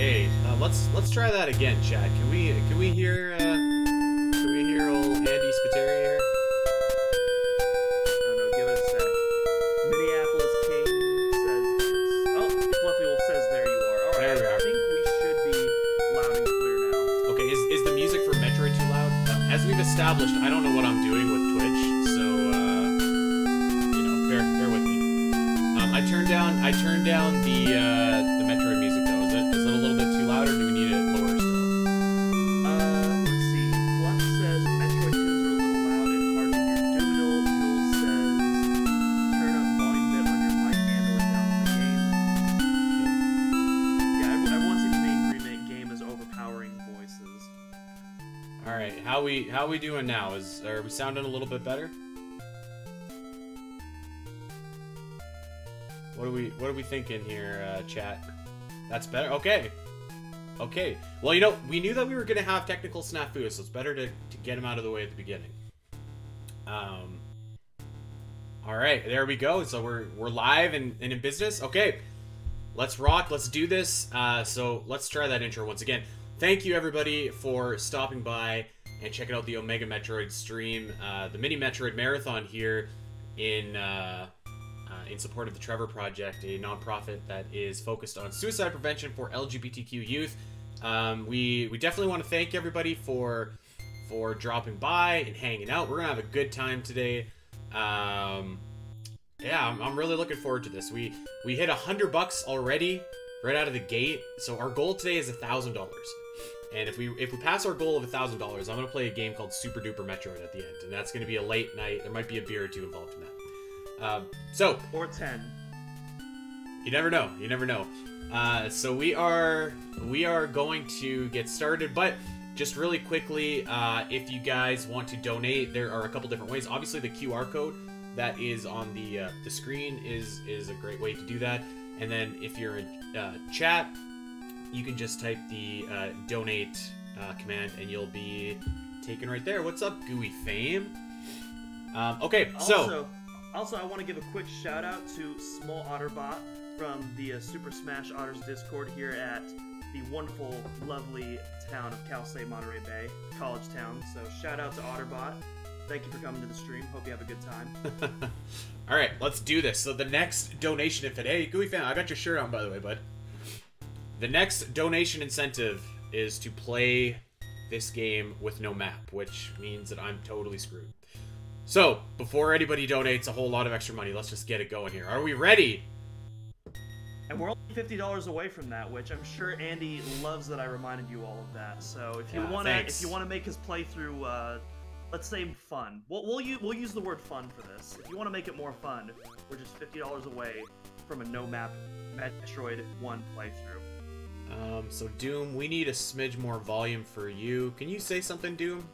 Okay, let's try that again, chat. Can we hear old Andy Spiteri here? I don't know, give it a sec. Minneapolis King says it's... Oh, Fluffy Wolf says there you are. Alright, There we are. I think we should be loud and clear now. Okay, is the music for Metroid too loud? As we've established, I don't know what I'm doing with Twitch, so you know, bear with me. I turned down the Metroid music though. Is it a little bit too loud, or do we need it lower still? Let's see. Fluff says Metroid tunes are a little loud and hard to hear. Jules says turn up volume bit on your mic and or down on the game. Yeah, everyone seems to be in agreement. Game is overpowering voices. All right, how we doing now? Are we sounding a little bit better? What are we thinking here, chat? That's better. Okay. Well, you know, we knew that we were gonna have technical snafus, so it's better to get them out of the way at the beginning. All right, there we go. So we're live and in business. Okay, let's rock. Let's do this. So let's try that intro once again. Thank you everybody for stopping by and checking out the Omega Metroid stream, the mini Metroid marathon here in support of the Trevor Project, a nonprofit that is focused on suicide prevention for LGBTQ youth. We definitely want to thank everybody for dropping by and hanging out. We're gonna have a good time today. Yeah, I'm really looking forward to this. We hit $100 already right out of the gate, so our goal today is $1,000. And if we pass our goal of $1,000, I'm gonna play a game called Super Duper Metroid at the end, and that's gonna be a late night. There might be a beer or two involved in that. Or 10. You never know. You never know. So we are going to get started, but just really quickly, if you guys want to donate, there are a couple different ways. Obviously, the QR code that is on the screen is a great way to do that. And then if you're in chat, you can just type the donate command, and you'll be taken right there. What's up, Gooey Fame? Okay, so. Also, I want to give a quick shout out to Small Otterbot from the Super Smash Otters Discord here at the wonderful, lovely town of Cal State Monterey Bay, College Town. So shout out to Otterbot. Thank you for coming to the stream. Hope you have a good time. All right, let's do this. So the next donation, hey, Gooey Fan, I got your shirt on, by the way, bud. The next donation incentive is to play this game with no map, which means that I'm totally screwed. So, before anybody donates a whole lot of extra money, let's just get it going here. Are we ready? And we're only $50 away from that, which I'm sure Andy loves that I reminded you all of that. So if you wanna make his playthrough, let's say fun, we'll use the word fun for this. If you want to make it more fun, we're just $50 away from a no map Metroid 1 playthrough. So Doom, we need a smidge more volume for you. Can you say something, Doom?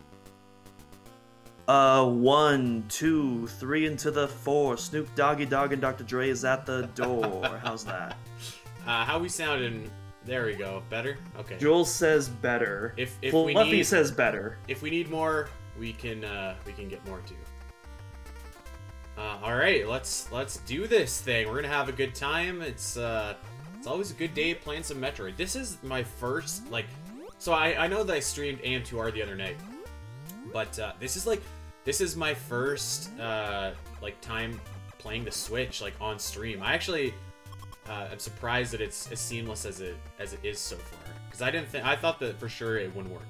1, 2, 3 into the 4. Snoop Doggy Dogg and Dr. Dre is at the door. How's that? How we sounding? There we go. Better? Okay. Jules says better. If Fluffy says better. If we need more, we can get more too. All right, let's do this thing. We're gonna have a good time. It's always a good day playing some Metroid. This is my first so I know that I streamed AM2R the other night, but this is my first time playing the Switch on stream. I actually am surprised that it's as seamless as it is so far, because I thought that for sure it wouldn't work.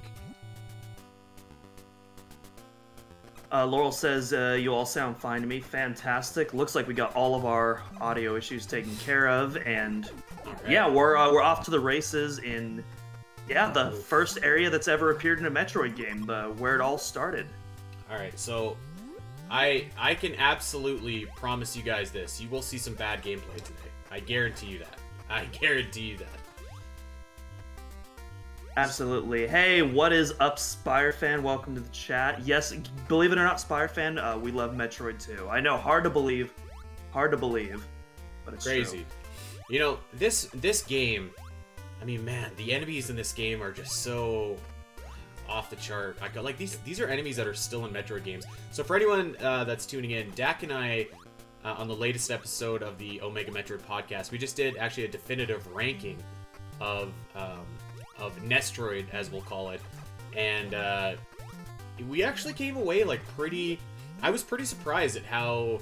Laurel says you all sound fine to me. Fantastic. Looks like we got all of our audio issues taken care of, and right. Yeah, we're off to the races in the first area that's ever appeared in a Metroid game, where it all started. Alright, so I can absolutely promise you guys this. You will see some bad gameplay today. I guarantee you that. I guarantee you that. Absolutely. Hey, what is up, Spire Fan? Welcome to the chat. Yes, believe it or not, Spire Fan, we love Metroid too. I know, hard to believe, but it's crazy. True. You know, this game, I mean, man, the enemies in this game are just so off the chart. These are enemies that are still in Metroid games. So for anyone that's tuning in, Dak and I, on the latest episode of the Omega Metroid podcast, we just did actually a definitive ranking of Nestroid, as we'll call it, and we actually came away like pretty. I was pretty surprised at how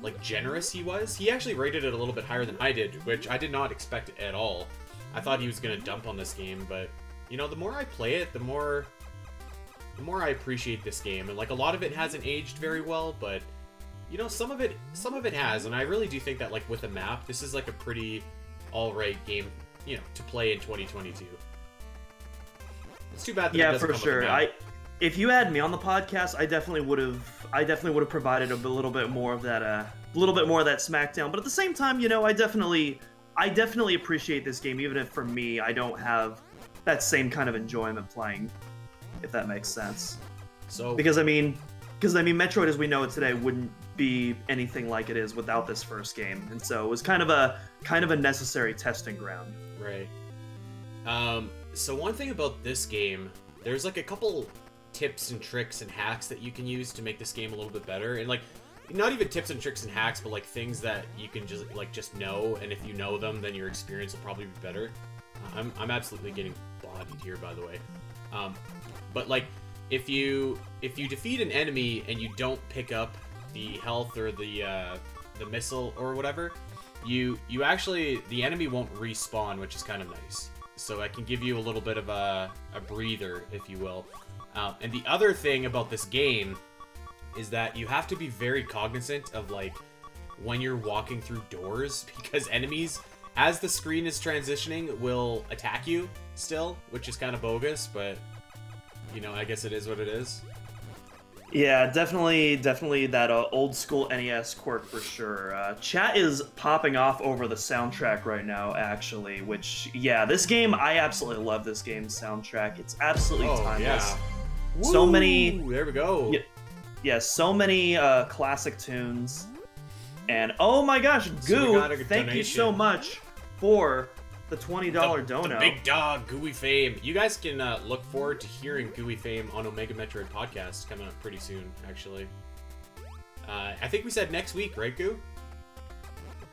like generous he was. He actually rated it a little bit higher than I did, which I did not expect at all. I thought he was gonna dump on this game, but you know, the more I play it, the more I appreciate this game. And like a lot of it hasn't aged very well, but you know, some of it has, and I really do think that like with the map, this is like a pretty all-right game, you know, to play in 2022. It's too bad that it doesn't come with the map. If you had me on the podcast, I definitely would have provided a little bit more of that SmackDown. But at the same time, you know, I definitely appreciate this game, even if for me I don't have that same kind of enjoyment playing, if that makes sense. So because I mean, Metroid as we know it today wouldn't be anything like it is without this first game, and so it was kind of a necessary testing ground. Right. So one thing about this game, there's like a couple tips and tricks and hacks that you can use to make this game a little bit better, and like not even tips and tricks and hacks, but like things that you can just know, and if you know them, then your experience will probably be better. I'm absolutely getting bodied here, by the way. But like if you defeat an enemy and you don't pick up the health or the missile or whatever, you actually, the enemy won't respawn, which is kind of nice. So it can give you a little bit of a breather, if you will. And the other thing about this game is that you have to be very cognizant of like when you're walking through doors, because enemies, as the screen is transitioning, will attack you still, which is kind of bogus, but you know, I guess it is what it is. Yeah, definitely that old school NES quirk for sure. Chat is popping off over the soundtrack right now, actually, which, yeah, this game, I absolutely love this game's soundtrack. It's absolutely timeless. Yeah. So Woo! many... There we go. Yeah, so many classic tunes. And, oh my gosh, Goo, thank you so much for the $20 dono. The big dog, Gooey Fame. You guys can look forward to hearing Gooey Fame on Omega Metroid podcast coming up pretty soon, actually. I think we said next week, right, Goo?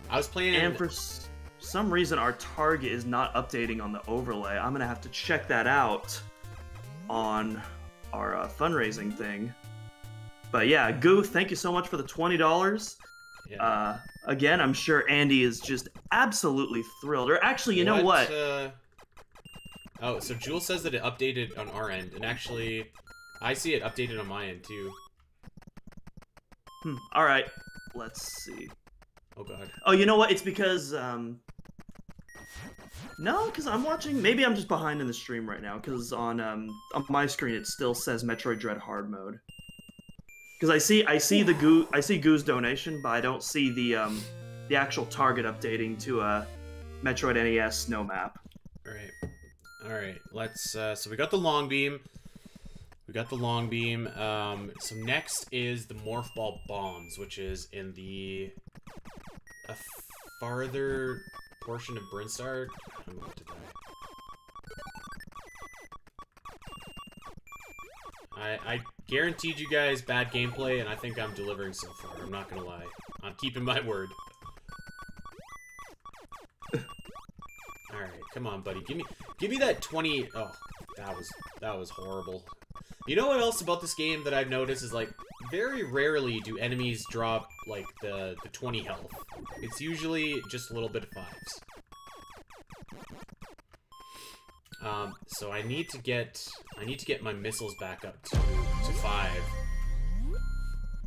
I was playing... And for some reason, our target is not updating on the overlay. I'm going to have to check that out on our fundraising thing. But yeah, Goo, thank you so much for the $20. Yeah. Again, I'm sure Andy is just absolutely thrilled. Or actually, you know what? Oh, so Jules says that it updated on our end, and actually, I see it updated on my end too. All right, let's see. Oh god. Oh, you know what? It's because no, because I'm watching. Maybe I'm just behind in the stream right now. Because on my screen it still says Metroid Dread Hard Mode. Because I see Goo's donation, but I don't see the actual target updating to a Metroid NES snow map. All right. Let's. So we got the long beam. So next is the Morph Ball Bombs, which is in a farther portion of Brinstar. I'm about to die. I guaranteed you guys bad gameplay, and I think I'm delivering so far. I'm not gonna lie. I'm keeping my word. Alright, come on, buddy. Give me that 20... Oh, that was horrible. You know what else about this game that I've noticed is, like, very rarely do enemies drop, like, the 20 health. It's usually just a little bit of 5s. So I need to get my missiles back up to 5.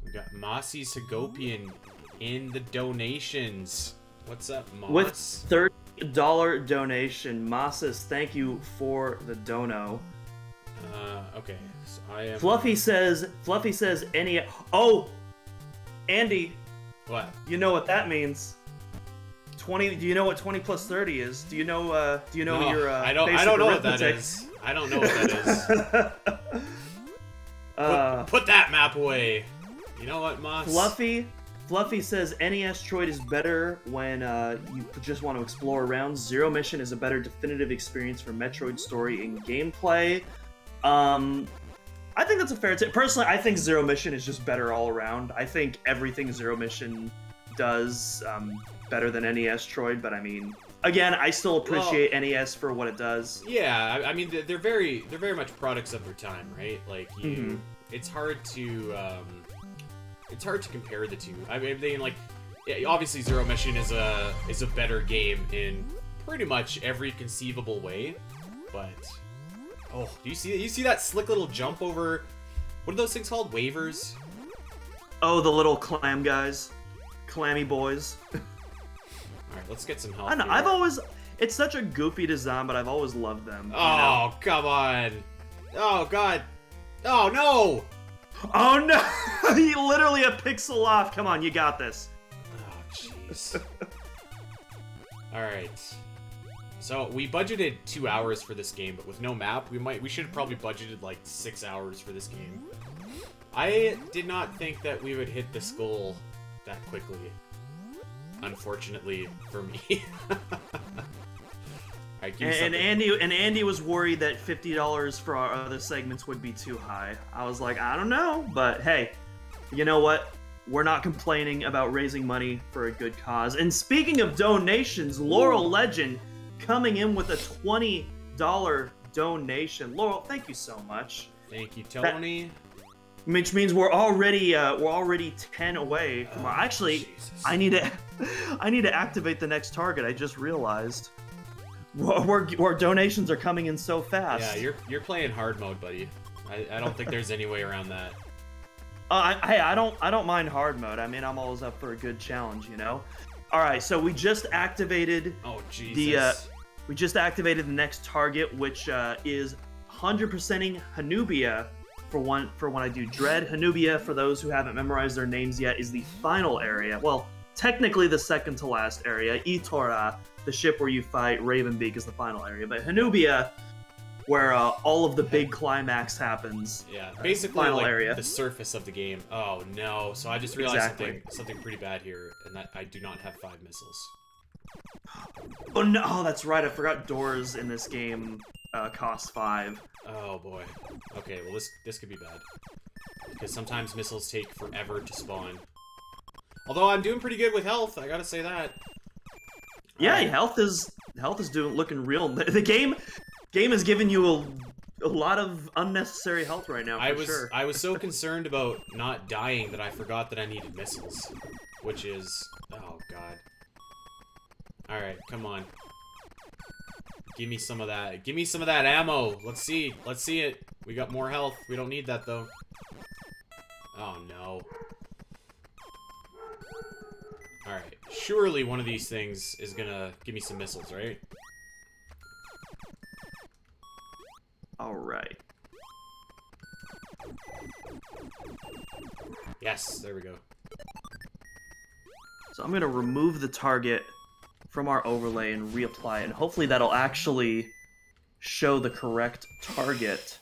We got Mossy Segopian in the donations. What's up, Moss? With $30 donation, Moss, thank you for the dono. Okay. So I am. Fluffy says any. Oh, Andy. What? You know what that means? 20. Do you know what 20 plus 30 is? Do you know? No, your? I don't know what that is. I don't know what that is. Put that map away. You know what, Moss? Fluffy says NES Troid is better when you just want to explore around. Zero Mission is a better definitive experience for Metroid story and gameplay. I think that's a fair take. Personally, I think Zero Mission is just better all around. I think everything Zero Mission does better than NES Troid, but I mean, Again, I still appreciate NES for what it does. Yeah, I mean they're very much products of their time, right? Like it's hard to compare the two. I mean, obviously Zero Mission is a better game in pretty much every conceivable way, but oh, do you see that slick little jump over? What are those things called? Waivers? Oh, the little clam guys, clammy boys. All right, let's get some help. I know. It's such a goofy design, but I've always loved them. Oh, come on. Oh, God. Oh, no. Oh, no. He literally a pixel off. Come on, you got this. Oh, jeez. All right. So we budgeted 2 hours for this game, but with no map, we should have probably budgeted like 6 hours for this game. I did not think that we would hit this goal that quickly. Unfortunately for me. Right, and Andy was worried that $50 for our other segments would be too high. I was like, I don't know, but hey, you know what? We're not complaining about raising money for a good cause. And speaking of donations, Laurel Legend coming in with a $20 donation. Laurel, thank you so much. Thank you, Tony. Which means we're already 10 away from our... Actually, Jesus. I need to activate the next target. I just realized our donations are coming in so fast. Yeah, you're playing hard mode, buddy. I don't think there's any way around that. Hey, I don't mind hard mode. I mean, I'm always up for a good challenge, you know. All right, so we just activated. Oh Jesus. We just activated the next target, which is 100%ing Hanubia. For when I do Dread. Hanubia, for those who haven't memorized their names yet, is the final area. Well, technically the second to last area. Itora, the ship where you fight Ravenbeak, is the final area. But Hanubia, where all of the big climax happens. Yeah, basically final like area. The surface of the game. Oh no! So I just realized something pretty bad here, and that I do not have 5 missiles. Oh no! Oh, that's right. I forgot doors in this game cost 5. Oh boy. Okay, well this could be bad. Because sometimes missiles take forever to spawn. Although I'm doing pretty good with health, I gotta say that. Yeah, health is looking real. The game is giving you a lot of unnecessary health right now. I was so concerned about not dying that I forgot that I needed missiles, which is oh god. All right, come on. Give me some of that. Give me some of that ammo. Let's see. Let's see it. We got more health. We don't need that, though. Oh, no. Alright. Surely one of these things is gonna give me some missiles, right? Alright. Yes, there we go. So I'm gonna remove the target from our overlay and reapply it, and hopefully that'll actually show the correct target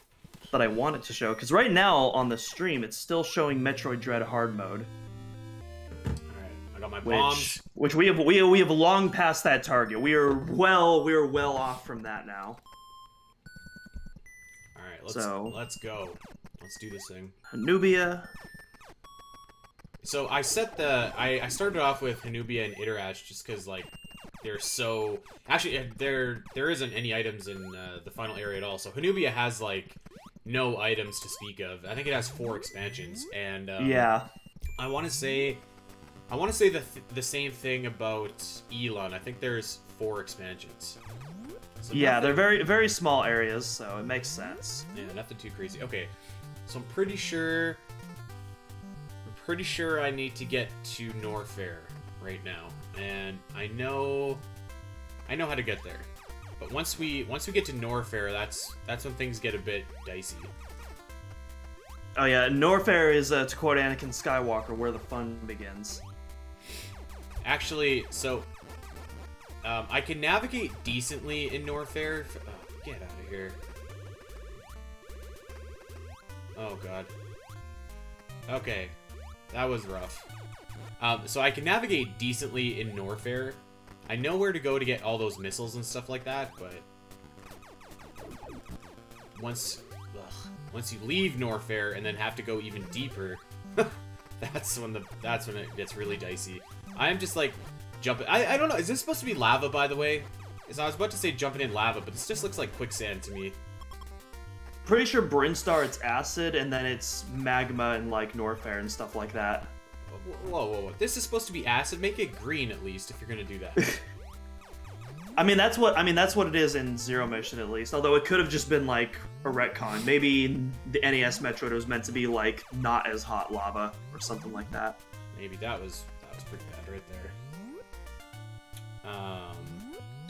that I want it to show, because right now on the stream it's still showing Metroid Dread hard mode. Alright, I got my bombs. Which we have long past that target. We are well off from that now. Alright, let's go. Let's do this thing. Hanubia. So I started off with Hanubia and Iterash just because like they're so actually there isn't any items in the final area at all. So Hanubia has like no items to speak of. I think it has 4 expansions, and yeah, I want to say the same thing about Elon. I think there's 4 expansions. So yeah, they're very small areas, so it makes sense. Yeah, nothing too crazy. Okay, so I'm pretty sure I need to get to Norfair right now, and I know how to get there. But once we get to Norfair, that's when things get a bit dicey. Oh yeah, Norfair is to quote Anakin Skywalker, where the fun begins. Actually, so I can navigate decently in Norfair. Oh, get out of here! Oh god. Okay. That was rough. So I can navigate decently in Norfair. I know where to go to get all those missiles and stuff like that, but once you leave Norfair and then have to go even deeper, that's when it gets really dicey. I'm just like jump. I don't know. Is this supposed to be lava, by the way? I was about to say jumping in lava, but this just looks like quicksand to me. Pretty sure Brinstar, it's acid, and then it's magma and like Norfair and stuff like that. Whoa. This is supposed to be acid. Make it green at least if you're gonna do that. I mean that's what it is in Zero Mission at least. Although it could have just been like a retcon. Maybe the NES Metroid was meant to be like not as hot lava or something like that. Maybe that was pretty bad right there.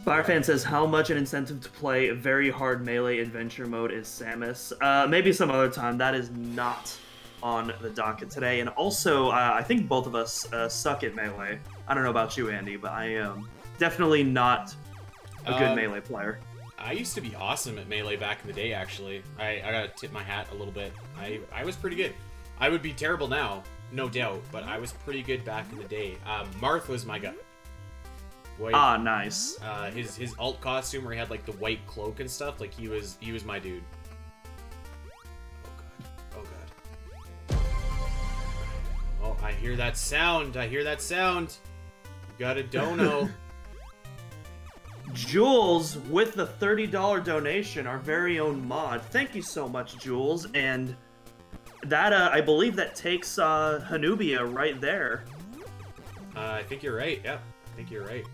Firefan says, how much an incentive to play a very hard melee adventure mode is Samus? Maybe some other time. That is not on the docket today. And also, I think both of us suck at melee. I don't know about you, Andy, but I am definitely not a good melee player. I used to be awesome at melee back in the day, actually. I gotta tip my hat a little bit. I was pretty good. I would be terrible now, no doubt, but I was pretty good back in the day. Marth was my guy. Nice. His alt costume where he had like the white cloak and stuff, like he was my dude. Oh god. Oh, I hear that sound. You got a dono. Jules with the $30 donation, our very own mod. Thank you so much, Jules. And that I believe that takes Hanubia right there. I think you're right. Yeah, I think you're right.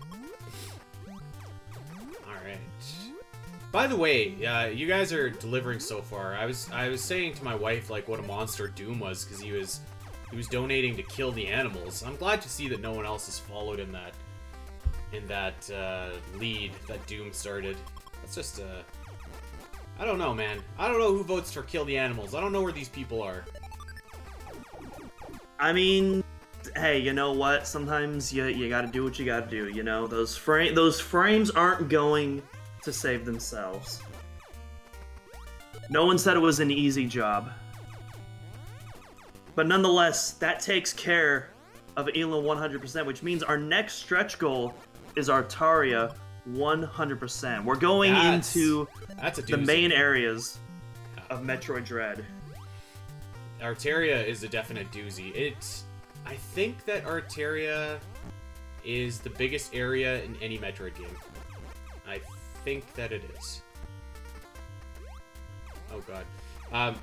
By the way, you guys are delivering so far. I was saying to my wife like what a monster Doom was because he was donating to kill the animals. I'm glad to see that no one else has followed in that lead that Doom started. That's just I don't know, man. I don't know who votes for kill the animals. I don't know where these people are. I mean, hey, you know what? Sometimes you gotta do what you gotta do. You know, those frames aren't going to save themselves. No one said it was an easy job. But nonetheless, that takes care of Elam 100%, which means our next stretch goal is Artaria 100%. We're going into the main areas of Metroid Dread. Artaria is a definite doozy. I think that Artaria is the biggest area in any Metroid game. I think that it is. Oh god.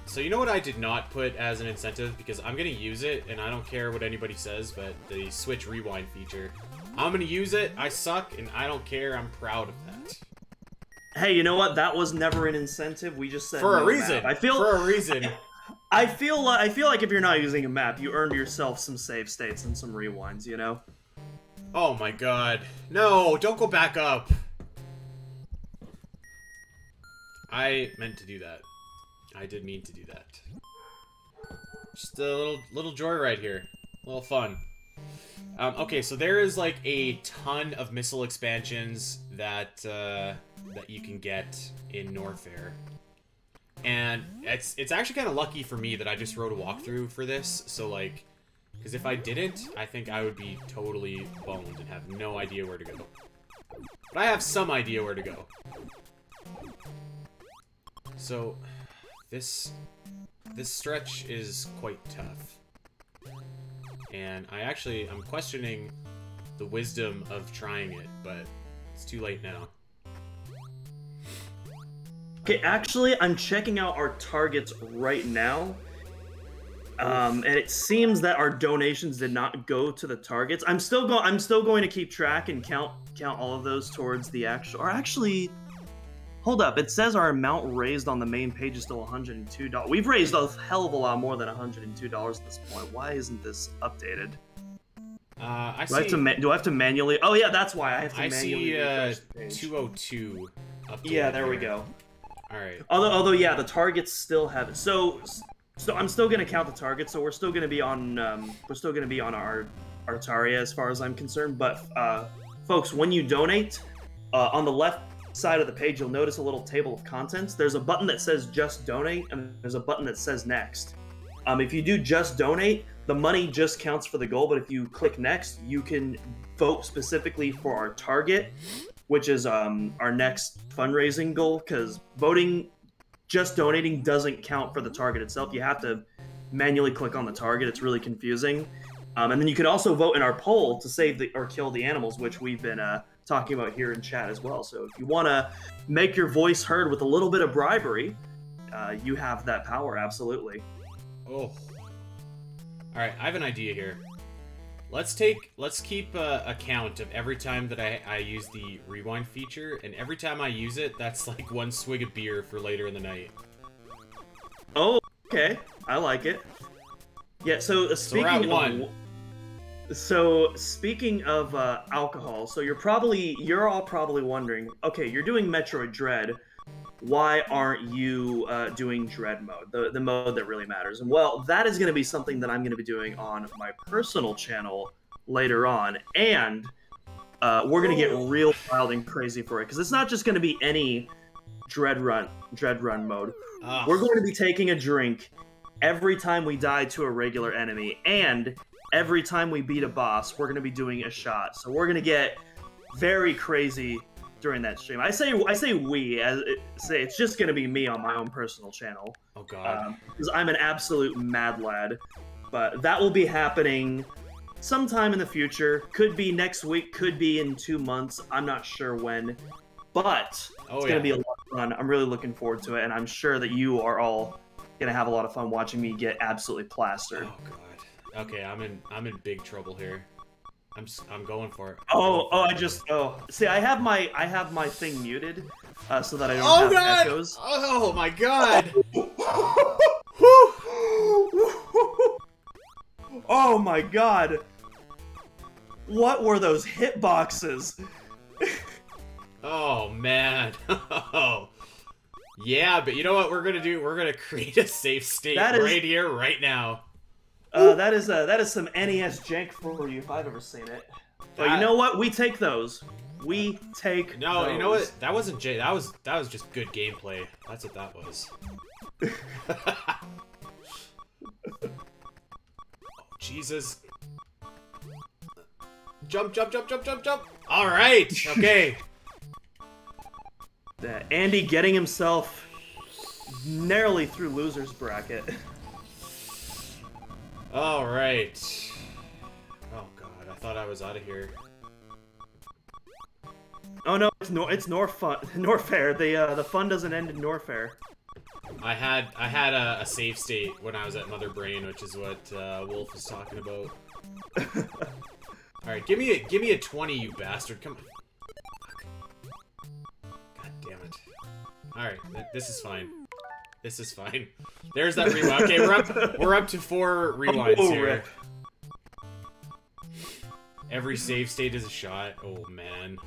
So you know what I did not put as an incentive because I'm gonna use it and I don't care what anybody says, but the Switch Rewind feature. I'm gonna use it. I suck and I don't care. I'm proud of that. Hey, you know what? That was never an incentive. We just said for no a reason. Map. For a reason. I feel like if you're not using a map, you earned yourself some save states and some rewinds. You know. Oh my god. No! Don't go back up. I meant to do that. I did mean to do that. Just a little joyride here. A little fun. Okay, so there is like a ton of missile expansions that you can get in Norfair. And it's actually kind of lucky for me that I just wrote a walkthrough for this. So like, because if I didn't, I think I would be totally boned and have no idea where to go. But I have some idea where to go. So, this stretch is quite tough. And I'm questioning the wisdom of trying it, but it's too late now. Okay, actually, I'm checking out our targets right now. And it seems that our donations did not go to the targets. I'm still going to keep track and count all of those towards the actual. Or actually, hold up. It says our amount raised on the main page is still $102. We've raised a hell of a lot more than $102 at this point. Why isn't this updated? Do I have to manually? Oh yeah, that's why I have to manually. I see 202. Yeah, there we go. All right. Although yeah, the targets still have it. So I'm still gonna count the targets. So we're still gonna be on our Artaria as far as I'm concerned. But folks, when you donate, on the left side of the page, you'll notice a little table of contents. There's a button that says Just Donate, and there's a button that says Next. If you do Just Donate, the money just counts for the goal. But if you click Next, you can vote specifically for our target, which is our next fundraising goal. Because just donating doesn't count for the target itself. You have to manually click on the target. It's really confusing. And then you can also vote in our poll to save or kill the animals, which we've been talking about here in chat as well. So if you want to make your voice heard with a little bit of bribery, you have that power, absolutely. Oh. All right, I have an idea here. Let's keep a count of every time that I use the rewind feature, and every time I use it, that's like 1 swig of beer for later in the night. Oh, okay. I like it. Yeah, so speaking we're at 1. So speaking of alcohol, so you're all probably wondering, okay, you're doing Metroid Dread. Why aren't you doing Dread mode, the mode that really matters? And well, that is going to be something that I'm going to be doing on my personal channel later on, and we're going to get real wild and crazy for it, because it's not just going to be any Dread Run mode. We're going to be taking a drink every time we die to a regular enemy, and every time we beat a boss, we're going to be doing a shot. So we're going to get very crazy during that stream. I say we, as say it's just gonna be me on my own personal channel. Oh god. Because I'm an absolute mad lad. But that will be happening sometime in the future. Could be next week, could be in 2 months. I'm not sure when. But it's gonna be a lot of fun. I'm really looking forward to it, and I'm sure that you are all gonna have a lot of fun watching me get absolutely plastered. Oh god. Okay, I'm in big trouble here. I'm going for it. See, I have my thing muted, so that I don't have echoes. Oh my god! Oh my god! What were those hitboxes? Oh man! Yeah, but you know what we're gonna do? We're gonna create a safe state right here, right now. That is some NES jank for you if I've ever seen it. But you know what? We take those. We take No, those. You know what? That wasn't J. That was just good gameplay. That's what that was. Oh, Jesus. Jump, jump, jump, jump, jump, jump. All right. Okay. Andy getting himself narrowly through loser's bracket. All right. Oh god, I thought I was out of here. Oh no, it's Norfair. The fun doesn't end in Norfair. I had a save state when I was at Mother Brain, which is what Wolf was talking about. All right, give me a 20, you bastard. Come on. God damn it. All right, this is fine. This is fine. There's that rewind. Okay, we're up to 4 rewinds here. Rip. Every save state is a shot. Oh man.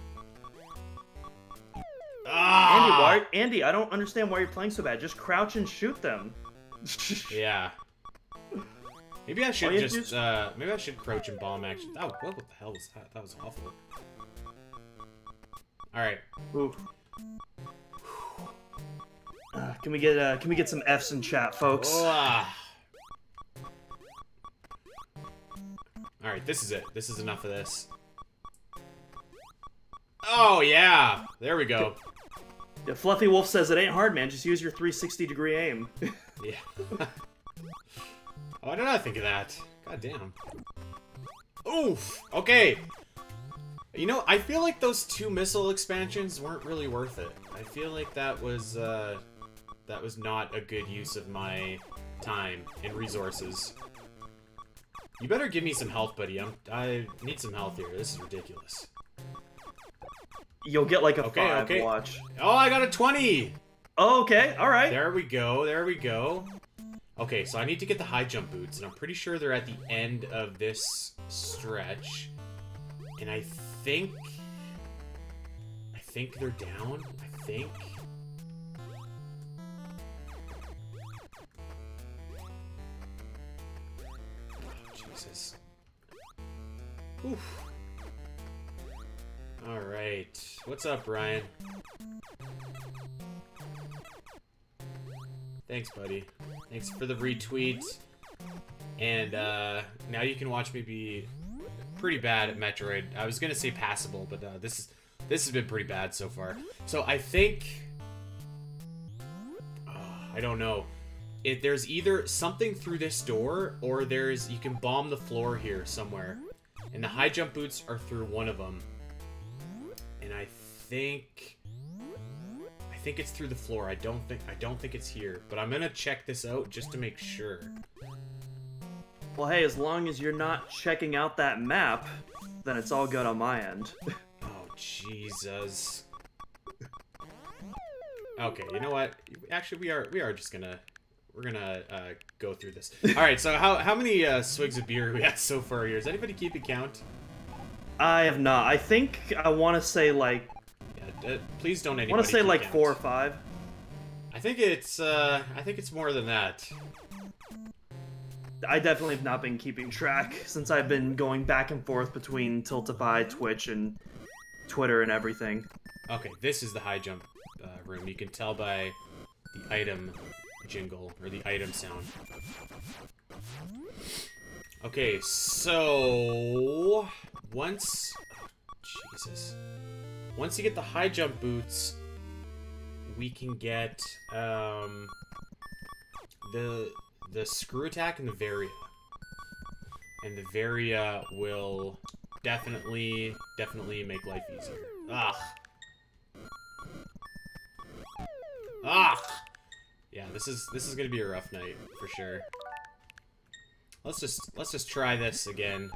Andy, I don't understand why you're playing so bad. Just crouch and shoot them. Yeah. Maybe I should maybe I should crouch and bomb action. Oh, what the hell was that? That was awful. All right. Ooh. Can we get some Fs in chat, folks? All right, this is it. This is enough of this. Oh yeah, there we go. Yeah, Fluffy Wolf says it ain't hard, man. Just use your 360-degree aim. Yeah. Oh, I did not think of that. God damn. Oof. Okay. You know, I feel like those 2 missile expansions weren't really worth it. I feel like that was not a good use of my time and resources. You better give me some health, buddy. I need some health here. This is ridiculous. You'll get like a 5, okay. watch. Oh, I got a 20! Oh, okay, alright. There we go, there we go. Okay, so I need to get the high jump boots, and I'm pretty sure they're at the end of this stretch. And I think they're down. I think. Oh, Jesus. Oof. All right. What's up, Ryan? Thanks, buddy. Thanks for the retweet. And now you can watch me be pretty bad at Metroid. I was gonna say passable, but this has been pretty bad so far. So I think I don't know. there's either something through this door, or you can bomb the floor here somewhere. And the high jump boots are through one of them. And I think it's through the floor. I don't think it's here, but I'm gonna check this out just to make sure. Well, hey, as long as you're not checking out that map, then it's all good on my end. Oh, Jesus. Okay, you know what? Actually, we are just gonna go through this. All right. So how many swigs of beer we had so far here? Is anybody keeping count? I have not. I think I want to say like. Yeah. Please don't anybody. I want to say like count. 4 or 5. I think it's more than that. I definitely have not been keeping track since I've been going back and forth between Tiltify, Twitch, and Twitter and everything. Okay, this is the high jump room. You can tell by the item jingle, or the item sound. Okay, so once you get the high jump boots, we can get the screw attack and the Varia. And the Varia will definitely make life easier. Ugh. Ah! Yeah, this is gonna be a rough night for sure. Let's just try this again.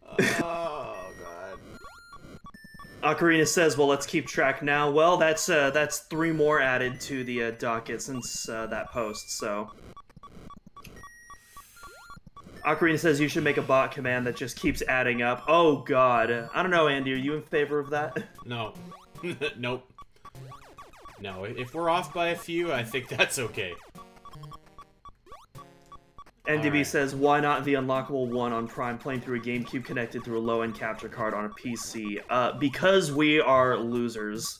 Oh god. Ocarina says, "Well, let's keep track now." Well, that's 3 more added to the docket since that post. So, Ocarina says you should make a bot command that just keeps adding up. Oh god, I don't know, Andy. Are you in favor of that? No. Nope. No, if we're off by a few, I think that's okay. NDB says, why not the unlockable one on Prime playing through a GameCube connected through a low-end capture card on a PC? Because we are losers,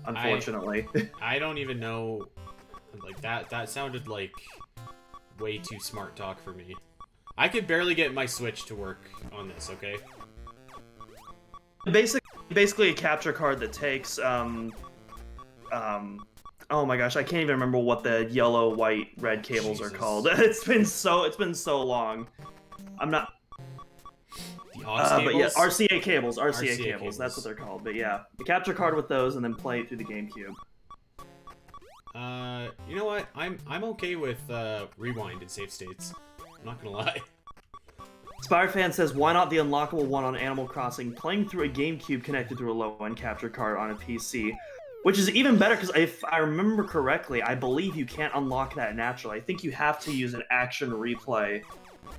unfortunately. I don't even know, like, that sounded like way too smart talk for me. I could barely get my Switch to work on this, okay? Basically a capture card that takes, oh my gosh, I can't even remember what the yellow, white, red cables are called. It's been so long. I'm not. The aux cables? But yeah, RCA cables. RCA cables. That's what they're called. But yeah, the capture card with those, and then play it through the GameCube. You know what? I'm okay with rewind in save states. I'm not gonna lie. Spirefan says, why not the unlockable one on Animal Crossing playing through a GameCube connected through a low-end capture card on a PC? Which is even better, because if I remember correctly, I believe you can't unlock that naturally. I think you have to use an action replay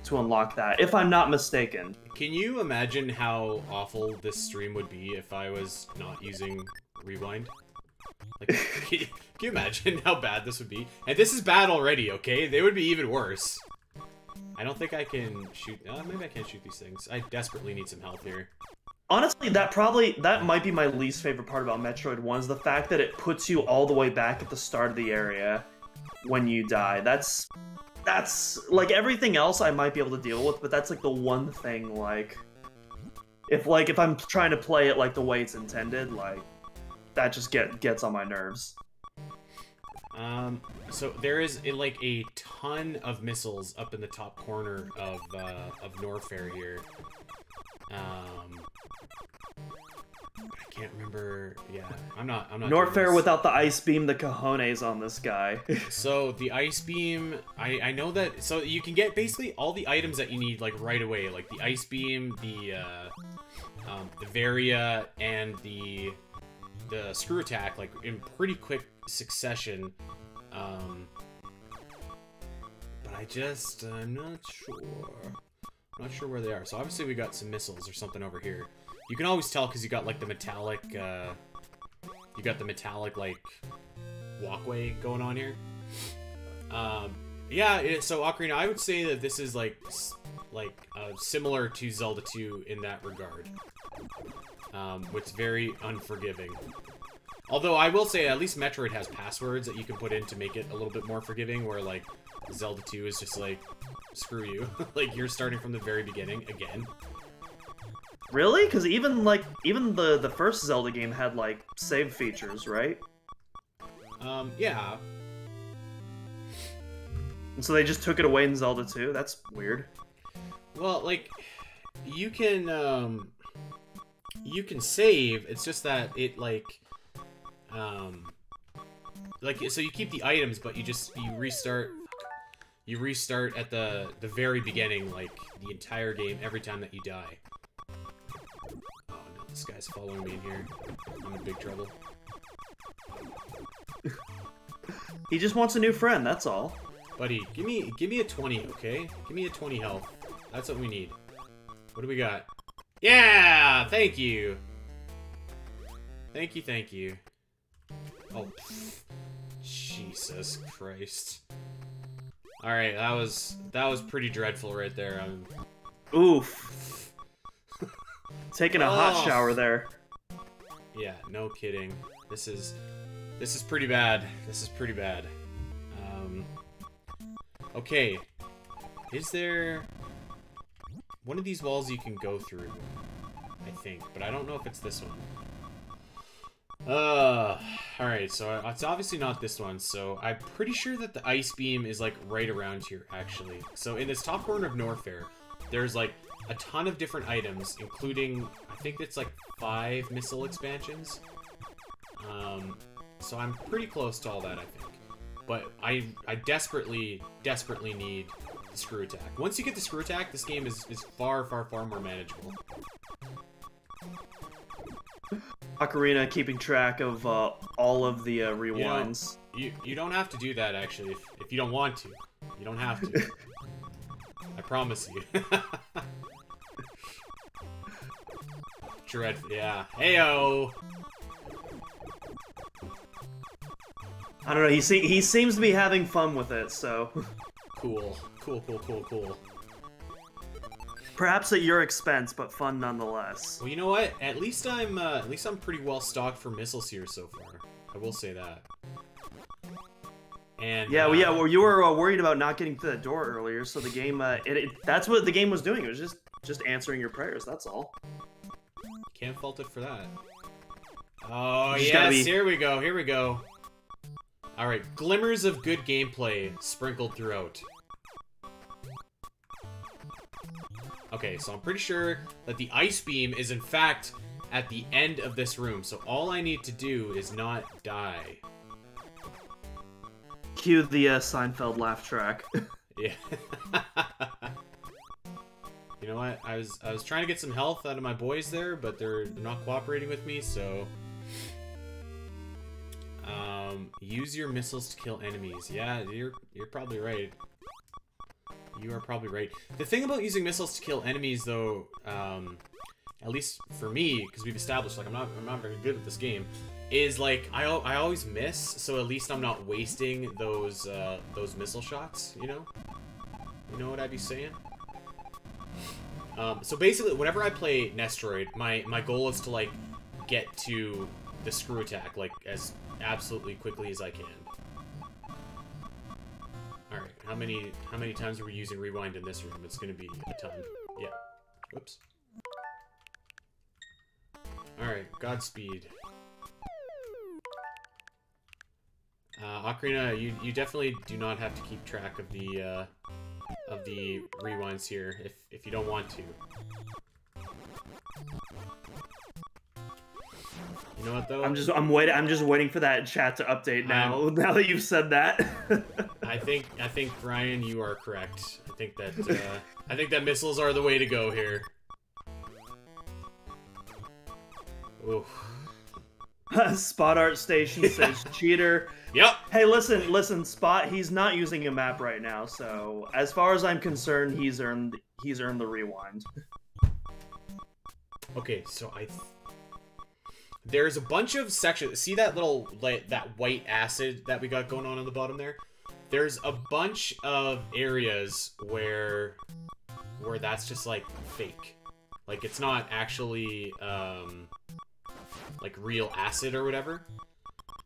to unlock that, if I'm not mistaken. Can you imagine how awful this stream would be if I was not using rewind? Like, can you imagine how bad this would be? And this is bad already, okay? They would be even worse. I don't think I can shoot... maybe I can't shoot these things. I desperately need some health here. Honestly, that might be my least favorite part about Metroid 1, is the fact that it puts you all the way back at the start of the area when you die. That's like, everything else I might be able to deal with, but that's like the one thing, like if I'm trying to play it like the way it's intended, like, that just gets on my nerves. So there is like a ton of missiles up in the top corner of Norfair here. I can't remember. Yeah, I'm not. Norfair without the ice beam, the cojones on this guy. So the ice beam, I know that. So you can get basically all the items that you need like right away, like the ice beam, the Varia, and the screw attack, like in pretty quick succession. But I'm not sure. I'm not sure where they are. So obviously we got some missiles or something over here. You can always tell because you got like the metallic, like walkway going on here. Yeah. So Ocarina, I would say that this is like similar to Zelda 2 in that regard. Which is very unforgiving. Although I will say at least Metroid has passwords that you can put in to make it a little bit more forgiving, where like Zelda 2 is just like, screw you. Like, you're starting from the very beginning again. Really? Because even the first Zelda game had like save features, right? Yeah. So they just took it away in Zelda 2? That's weird. Well, like, you can save, it's just that it, like, so you keep the items, but you restart at the very beginning, like, the entire game, every time that you die. Oh no, this guy's following me in here. I'm in big trouble. He just wants a new friend, that's all. Buddy, give me a 20, okay? Give me a 20 health. That's what we need. What do we got? Yeah! Thank you! Thank you. Oh, pff. Jesus Christ. Alright, that was pretty dreadful right there. Oof. Taking a hot shower there. Yeah, no kidding. This is pretty bad. This is pretty bad. Okay. Is there one of these walls you can go through? I think, but I don't know if it's this one. Alright, so it's obviously not this one, so I'm pretty sure that the ice beam is, like, right around here, actually. So in this top corner of Norfair, there's, like, a ton of different items, including, I think it's, like, 5 missile expansions. So I'm pretty close to all that, I think. But I desperately need the screw attack. Once you get the screw attack, this game is far, far, far more manageable. Ocarina keeping track of all of the rewinds. You don't have to do that, actually, if you don't want to. You don't have to. I promise you. Dreadful, yeah. Heyo! I don't know, he seems to be having fun with it, so... Cool. Perhaps at your expense, but fun nonetheless. Well, you know what? At least I'm pretty well stocked for missiles here so far. I will say that. And well, you were worried about not getting to the door earlier, so the game that's what the game was doing. It was just answering your prayers. That's all. Can't fault it for that. Oh yes, here we go. All right, glimmers of good gameplay sprinkled throughout. Okay, so I'm pretty sure that the ice beam is in fact at the end of this room, so all I need to do is not die. Cue the Seinfeld laugh track. Yeah. You know what? I was trying to get some health out of my boys there, but they're not cooperating with me, so... use your missiles to kill enemies. Yeah, you're probably right. You are probably right. The thing about using missiles to kill enemies, though, at least for me, because we've established, like, I'm not very good at this game, is, like, I always miss, so at least I'm not wasting those missile shots, you know? You know what I'd be saying? So basically, whenever I play Metroid, my goal is to, like, get to the screw attack, like, as absolutely quickly as I can. Alright, how many times are we using rewind in this room? It's gonna be a ton. Yeah. Whoops. Alright, Godspeed. Ocarina, you definitely do not have to keep track of the rewinds here if you don't want to. You know what though? I'm just waiting for that chat to update now. Now that you've said that. I think Ryan, you are correct. I think that missiles are the way to go here. Oof. Spot Art Station says cheater. Yep. Hey, listen, Spot. He's not using a map right now, so as far as I'm concerned, he's earned the rewind. Okay, so there's a bunch of sections. See that little, like, that white acid that we got going on the bottom there? There's a bunch of areas where that's just, like, fake. Like, it's not actually, like, real acid or whatever.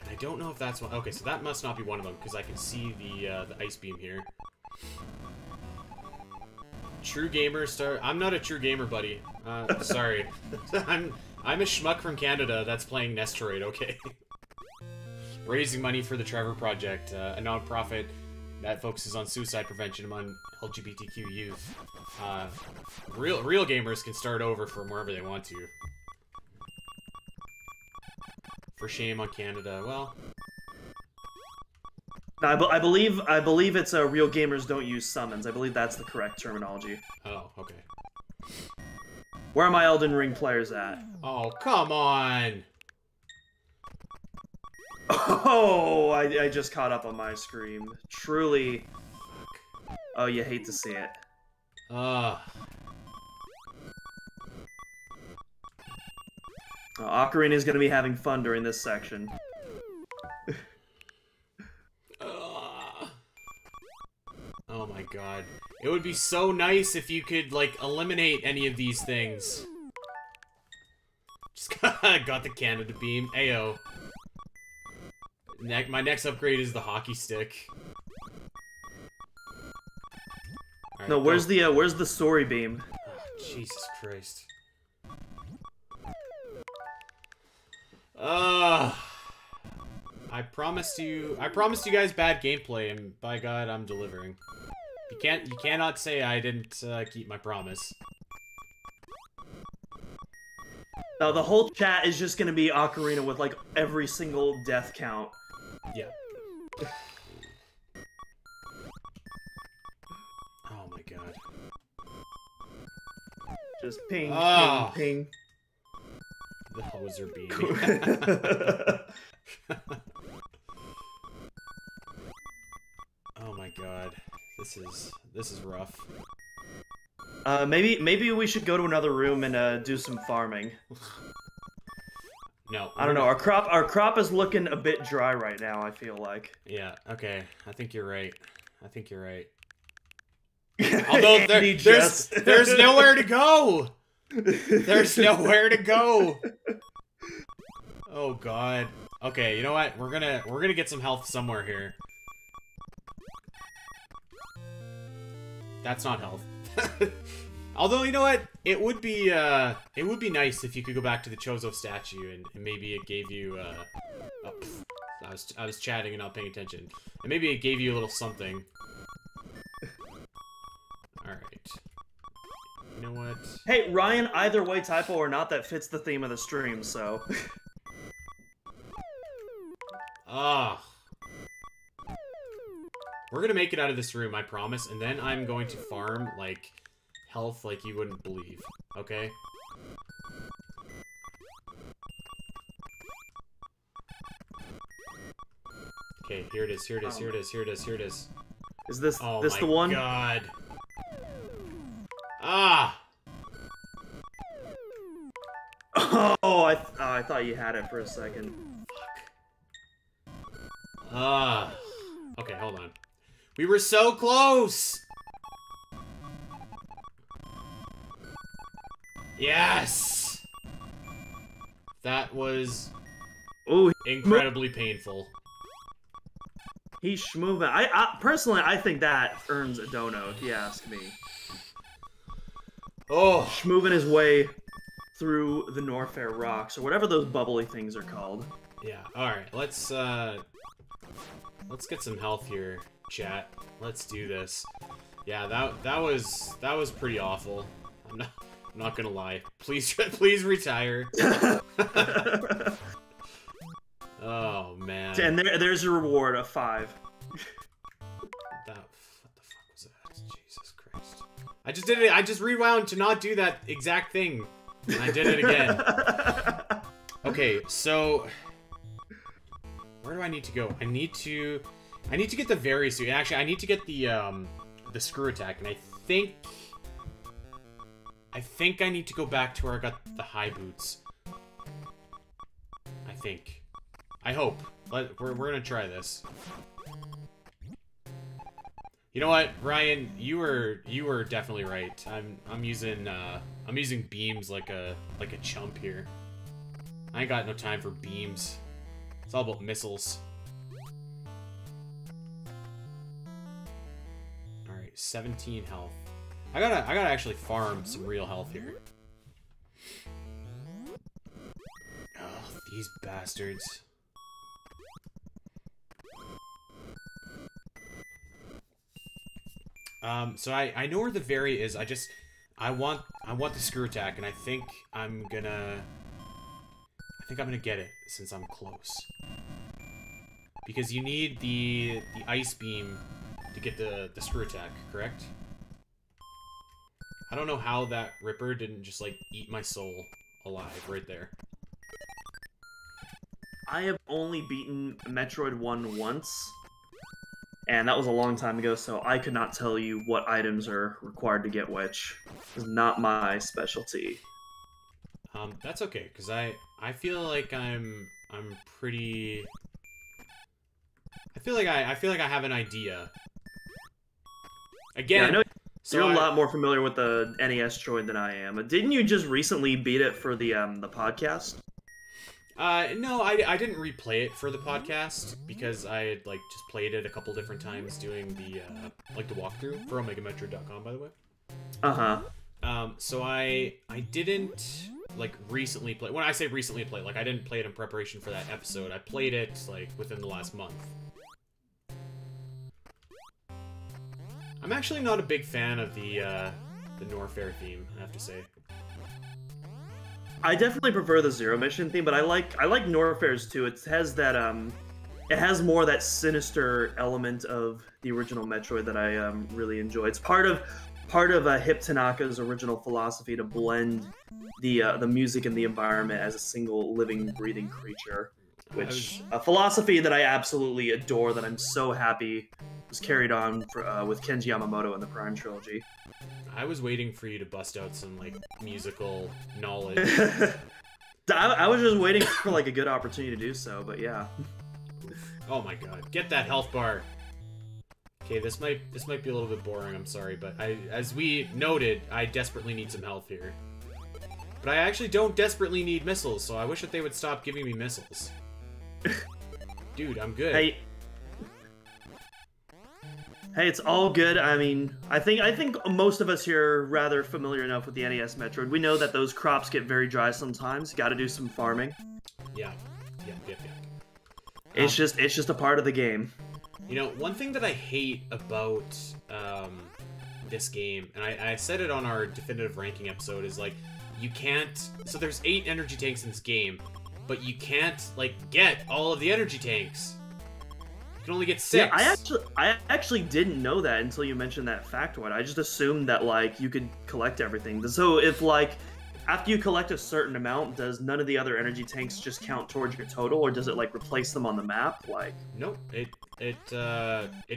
And I don't know if that's one. Okay, so that must not be one of them, because I can see the ice beam here. True gamer star. I'm not a true gamer, buddy. Sorry. I'm a schmuck from Canada that's playing Metroid, okay? Raising money for the Trevor Project, a non-profit that focuses on suicide prevention among LGBTQ youth. Real gamers can start over from wherever they want to. For shame on Canada. Well, I believe it's real gamers don't use summons. I believe that's the correct terminology. Oh, okay. Where are my Elden Ring players at? Oh, come on! Oh, I just caught up on my scream. Truly. Oh, you hate to see it. Ocarina is going to be having fun during this section. Oh my god. It would be so nice if you could, like, eliminate any of these things. Just got the Canada beam. Ayo. My next upgrade is the hockey stick. Right, no, where's the story beam? Oh, Jesus Christ. I promised you guys bad gameplay, and by God, I'm delivering. You cannot say I didn't keep my promise. Now the whole chat is just gonna be Ocarina with like every single death count. Yeah. Oh my God. Just ping, oh. ping, ping. The hoser beam. Oh my God. This is rough. Maybe we should go to another room and do some farming. No. I don't know. Our crop is looking a bit dry right now, I feel like. Yeah, okay. I think you're right. Although there's nowhere to go. There's nowhere to go. Oh God. Okay, you know what? We're gonna get some health somewhere here. That's not health. Although, you know what? It would be nice if you could go back to the Chozo statue and maybe it gave you I was chatting and not paying attention. And maybe it gave you a little something. Alright. You know what? Hey, Ryan, either way, typo or not, that fits the theme of the stream, so... Ah. We're gonna make it out of this room, I promise, and then I'm going to farm, like, health like you wouldn't believe, okay? Okay, here it is, here it is, here it is, here it is, here it is. Is this the one? Oh my God. Ah! Oh, I thought you had it for a second. Fuck. Ah. Okay, hold on. We were so close! Yes! That was incredibly painful. He's schmoovin'. I personally, I think that earns a dono, if you ask me. Oh, Schmoovin' his way through the Norfair rocks, or whatever those bubbly things are called. yeah. All right, let's get some health here, chat. Let's do this. Yeah, that was pretty awful. I'm not gonna lie. Please retire. Oh man. And there's a reward of 5. What the fuck was that? Jesus Christ. I just did it. I just rewound to not do that exact thing. And I did it again. Okay, so where do I need to go? I need to get the very suit. Actually, I need to get the screw attack, and I think I need to go back to where I got the high boots. I think. I hope. We're gonna try this. You know what, Ryan? You were definitely right. I'm using beams like a chump here. I ain't got no time for beams. It's all about missiles. All right, 17 health. I gotta actually farm some real health here. Oh, these bastards. So I know where the Very is. I want the screw attack, and I think I'm gonna get it since I'm close. Because you need the ice beam to get the screw attack, correct? I don't know how that Ripper didn't just like eat my soul alive right there. I have only beaten Metroid 1 once, and that was a long time ago, so I could not tell you what items are required to get which. It's not my specialty. That's okay, because I feel like I'm pretty... I feel like I have an idea. Again, yeah, I know so you're a lot more familiar with the NES Troid than I am. Didn't you just recently beat it for the podcast? No, I didn't replay it for the podcast because I had like just played it a couple different times doing the like the walkthrough for OmegaMetroid.com, by the way. So I didn't like recently play. When I say recently play, like I didn't play it in preparation for that episode. I played it like within the last month. I'm actually not a big fan of the Norfair theme, I have to say. I definitely prefer the Zero Mission theme, but I like Norfair's too. It has that it has more of that sinister element of the original Metroid that I really enjoy. It's part of Hip Tanaka's original philosophy to blend the music and the environment as a single living, breathing creature, which a philosophy that I absolutely adore. That I'm so happy was carried on with Kenji Yamamoto in the Prime trilogy. I was waiting for you to bust out some like musical knowledge. I was just waiting for like a good opportunity to do so, but yeah. Oh my god, get that health bar. Okay, this might be a little bit boring, I'm sorry, but as we noted, I desperately need some health here. But I actually don't desperately need missiles, so I wish that they would stop giving me missiles. Dude, I'm good. Hey, it's all good. I mean, I think most of us here are rather familiar enough with the NES Metroid. We know that those crops get very dry sometimes. Got to do some farming. Yeah. It's just a part of the game. You know, one thing that I hate about this game, and I said it on our definitive ranking episode, is like you can't. So there's 8 energy tanks in this game, but you can't like get all of the energy tanks. You can only get 6. Yeah, I actually didn't know that until you mentioned that factoid. I just assumed that like you could collect everything. So if like after you collect a certain amount, does none of the other energy tanks just count towards your total, or does it like replace them on the map? Like nope, it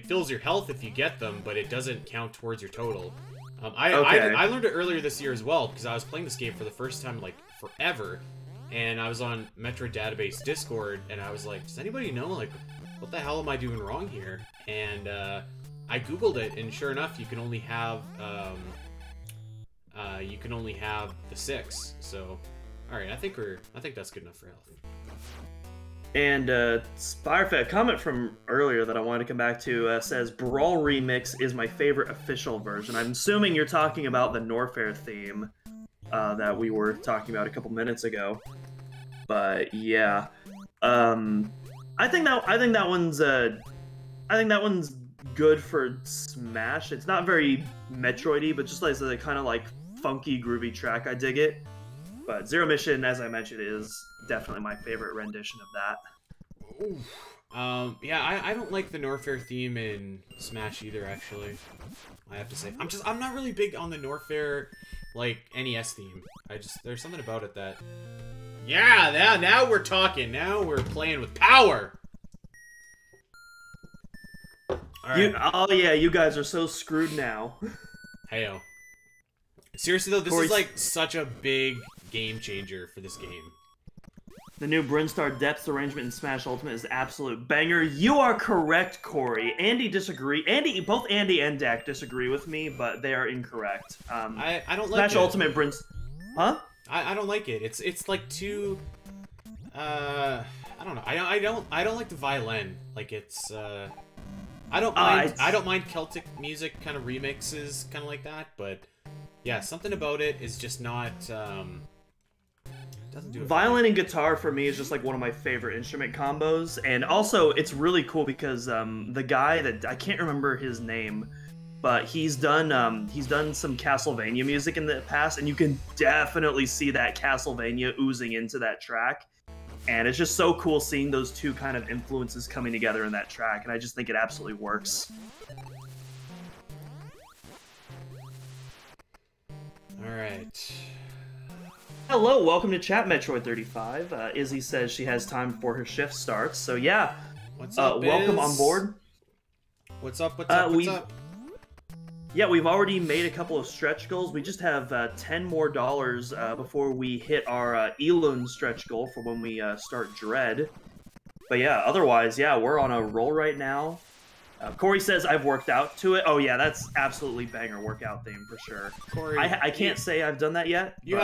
fills your health if you get them, but it doesn't count towards your total. I learned it earlier this year as well because I was playing this game for the first time like forever, and I was on Metroid Database Discord, and I was like, does anybody know like what the hell am I doing wrong here? And I googled it, and sure enough, you can only have the 6. So, all right, I think that's good enough for health. And Spirefed, comment from earlier that I wanted to come back to says Brawl Remix is my favorite official version. I'm assuming you're talking about the Norfair theme that we were talking about a couple minutes ago. But yeah. I think that one's good for Smash. It's not very Metroid-y, but just like a kind of like funky, groovy track. I dig it. But Zero Mission, as I mentioned, is definitely my favorite rendition of that. Ooh. Yeah, I don't like the Norfair theme in Smash either. Actually, I have to say, I'm not really big on the Norfair like NES theme. There's something about it that. Yeah, now we're talking. Now we're playing with power. All right. Oh yeah, you guys are so screwed now. Heyo. Seriously though, this is like such a big game changer for this game. The new Brinstar Depth arrangement in Smash Ultimate is the absolute banger. You are correct, Corey. Both Andy and Dak disagree with me, but they are incorrect. I don't like Smash Ultimate Brinstar. Huh? I don't like it. It's like too. I don't know. I don't like the violin. Like it's. I don't mind Celtic music kind of remixes, kind of like that, but yeah, something about it is just not. Doesn't do it. Violin and guitar for me is just like one of my favorite instrument combos, and also it's really cool because the guy that I can't remember his name, but he's done some Castlevania music in the past, and you can definitely see that Castlevania oozing into that track. And it's just so cool seeing those two kind of influences coming together in that track, and I just think it absolutely works. Alright. Hello, welcome to chat, Metroid 35. Izzy says she has time before her shift starts, so yeah. What's up, welcome on board. What's up, what's up? Yeah, we've already made a couple of stretch goals. We just have $10 more before we hit our Elun stretch goal for when we start Dread. But yeah, otherwise, yeah, we're on a roll right now. Corey says I've worked out to it. Oh yeah, that's absolutely banger workout theme for sure. Corey, I can't say I've done that yet. You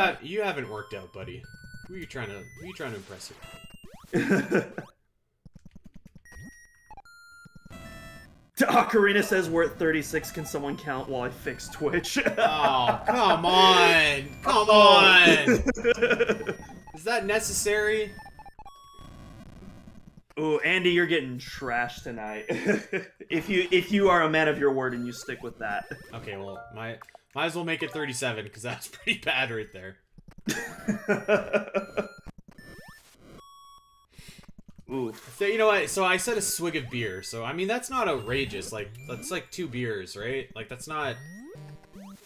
haven't worked out, buddy. Who are you trying to impress here? Ocarina says we're at 36. Can someone count while I fix Twitch? Oh, come on! Come on! Is that necessary? Ooh, Andy, you're getting trashed tonight. if you are a man of your word and you stick with that. Okay, well, might as well make it 37 because that's pretty bad right there. Ooh. So, you know what? So I said a swig of beer. So I mean that's not outrageous. Like that's like 2 beers, right? Like that's not.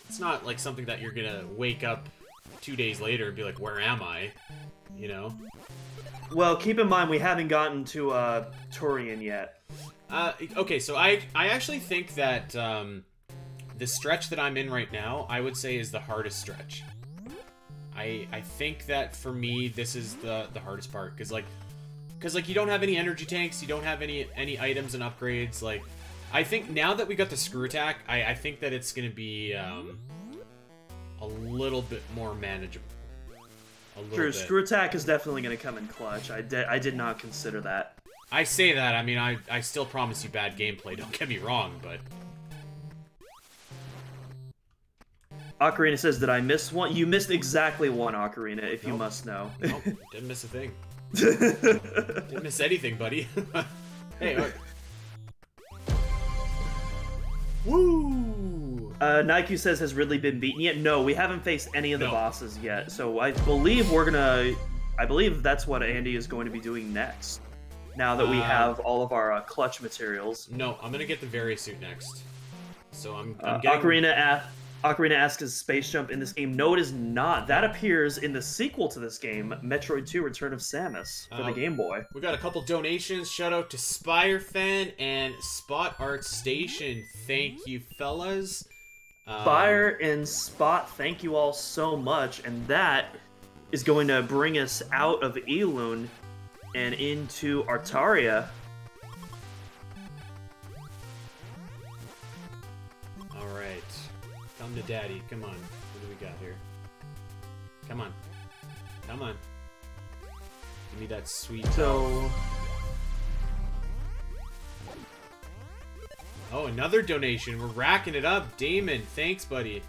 It's not like something that you're gonna wake up 2 days later and be like, "Where am I?" You know. Well, keep in mind we haven't gotten to Turian yet. Okay, so I actually think that the stretch that I'm in right now, I would say is the hardest stretch. I think that for me this is the hardest part because you don't have any energy tanks, you don't have any items and upgrades. Like, I think now that we got the screw attack, I think that it's gonna be a little bit more manageable. True, screw attack is definitely gonna come in clutch. I did not consider that. I say that, I mean, I still promise you bad gameplay, don't get me wrong, but... Ocarina says, did I miss one? You missed exactly one, Ocarina, if you must know. Nope, didn't miss a thing. Didn't miss anything, buddy. Hey, look. Woo! Nike says, has Ridley been beaten yet? No, we haven't faced any of the bosses yet. So I believe I believe that's what Andy is going to be doing next. Now that we have all of our clutch materials. No, I'm gonna get the Vari-suit next. So I'm getting... Ocarina asks, is Space Jump in this game? No, it is not. That appears in the sequel to this game, Metroid 2 Return of Samus, for the Game Boy. We got a couple donations. Shout out to Spirefan and Spot Art Station. Thank you, fellas. Spire and Spot, thank you all so much. And that is going to bring us out of Elun and into Artaria. Come to daddy. Come on. What do we got here? Come on. Come on. Give me that sweet... So... Oh, another donation. We're racking it up. Damon, thanks, buddy.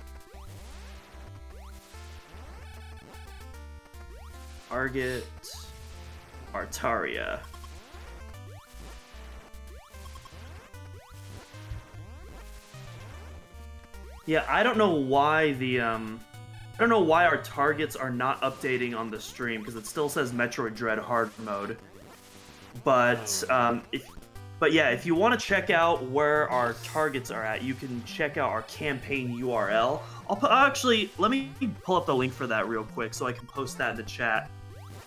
Target... Artaria. Yeah, I don't know why our targets are not updating on the stream because it still says Metroid Dread Hard Mode. But yeah, if you want to check out where our targets are at, you can check out our campaign URL. Actually, let me pull up the link for that real quick so I can post that in the chat.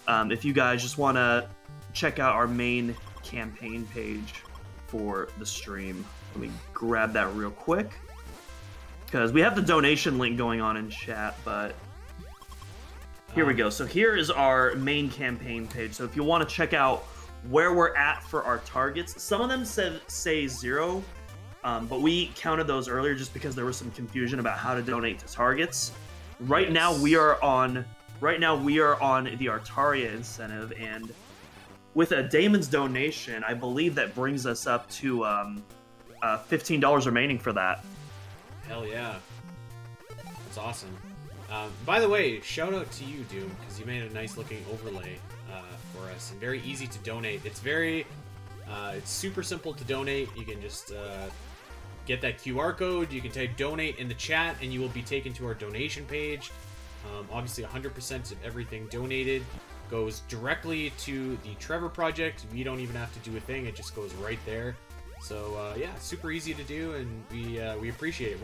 If you guys just want to check out our main campaign page for the stream, let me grab that real quick. Because we have the donation link going on in chat, but here we go. So here is our main campaign page. So if you want to check out where we're at for our targets, some of them say 0, but we counted those earlier just because there was some confusion about how to donate to targets. Right now we are on the Artaria incentive, and with a Damon's donation, I believe that brings us up to $15 remaining for that. Hell yeah. That's awesome. By the way, shout out to you, Doom, because you made a nice looking overlay for us, and very easy to donate. It's very, it's super simple to donate. You can just get that QR code. You can type donate in the chat, and you will be taken to our donation page. Obviously, 100% of everything donated goes directly to the Trevor project. We don't even have to do a thing; it just goes right there. So yeah, super easy to do, and we appreciate it.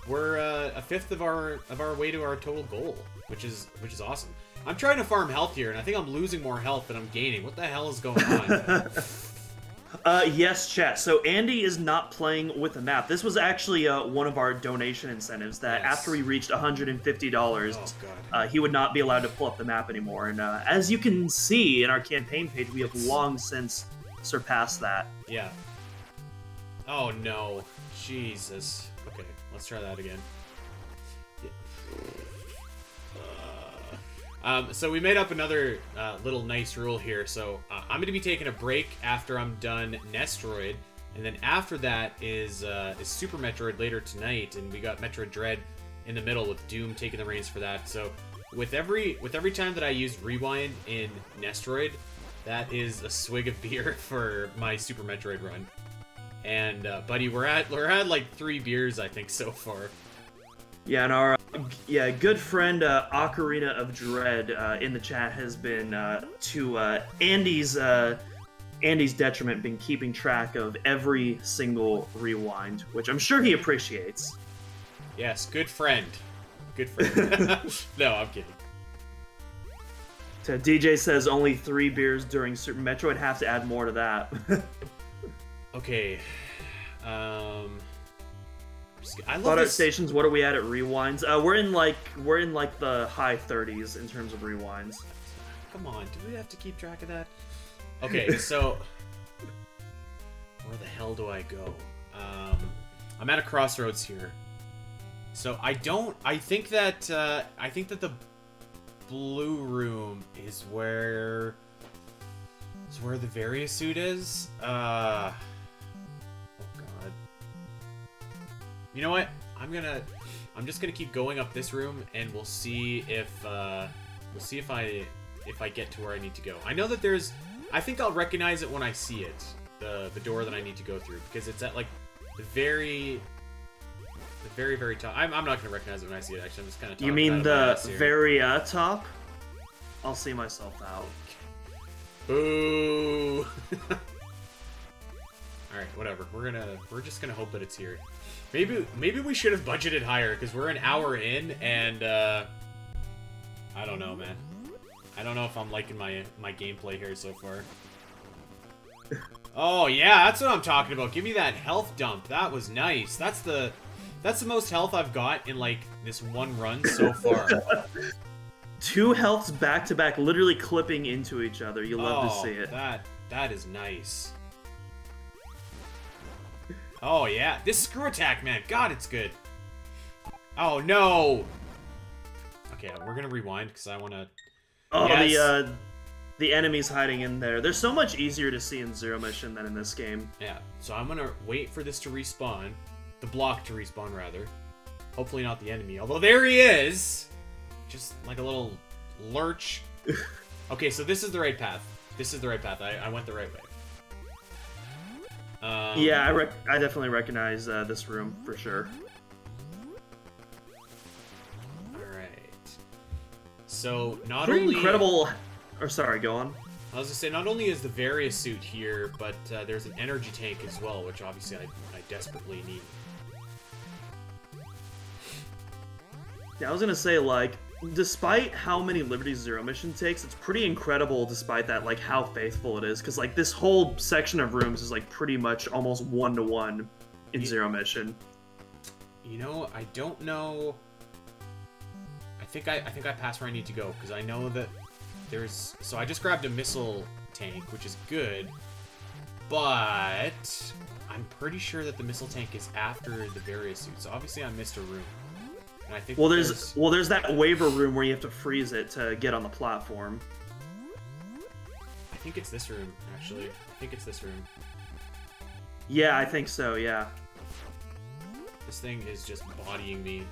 We're a fifth of our way to our total goal, which is awesome. I'm trying to farm health here, and I think I'm losing more health than I'm gaining. What the hell is going on? Yes, chat. So Andy is not playing with the map. This was actually one of our donation incentives that after we reached $150, he would not be allowed to pull up the map anymore. And as you can see in our campaign page, we have long since surpassed that. Yeah. Oh no. Jesus. Okay, let's try that again. So we made up another little nice rule here. So I'm going to be taking a break after I'm done Nestroid, and then after that is Super Metroid later tonight, and we got Metroid Dread in the middle with Doom taking the reins for that. So with every time that I use Rewind in Nestroid, that is a swig of beer for my Super Metroid run. And buddy, we're at like 3 beers I think so far. Yeah, and our good friend Ocarina of Dread in the chat has been to Andy's detriment been keeping track of every single rewind, which I'm sure he appreciates. Yes, good friend. Good friend. No, I'm kidding. So DJ says only 3 beers during Super Metroid. Have to add more to that. Okay. I love Thought this. stations. What are we at rewinds? We're in like the high 30s in terms of rewinds. Come on, do we have to keep track of that? Okay, so where the hell do I go? I'm at a crossroads here. So I think that the blue room is where the various suit is. You know what? I'm just gonna keep going up this room, and we'll see if I get to where I need to go. I know that I think I'll recognize it when I see it, the door that I need to go through, because it's at like the very top. I'm not gonna recognize it when I see it. Actually, I'm just kind of. You mean the very top? I'll see myself out. Boo! All right, whatever. We're just gonna hope that it's here. Maybe we should have budgeted higher, because we're an hour in, and I don't know, man. I don't know if I'm liking my gameplay here so far. Oh yeah, that's what I'm talking about. Give me that health dump. That was nice. That's the most health I've got in like this one run so far. 2 healths back to back, literally clipping into each other. You love to see it. That is nice. Oh yeah, this screw attack, man. God, it's good. Oh no. Okay, we're gonna rewind because I want to. Oh, yes. The enemies hiding in there. They're so much easier to see in Zero Mission than in this game. Yeah. So I'm gonna wait for this to respawn, the block to respawn rather. Hopefully not the enemy. Although there he is, just like a little lurch. Okay, so this is the right path. This is the right path. I went the right way. Yeah, I definitely recognize this room for sure. Alright. So, Pretty incredible... Or sorry, go on. I was gonna say, not only is the Various suit here, but there's an energy tank as well, which obviously I desperately need. Yeah, I was gonna say, like, despite how many liberties Zero Mission takes, it's pretty incredible despite that, like, how faithful it is. Because, like, this whole section of rooms is, like, pretty much almost 1-to-1 in Zero Mission. You know, I don't know... I think I passed where I need to go, because I know that there's... So I just grabbed a missile tank, which is good, but I'm pretty sure that the missile tank is after the Various suit, so obviously I missed a room. And I think there's that waiver room where you have to freeze it to get on the platform. I think it's this room, actually. I think it's this room. Yeah, I think so, yeah. This thing is just bodying me.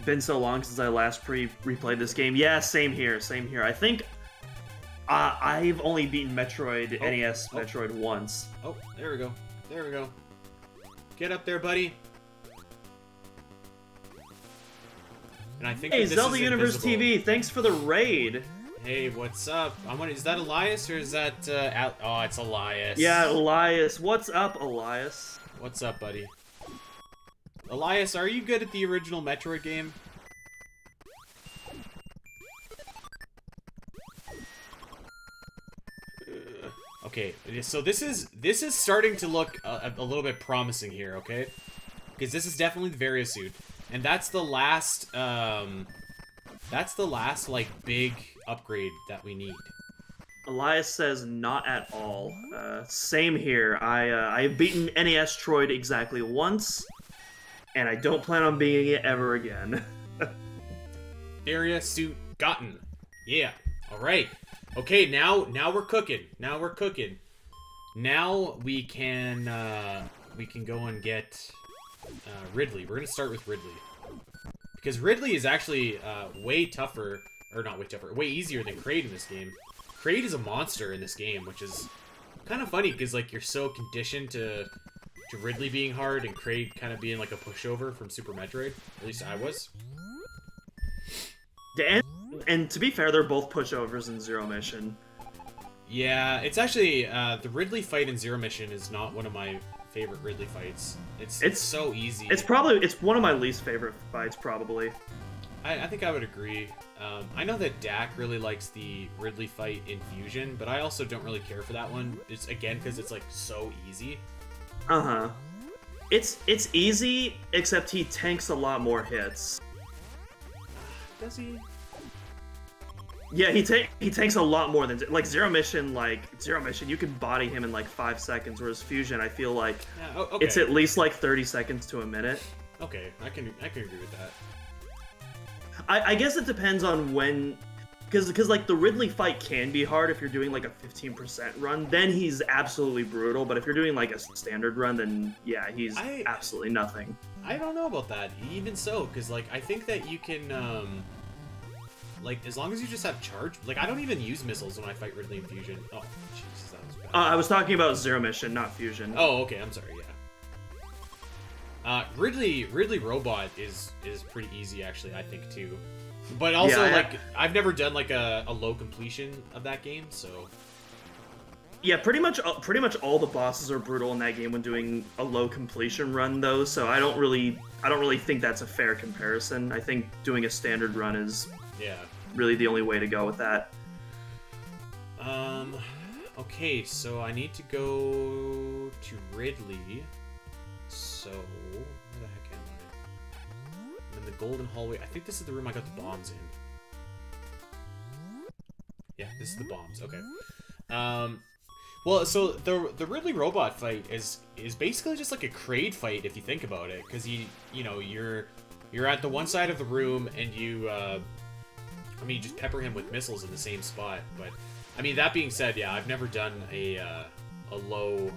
Been so long since I last replayed this game. Yeah, same here, same here. I think I've only beaten Metroid NES Metroid once. Oh, there we go. There we go. Get up there, buddy. And I think hey, that this Zelda is Universe invisible. TV, thanks for the raid. Hey, what's up? Is that Elias or is that oh, it's Elias. Yeah, Elias. What's up, Elias? What's up, buddy? Elias, are you good at the original Metroid game? Okay, so this is starting to look a little bit promising here, okay? Because this is definitely the Varia suit, and that's the last like big upgrade that we need. Elias says not at all. Same here. I've beaten NES Troid exactly once, and I don't plan on beating it ever again. Varia suit gotten. Yeah. All right. Okay, now we're cooking. Now we're cooking. Now we can go and get Ridley. We're gonna start with Ridley because Ridley is actually way tougher, or not way tougher, way easier than Kraid in this game. Kraid is a monster in this game, which is kind of funny because like you're so conditioned to Ridley being hard and Kraid kind of being like a pushover from Super Metroid. At least I was. And to be fair, they're both pushovers in Zero Mission. Yeah, it's actually the Ridley fight in Zero Mission is not one of my favorite Ridley fights. It's so easy. It's one of my least favorite fights, probably. I think I would agree. I know that Dak really likes the Ridley fight in Fusion, but I also don't really care for that one. It's again because it's like so easy. Uh-huh. It's easy, except he tanks a lot more hits. Does he? Yeah, he tanks a lot more than like Zero Mission. Like Zero Mission, you can body him in like 5 seconds, whereas Fusion, I feel like okay. it's at least like 30 seconds to a minute. Okay, I can agree with that. I guess it depends on when, because like the Ridley fight can be hard if you're doing like a 15% run. Then he's absolutely brutal. But if you're doing like a standard run, then yeah, he's absolutely nothing. I don't know about that. Even so, because like I think that you can like as long as you just have charge. Like I don't even use missiles when I fight Ridley in Fusion. Oh Jesus, that was bad. I was talking about Zero Mission, not Fusion. Oh, okay. I'm sorry. Yeah. Ridley Robot is pretty easy actually, I think too. But also like I've never done like a low completion of that game, so. Yeah, pretty much all the bosses are brutal in that game when doing a low completion run though. So I don't really think that's a fair comparison. I think doing a standard run is really the only way to go with that. Okay, so I need to go to Ridley. So, where the heck am I? I'm in the golden hallway. I think this is the room I got the bombs in. Yeah, this is the bombs. Okay. Well, so the Ridley robot fight is basically just like a Kraid fight if you think about it, because you're at the one side of the room and you you just pepper him with missiles in the same spot. But I mean, that being said, yeah, I've never done a low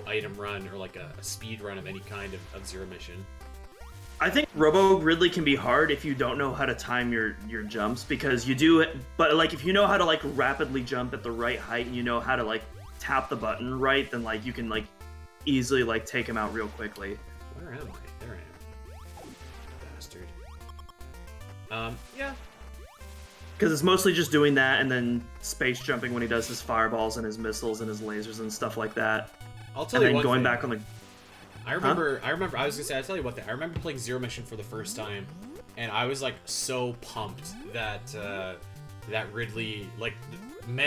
item run or like a speed run of any kind of Zero Mission. I think Robo Ridley can be hard if you don't know how to time your jumps, because you do, but like if you know how to like rapidly jump at the right height and you know how to like tap the button right, then like you can like easily like take him out real quickly. Where am I? There I am. Bastard. Yeah. Because it's mostly just doing that and then space jumping when he does his fireballs and his missiles and his lasers and stuff like that. I'll tell you one going thing. Back on the. I remember. I was gonna say. I'll tell you what. I remember playing Zero Mission for the first time, and I was like so pumped that that Ridley like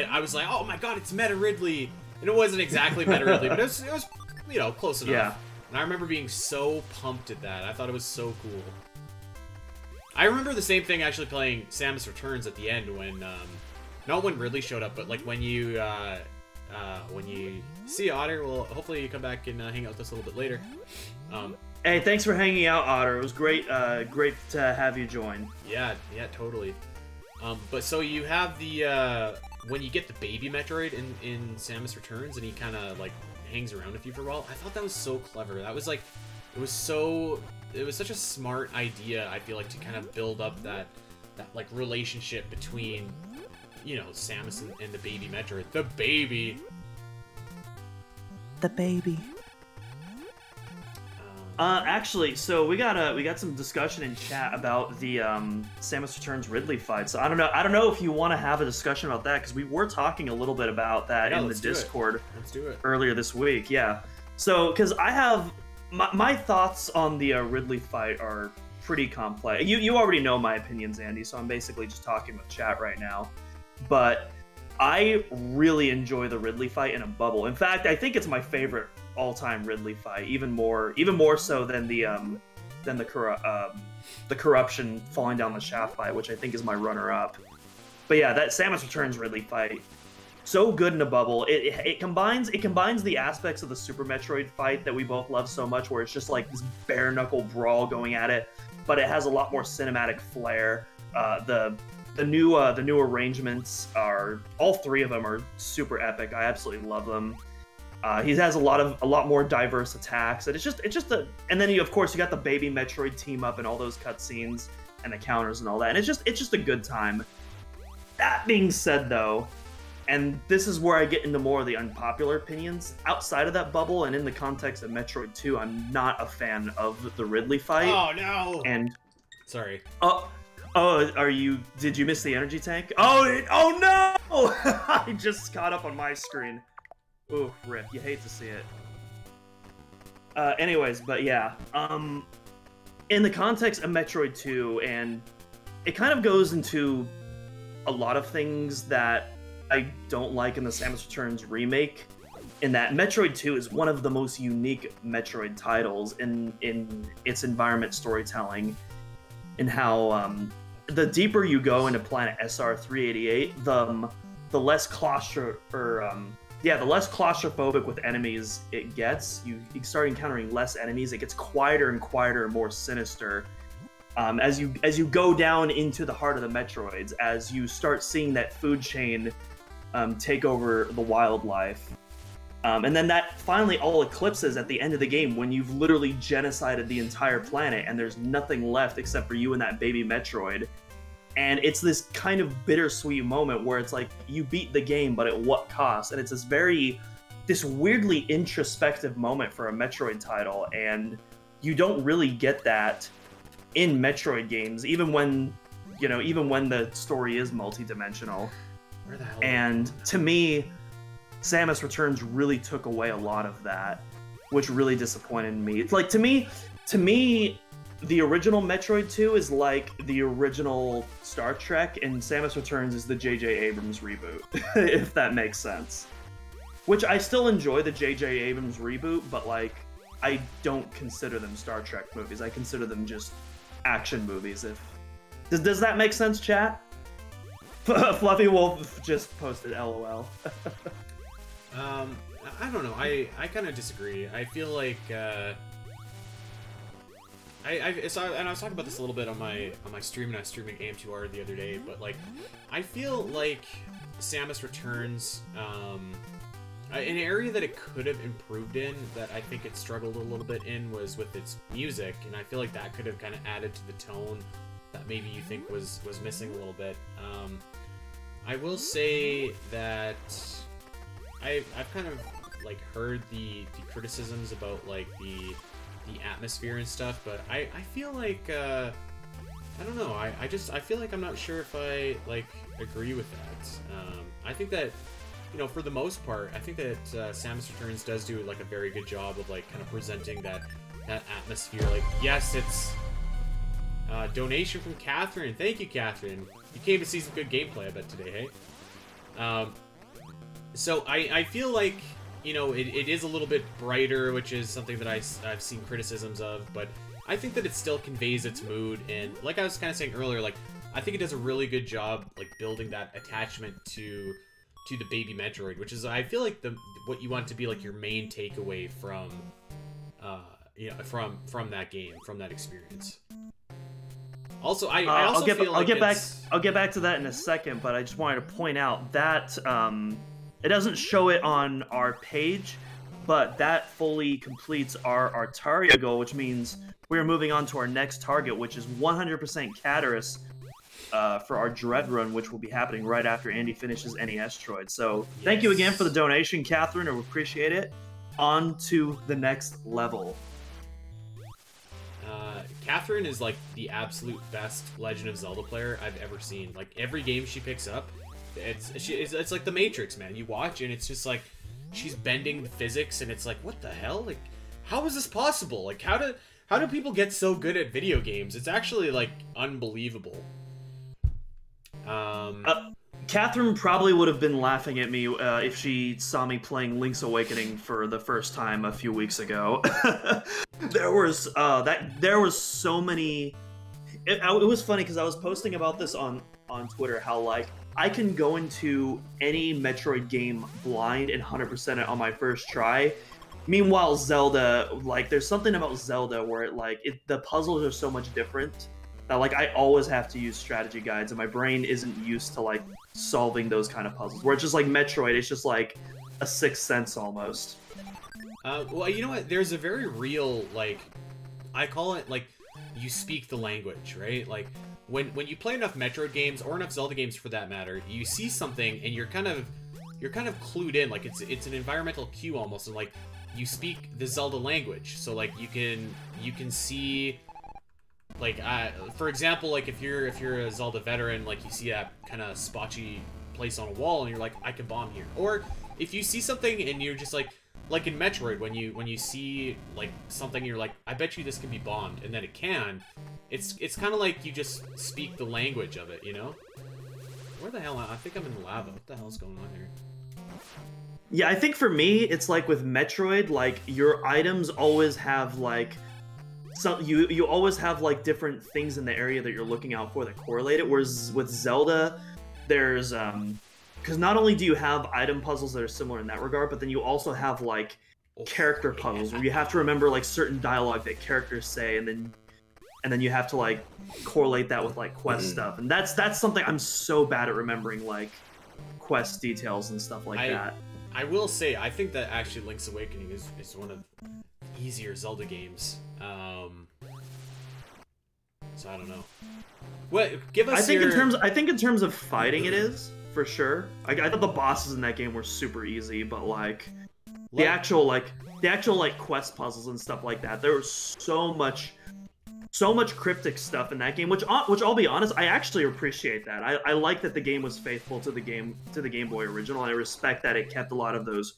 I was like, oh my god, it's Meta Ridley, and it wasn't exactly Meta Ridley, but it was close enough. Yeah. And I remember being so pumped at that. I thought it was so cool. I remember the same thing actually playing Samus Returns at the end when not when Ridley showed up, but like when you see Otter. Well, hopefully you come back and hang out with us a little bit later. Hey, thanks for hanging out, Otter. It was great to have you join. Yeah, totally. But so you have the when you get the baby Metroid in Samus Returns, and he kind of like hangs around with you for a while. I thought that was so clever. That was like, it was such a smart idea. I feel like to kind of build up that like relationship between, Samus and the baby Metroid. The baby. the baby. Actually, so we got some discussion in chat about the Samus Returns Ridley fight. So I don't know if you want to have a discussion about that, because we were talking a little bit about that in the Discord. Let's do it earlier this week. Yeah. So because I have my thoughts on the Ridley fight are pretty complex. You already know my opinions, Andy. So I'm basically just talking with chat right now. But I really enjoy the Ridley fight in a bubble. In fact, I think it's my favorite all-time Ridley fight, even more so than the corruption falling down the shaft fight, which I think is my runner-up. But yeah, that Samus Returns Ridley fight, so good in a bubble. It combines the aspects of the Super Metroid fight that we both love so much, where it's just like this bare-knuckle brawl going at it, but it has a lot more cinematic flair. The new arrangements are, all three of them are super epic. I absolutely love them. He has a lot more diverse attacks, and and then of course you got the baby Metroid team up and all those cutscenes and the counters and all that, and it's just a good time. That being said, though, and this is where I get into more of the unpopular opinions, outside of that bubble and in the context of Metroid 2, I'm not a fan of the Ridley fight. Oh no! And sorry. Did you miss the energy tank? Oh no! I just caught up on my screen. Ooh, rip. You hate to see it. Anyways, but yeah. In the context of Metroid 2, and it kind of goes into a lot of things that I don't like in the Samus Returns remake, in that Metroid 2 is one of the most unique Metroid titles in its environment storytelling, and how the deeper you go into Planet SR388, the less the less claustrophobic with enemies it gets. You start encountering less enemies. It gets quieter and quieter, more sinister. As you go down into the heart of the Metroids, as you start seeing that food chain take over the wildlife. And then that finally all eclipses at the end of the game, when you've literally genocided the entire planet and there's nothing left except for you and that baby Metroid. And it's this kind of bittersweet moment where it's like, you beat the game, but at what cost? And it's this weirdly introspective moment for a Metroid title, and you don't really get that in Metroid games, even when the story is multi-dimensional. Where the hell? And to me, Samus Returns really took away a lot of that, which really disappointed me. It's like, to me, the original Metroid 2 is like the original Star Trek, and Samus Returns is the J.J. Abrams reboot, if that makes sense. Which I still enjoy the J.J. Abrams reboot, but like, I don't consider them Star Trek movies. I consider them just action movies. Does that make sense, chat? Fluffy Wolf just posted LOL. I don't know. I kind of disagree. I feel like I was talking about this a little bit on my stream, and I was streaming AM2R the other day, but like, I feel like Samus Returns, an area that it could have improved in, that I think it struggled a little bit in, was with its music, and I feel like that could have kind of added to the tone that maybe you think was missing a little bit. I will say that I've kind of like heard the criticisms about like the atmosphere and stuff, but I feel like I don't know, I feel like I'm not sure if I like agree with that. I think that, you know, for the most part, I think that Samus Returns does do like a very good job of like kind of presenting that atmosphere. Like, yes, it's donation from Catherine. Thank you, Catherine. You came to see some good gameplay, I bet, today, hey? So I feel like, you know, it is a little bit brighter, which is something that I've seen criticisms of, but I think that it still conveys its mood, and like I was kind of saying earlier, like, I think it does a really good job, like, building that attachment to the baby Metroid, which is, I feel like, what you want to be, like, your main takeaway from, you know, from that game, from that experience. Also, I'll get back to that in a second, but I just wanted to point out that it doesn't show it on our page, but that fully completes our Artaria goal, which means we're moving on to our next target, which is 100% Cataris for our Dread Run, which will be happening right after Andy finishes NES Troid. So thank you again for the donation, Catherine. I appreciate it. on to the next level. Catherine is like the absolute best Legend of Zelda player I've ever seen. Like every game she picks up, it's like the Matrix, man. You watch and it's just like she's bending the physics, and it's like, what the hell? Like, how is this possible? Like, how do people get so good at video games? It's actually like unbelievable. Catherine probably would have been laughing at me if she saw me playing Link's Awakening for the first time a few weeks ago. There was so many. It was funny because I was posting about this on Twitter, how like I can go into any Metroid game blind and 100% it on my first try. Meanwhile, Zelda, like there's something about Zelda where the puzzles are so much different that like I always have to use strategy guides, and my brain isn't used to like solving those kind of puzzles. Where it's just like Metroid, it's just like a sixth sense almost. Well, you know what? There's a very real, like, I call it like you speak the language, right? Like when you play enough Metroid games or enough Zelda games for that matter, you see something and you're kind of clued in. Like it's an environmental cue almost, and like you speak the Zelda language, so like you can see. Like, for example, like if you're a Zelda veteran, like you see that kind of spotchy place on a wall, and you're like, I can bomb here. Or if you see something and you're just like in Metroid, when you see like something, you're like, I bet you this can be bombed, and then it can. It's kind of like you just speak the language of it, you know? Where the hell? I think I'm in lava. What the hell's going on here? Yeah, I think for me, it's like with Metroid, like your items always have like. So you always have like different things in the area that you're looking out for that correlate it. Whereas with Zelda, there's because not only do you have item puzzles that are similar in that regard, but then you also have like character puzzles where you have to remember like certain dialogue that characters say, and then you have to like correlate that with like quest stuff. And that's something I'm so bad at remembering, like quest details and stuff like that. I will say, I think that actually Link's Awakening is one of the easier Zelda games. So I don't know. What? Give us. I think in terms of fighting, it is for sure. I thought the bosses in that game were super easy, but like the actual quest puzzles and stuff like that, there was so much cryptic stuff in that game, which I'll be honest, I actually appreciate that. I like that the game was faithful to the Game Boy original, and I respect that it kept a lot of those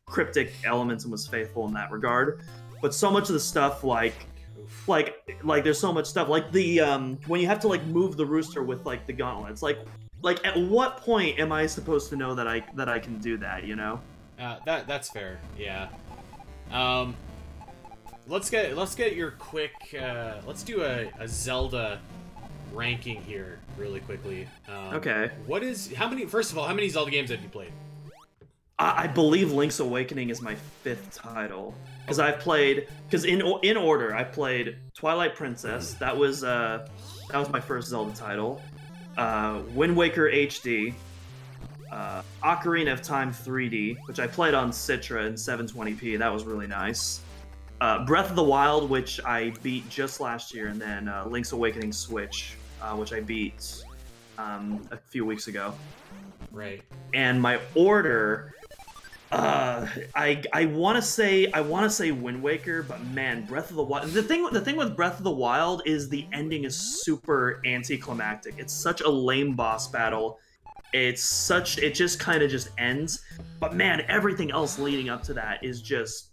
cryptic elements and was faithful in that regard. But so much of the stuff like there's so much stuff like the when you have to like move the rooster with like the gauntlets, like at what point am I supposed to know that I can do that, you know? That's fair. Yeah. Let's get your quick let's do a Zelda ranking here really quickly. Okay. First of all, how many Zelda games have you played? I believe Link's Awakening is my 5th title. Because in order, I played Twilight Princess. That was my first Zelda title. Wind Waker HD. Ocarina of Time 3D, which I played on Citra in 720p. That was really nice. Breath of the Wild, which I beat just last year, and then Link's Awakening Switch, which I beat a few weeks ago. Right. And my order. I want to say Wind Waker, but man, Breath of the Wild. The thing with Breath of the Wild is the ending is super anticlimactic. It's such a lame boss battle. It just kind of just ends. But man, everything else leading up to that is just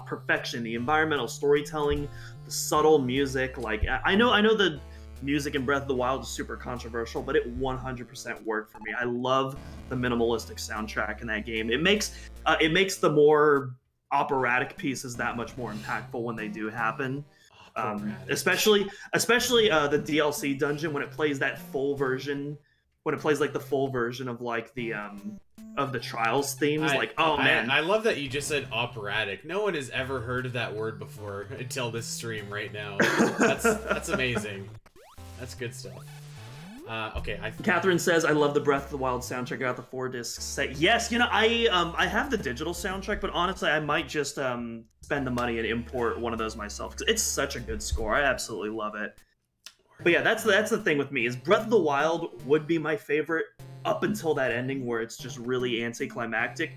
perfection. The environmental storytelling, the subtle music. Like I know the music in Breath of the Wild is super controversial, but it 100% worked for me. I love the minimalistic soundtrack in that game. It makes the more operatic pieces that much more impactful when they do happen. Especially the DLC dungeon when it plays that full version. When it plays like the full version of like the Trials themes, man. I love that you just said operatic. No one has ever heard of that word before until this stream right now. That's amazing. That's good stuff. Okay. Catherine says, "I love the Breath of the Wild soundtrack. I got the 4-disc set." Yes, you know, I have the digital soundtrack, but honestly, I might just spend the money and import one of those myself because it's such a good score. I absolutely love it. But yeah, that's the thing with me is Breath of the Wild would be my favorite up until that ending where it's just really anticlimactic.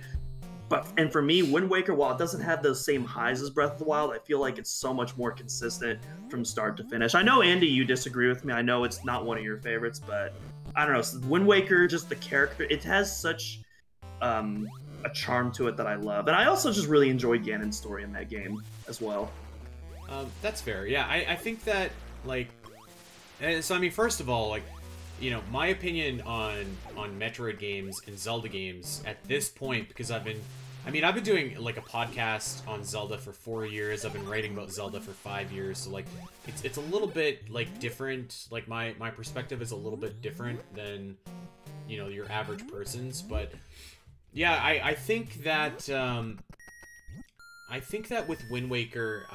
and for me, Wind Waker, while it doesn't have those same highs as Breath of the Wild, I feel like it's so much more consistent from start to finish. I know, Andy, you disagree with me. I know it's not one of your favorites, but I don't know. Wind Waker, just the character, it has such a charm to it that I love. And I also just really enjoyed Ganon's story in that game as well. That's fair. Yeah, I think that, like, so I mean, first of all, like, you know, my opinion on Metroid games and Zelda games at this point, because I've been doing like a podcast on Zelda for 4 years. I've been writing about Zelda for 5 years, so like it's a little bit like different. Like my perspective is a little bit different than, you know, your average person's. But yeah, I think that with Wind Waker,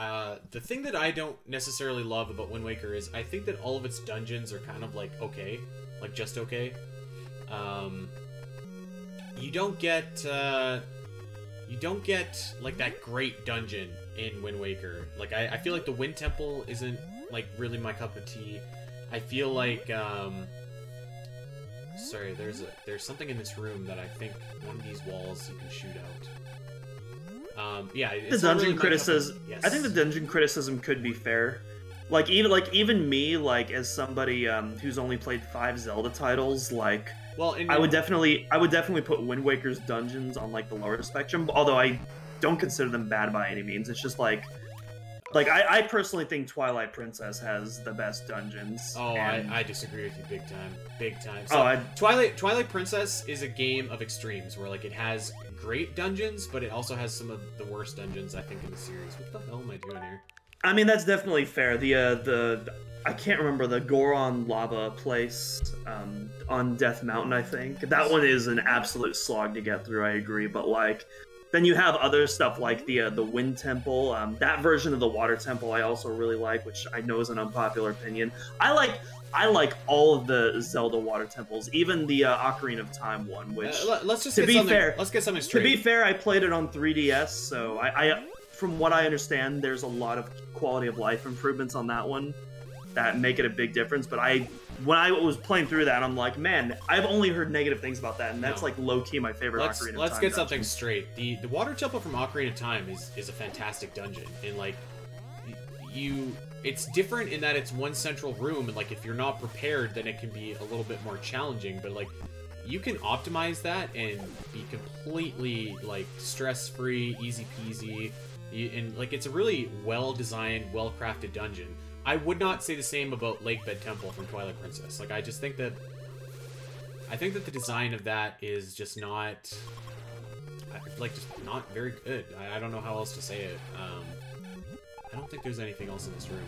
the thing that I don't necessarily love about Wind Waker is I think that all of its dungeons are kind of like okay, like just okay. You don't get like that great dungeon in Wind Waker. Like I feel like the Wind Temple isn't like really my cup of tea. I feel like sorry, there's something in this room that I think one of these walls you can shoot out. Yeah, the dungeon criticism. Yes. I think the dungeon criticism could be fair. Like even me, like as somebody who's only played 5 Zelda titles, like, well, I would definitely put Wind Waker's dungeons on like the lower spectrum. Although I don't consider them bad by any means. It's just like I personally think Twilight Princess has the best dungeons. Oh, and I disagree with you big time. So, Twilight Princess is a game of extremes where like it has great dungeons, but it also has some of the worst dungeons I think in the series. What the hell am I doing here? I mean, that's definitely fair. The I can't remember the Goron lava place on Death Mountain. I think that one is an absolute slog to get through. I agree, but like. Then you have other stuff like the Wind Temple. That version of the Water Temple I also really like, which I know is an unpopular opinion. I like all of the Zelda Water Temples, even the Ocarina of Time one. Which let's get something straight. To be fair, I played it on 3DS, so I from what I understand, there's a lot of quality of life improvements on that one that make it a big difference. But when I was playing through that, I'm like, man, I've only heard negative things about that, and that's like low-key my favorite Ocarina of Time. Let's get something straight. The Water Temple from Ocarina of Time is a fantastic dungeon, and like it's different in that it's one central room, and like if you're not prepared, then it can be a little bit more challenging. But like you can optimize that and be completely like stress-free, easy peasy, and like it's a really well-designed, well-crafted dungeon. I would not say the same about Lakebed Temple from Twilight Princess. Like, I think that the design of that is just not, just not very good. I don't know how else to say it. I don't think there's anything else in this room.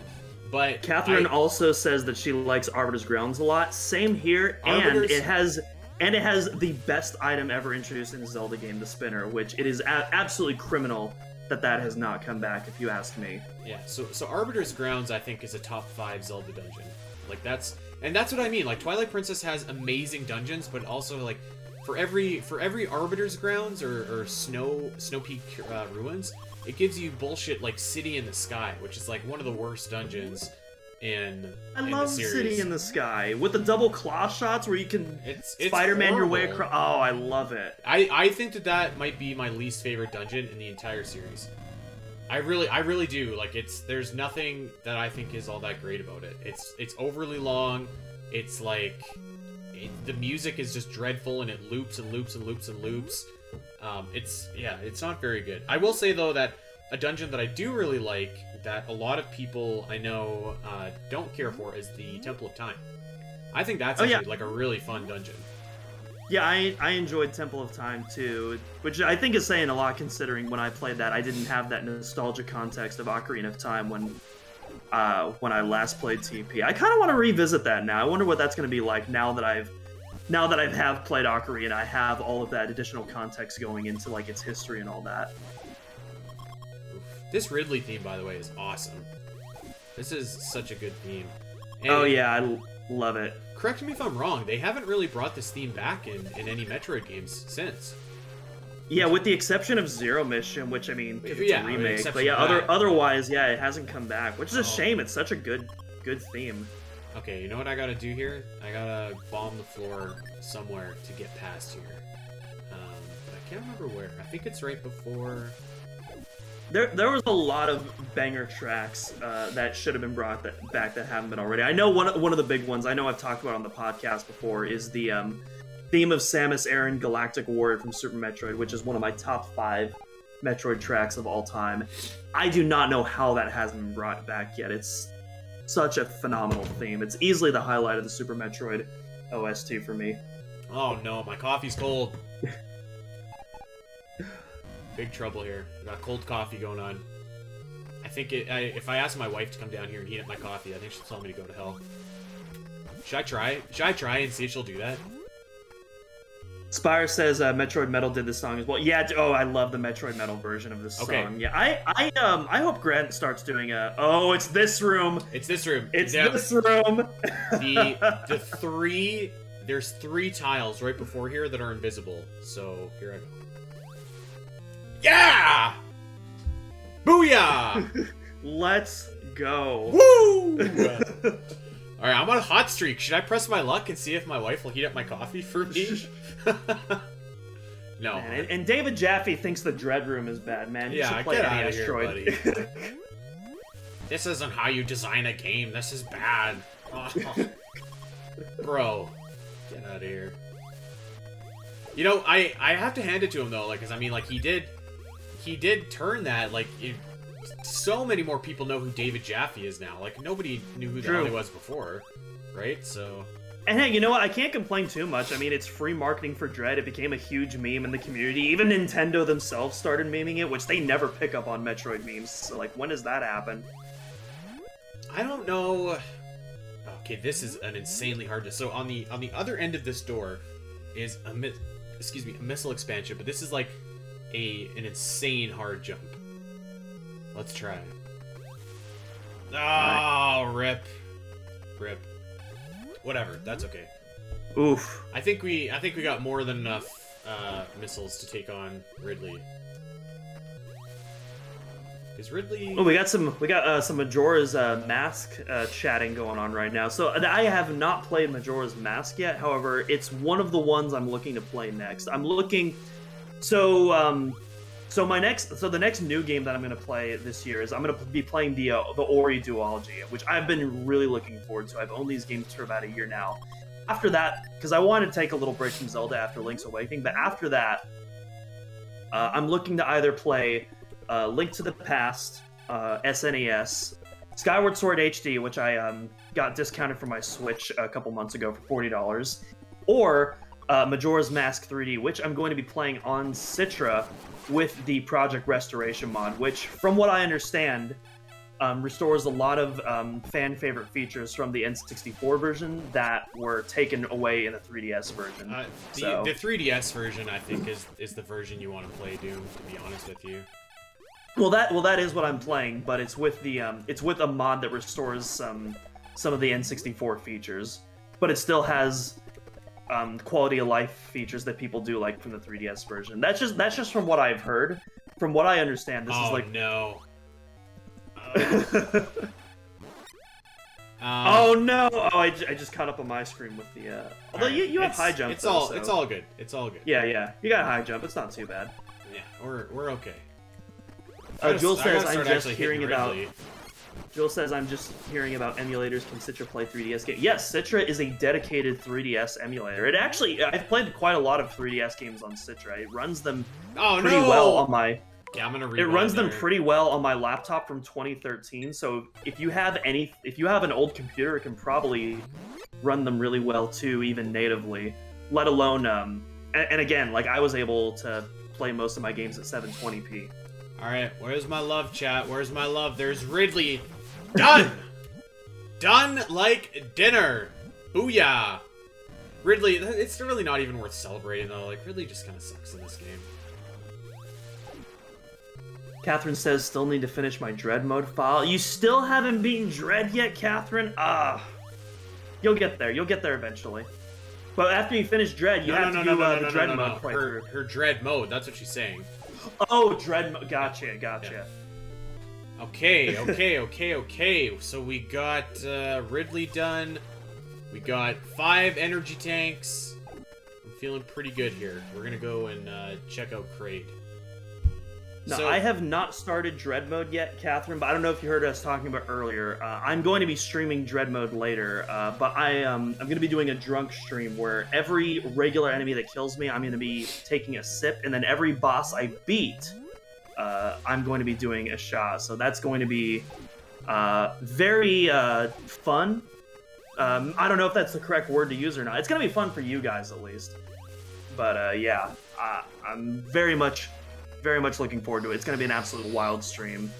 But Catherine also says that she likes Arbiter's Grounds a lot. Same here, and it has the best item ever introduced in a Zelda game, the spinner, which it is absolutely criminal that has not come back, if you ask me. Yeah, so Arbiter's Grounds, I think, is a top 5 Zelda dungeon. Like, that's what I mean. Like, Twilight Princess has amazing dungeons, but also, like, for every Arbiter's Grounds or Snow Peak Ruins, it gives you bullshit, like, City in the Sky, which is, like, one of the worst dungeons in love the series. City in the Sky with the double claw shots where you can Spider-Man your way across. Oh, I love it. I think that might be my least favorite dungeon in the entire series. I really do. Like, there's nothing that I think is all that great about it. It's overly long. It's like the music is just dreadful, and it loops and loops and loops and loops. It's not very good. I will say though that a dungeon that I do really like, that a lot of people I know don't care for, is the Temple of Time. I think that's actually like a really fun dungeon. Yeah, I enjoyed Temple of Time too, which I think is saying a lot considering when I played that I didn't have that nostalgia context of Ocarina of Time when I last played TP. I kind of want to revisit that now. I wonder what that's going to be like now that I have played Ocarina. I have all of that additional context going into like its history and all that. This Ridley theme, by the way, is awesome. This is such a good theme. And oh yeah, I love it. Correct me if I'm wrong, they haven't really brought this theme back in any Metroid games since. Yeah, with the exception of Zero Mission, which I mean, it's a remake. But yeah, otherwise, yeah, it hasn't come back, which is a shame. It's such a good theme. Okay, you know what I gotta do here? I gotta bomb the floor somewhere to get past here. But I can't remember where. I think it's right before. There was a lot of banger tracks that should have been brought back that haven't been already. I know one of the big ones, I know I've talked about on the podcast before, is the theme of Samus Aran Galactic Warrior from Super Metroid, which is one of my top 5 Metroid tracks of all time. I do not know how that hasn't been brought back yet. It's such a phenomenal theme. It's easily the highlight of the Super Metroid OST for me. Oh no, my coffee's cold. Big trouble here. I got cold coffee going on. I think if I ask my wife to come down here and heat up my coffee, I think she'll tell me to go to hell. Should I try? Should I try and see if she'll do that? Spire says Metroid Metal did this song as well. Yeah, oh, I love the Metroid Metal version of this song. Yeah, I hope Grant starts doing a. Oh, it's this room. It's this room. It's this room. There's 3 tiles right before here that are invisible. So here I go. Yeah! Booyah! Let's go. Woo! Alright, I'm on a hot streak. Should I press my luck and see if my wife will heat up my coffee for me? No. Man, and David Jaffe thinks the Dread Room is bad, man. You should play get any out of Asteroid. here, buddy. This isn't how you design a game. This is bad. Oh. Bro, get out of here. You know, I have to hand it to him though, like, 'cause I mean, like, he did turn that, like, so many more people know who David Jaffe is now. Like, nobody knew who the hell he was before, right? So. And hey, you know what? I can't complain too much. I mean, it's free marketing for Dread. It became a huge meme in the community. Even Nintendo themselves started memeing it, which they never pick up on Metroid memes. So, like, when does that happen? I don't know. Okay, this is an insanely hard. So on the other end of this door is a missile expansion, but this is like an insane hard jump. Let's try. Oh, rip. Whatever, that's okay. Oof. I think we got more than enough missiles to take on Ridley. Is Ridley? Oh, we got some Majora's Mask chatting going on right now. So I have not played Majora's Mask yet. However, it's one of the ones I'm looking to play next. I'm looking. So the next new game that I'm going to play this year is I'm going to be playing the Ori duology, which I've been really looking forward to. I've owned these games for about a year now. After that, because I wanted to take a little break from Zelda after Link's Awakening, but after that, I'm looking to either play Link to the Past, SNES, Skyward Sword HD, which I got discounted for my Switch a couple months ago for $40, or Majora's Mask 3D, which I'm going to be playing on Citra with the Project Restoration mod, which, from what I understand, restores a lot of fan-favorite features from the N64 version that were taken away in the 3DS version. The 3DS version, I think, is the version you want to play, Doom, to be honest with you. Well, that is what I'm playing, but it's with the it's with a mod that restores some of the N64 features, but it still has quality of life features that people do like from the 3DS version. That's just from what I've heard. From what I understand, this is like. No. Oh no! Oh, I just caught up on my screen with the. Although right. you have high jump. It's all good. It's all good. Yeah. You got high jump. It's not too bad. Yeah, we're okay. Jules says I'm just hearing about. Jules says I'm just hearing about emulators. Can Citra play 3DS games? Yes, Citra is a dedicated 3DS emulator. It actually, I've played quite a lot of 3DS games on Citra. It runs them pretty well on my. Yeah, I'm gonna. It runs them pretty well on my laptop from 2013. So if you have an old computer, it can probably run them really well too, even natively. Let alone, and again, like I was able to play most of my games at 720p. All right, where's my love, chat? Where's my love? There's Ridley. Done. Done like dinner. Booyah. Ridley, it's really not even worth celebrating though. Like Ridley just kind of sucks in this game. Catherine says, still need to finish my Dread mode file. You still haven't beaten Dread yet, Catherine? You'll get there. You'll get there eventually. But after you finish Dread, you have to do the Dread mode playthrough. Her Dread mode, that's what she's saying. Oh, Dread mode. Gotcha. Yeah. Okay. So we got Ridley done. We got 5 energy tanks. feeling pretty good here. We're gonna go and check out Crate. No, so, I have not started Dread Mode yet, Catherine, but I don't know if you heard us talking about earlier. I'm going to be streaming Dread Mode later, but I'm going to be doing a drunk stream where every regular enemy that kills me, I'm going to be taking a sip, and then every boss I beat, I'm going to be doing a shot. So that's going to be very fun. I don't know if that's the correct word to use or not. It's going to be fun for you guys, at least. But yeah, I'm very much looking forward to it. It's going to be an absolute wild stream.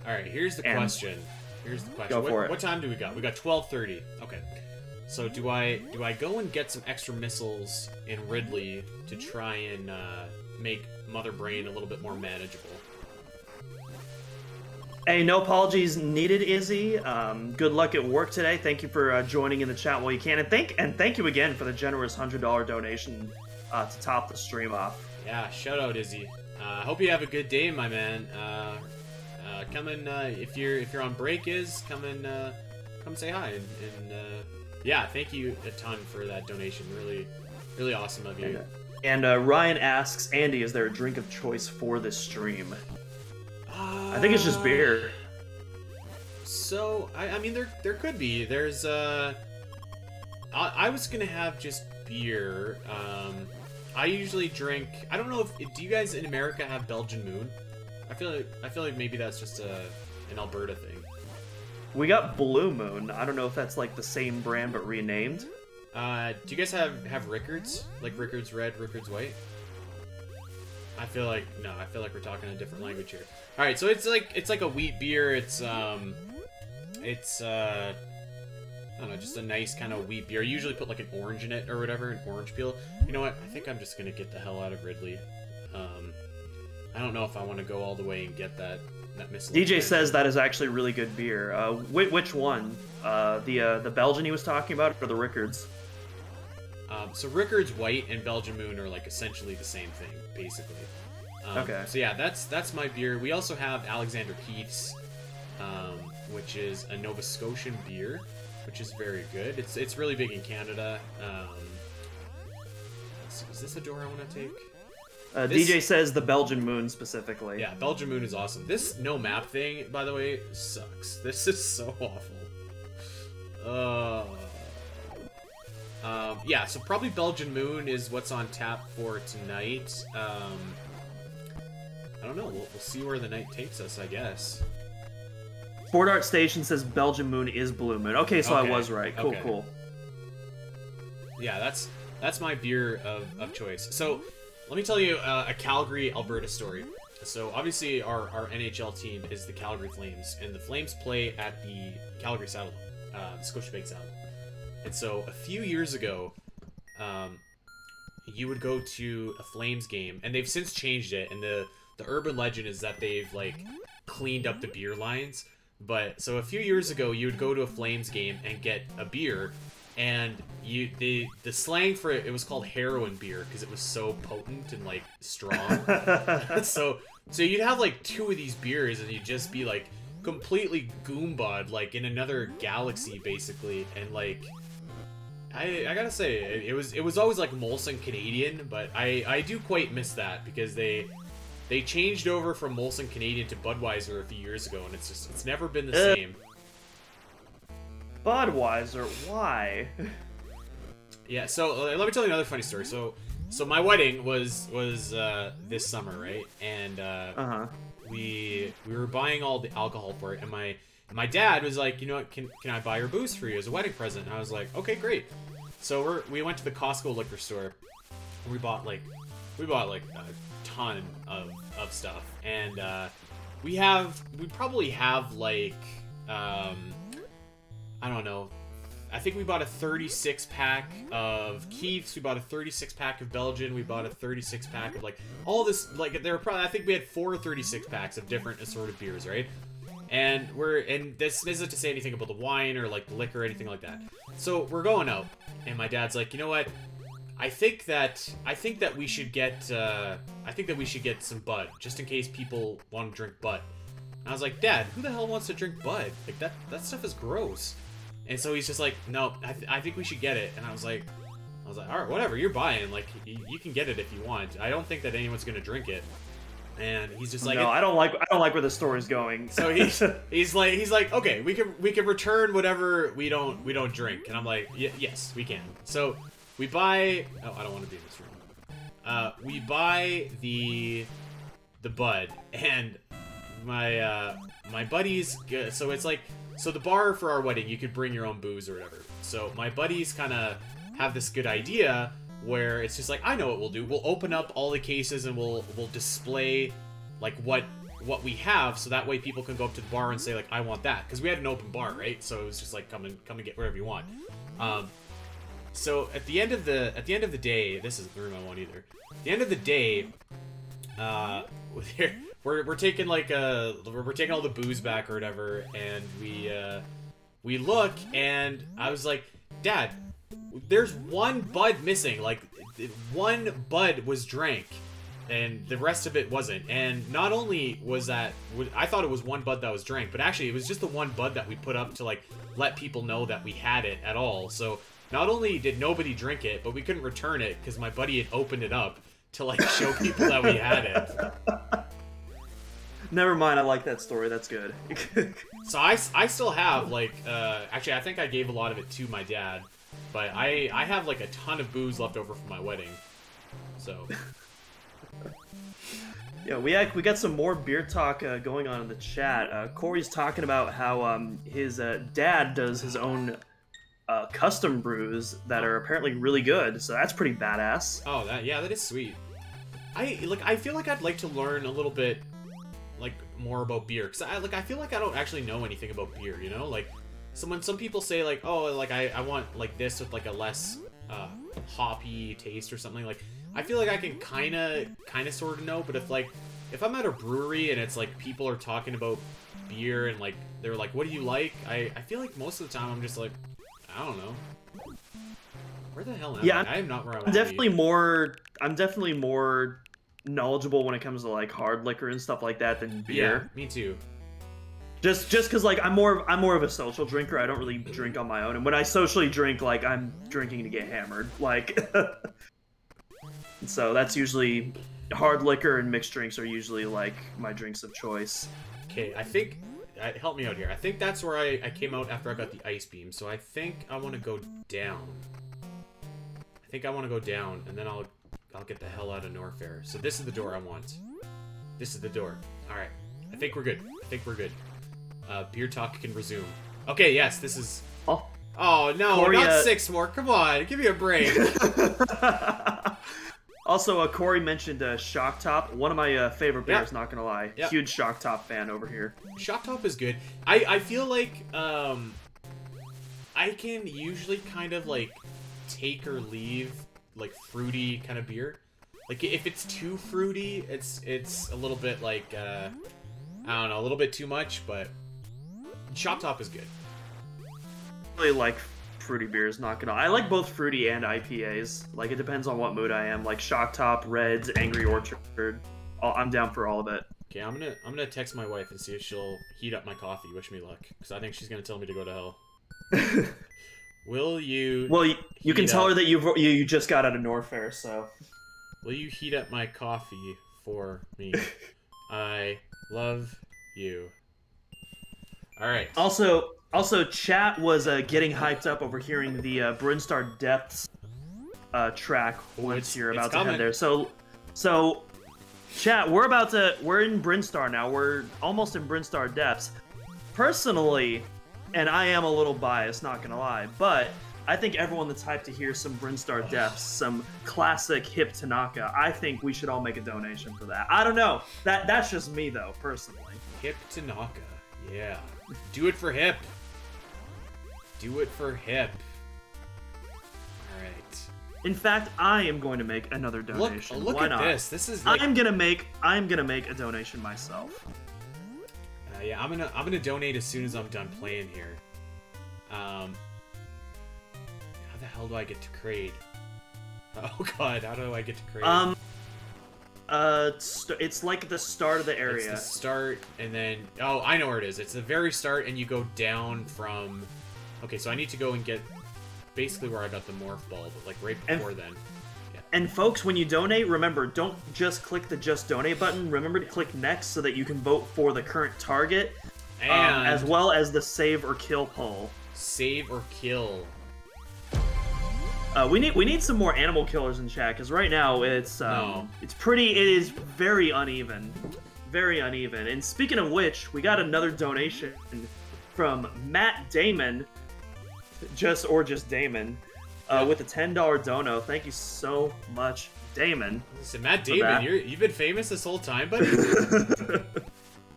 All right, here's the question. Go for it. What time do we got? We got 12:30. Okay. So do I go and get some extra missiles in Ridley to try and make Mother Brain a little bit more manageable? Hey, no apologies needed, Izzy. Good luck at work today. Thank you for joining in the chat while you can, and thank you again for the generous $100 donation to top the stream off. Yeah, shout out, Izzy. Hope you have a good day, my man. Come and if you're on break, come say hi and yeah, thank you a ton for that donation. Really awesome of you. And Ryan asks, Andy, is there a drink of choice for this stream? I think it's just beer. So I mean there could be. There's I was gonna have just beer. I usually drink. I don't know if do you guys in America have Belgian Moon? I feel like maybe that's just an Alberta thing. We got Blue Moon. I don't know if that's like the same brand but renamed. Do you guys have Rickards? Like Rickards Red, Rickards White? I feel like we're talking a different language here. All right, so it's like a wheat beer. It's I don't know, just a nice kind of wheat beer. I usually put like an orange in it or whatever, an orange peel. You know what? I think I'm just gonna get the hell out of Ridley. I don't know if I want to go all the way and get that missile. DJ says that is actually really good beer. Which one? The Belgian he was talking about, or the Rickards? So Rickards White and Belgian Moon are like essentially the same thing, basically. Okay. So yeah, that's my beer. We also have Alexander Keith's, which is a Nova Scotian beer, which is very good. It's really big in Canada. Let's see, is this a door I want to take? DJ says the Belgian Moon specifically. Yeah, Belgian Moon is awesome. This no map thing, by the way, sucks. This is so awful. Yeah, so probably Belgian Moon is what's on tap for tonight. I don't know. We'll see where the night takes us, I guess. Sport Art Station says Belgian Moon is Blue Moon. Okay, so okay. I was right. Cool, cool. Yeah, that's my beer of choice. So let me tell you a Calgary, Alberta story. So obviously our NHL team is the Calgary Flames, and the Flames play at the Calgary Saddle, the Scotiabank Saddle. And so a few years ago, you would go to a Flames game, and they've since changed it. And the urban legend is that they've like cleaned up the beer lines. But so a few years ago, you would go to a Flames game and get a beer, and the slang for it was called heroin beer because it was so potent and like strong. so you'd have like 2 of these beers, and you'd just be like completely goombad, like in another galaxy basically. And like I gotta say, it was always like Molson Canadian, but I do quite miss that because they changed over from Molson Canadian to Budweiser a few years ago, and it's never been the same. Budweiser, why? Yeah, so let me tell you another funny story. So my wedding was this summer, right? And we were buying all the alcohol for it, and my dad was like, you know what, can I buy your booze for you as a wedding present? And I was like, okay, great. So we went to the Costco liquor store. And we bought like a ton of stuff, and we probably have like I don't know, I think we bought a 36-pack of Keith's, we bought a 36-pack of Belgian, we bought a 36-pack of like all this, like there were probably, I think we had 4 36-packs of different assorted beers, right? And this isn't to say anything about the wine or like the liquor or anything like that. So we're going out, and my dad's like, you know what? I think that we should get some Bud just in case people want to drink Bud. And I was like, Dad, who the hell wants to drink Bud? Like that stuff is gross. And so he's just like, no, I think we should get it. And I was like, I was like, all right, whatever, you're buying. Like, you can get it if you want. I don't think that anyone's gonna drink it. And he's just like, no, I don't like where the story's going. So he's like, okay, we can return whatever we don't drink. And I'm like, yes, we can. So we buy. Oh, I don't want to be in this room. We buy the bud, and my buddies. So it's like, so the bar for our wedding, you could bring your own booze or whatever. So my buddies kind of have this good idea where it's just like, I know what we'll do. We'll open up all the cases and we'll display like what we have, so that way people can go up to the bar and say like, I want that, because we had an open bar, right? So it was just like, come and get whatever you want. So at the end of the day, this isn't the room I want either. At the end of the day, we're taking like we're taking all the booze back or whatever, and we look, and I was like, Dad, there's one bud missing. Like, one bud was drank, and the rest of it wasn't. And not only was that, I thought it was one bud that was drank, but actually it was just the one bud that we put up to like let people know that we had it at all. So not only did nobody drink it, but we couldn't return it because my buddy had opened it up to like show people that we had it. Never mind, I like that story. That's good. So I still have like actually I think I gave a lot of it to my dad. But I have like a ton of booze left over from my wedding, so. Yeah, we got some more beer talk going on in the chat. Corey's talking about how his dad does his own custom brews that are apparently really good, so that's pretty badass. Oh, that is sweet. I feel like I'd like to learn a little bit like more about beer, because I feel like I don't actually know anything about beer, you know, like. So when some people say like, oh, like I want like this with like a less hoppy taste or something, like I feel like I can kind of sort of know, but if I'm at a brewery and it's like people are talking about beer and like they're like, what do you like? I feel like most of the time I'm just like, I don't know. Where the hell am I? I am not where I want to be. I'm definitely more knowledgeable when it comes to like hard liquor and stuff like that than beer. Yeah, me too. Just because like I'm more of a social drinker. I don't really drink on my own, and when I socially drink, like I'm drinking to get hammered. Like, so that's usually hard liquor and mixed drinks are usually like my drinks of choice. Okay, I think help me out here. I think that's where I came out after I got the ice beam. So I think I want to go down. I think I want to go down, and then I'll get the hell out of Norfair. So this is the door I want. This is the door. All right. I think we're good. Beer talk can resume. Okay, yes, this is... Oh no, Corey, not 6 more. Come on, give me a break. Also, Corey mentioned Shock Top. One of my favorite beers, not gonna lie. Yep. Huge Shock Top fan over here. Shock Top is good. I feel like I can usually kind of like take or leave like fruity kind of beer. Like if it's too fruity, it's a little bit like I don't know, a little bit too much, but Shock Top is good. I really like fruity beers, not gonna lie. I like both fruity and IPAs. Like, it depends on what mood I am. Like Shock Top, Reds, Angry Orchard. I'm down for all of it. Okay, I'm gonna text my wife and see if she'll heat up my coffee. Wish me luck, because I think she's gonna tell me to go to hell. Will you? Well, you can tell her that you just got out of Norfair, so. Will you heat up my coffee for me? I love you. All right. Also, chat was getting hyped up over hearing the Brinstar Depths track once you're about to head there. So, chat, we're in Brinstar now. We're almost in Brinstar Depths. Personally, and I am a little biased, not gonna lie, but I think everyone that's hyped to hear some Brinstar Depths, some classic hip Tanaka, I think we should all make a donation for that. I don't know. That's just me though, personally. Hip Tanaka, yeah. Do it for hip. Do it for hip. Alright. In fact, I am going to make another donation. Look Why at not? this. This is like... I'm gonna make a donation myself. Yeah, I'm gonna donate as soon as I'm done playing here. How the hell do I get to trade? Oh god, how do I get to trade? It's like the start of the area. It's the start, and then... Oh, I know where it is. It's the very start, and you go down from... Okay, so I need to go and get basically where I got the morph ball, but like right before then. Yeah. And folks, when you donate, remember, don't just click the Just Donate button. Remember to click Next so that you can vote for the current target, and as well as the Save or Kill poll. Save or kill. We need some more animal killers in chat, because right now it is very uneven. Very uneven. And speaking of which, we got another donation from Matt Damon, just Damon, with a $10 dono. Thank you so much, Damon. So Matt Damon, you've been famous this whole time, buddy?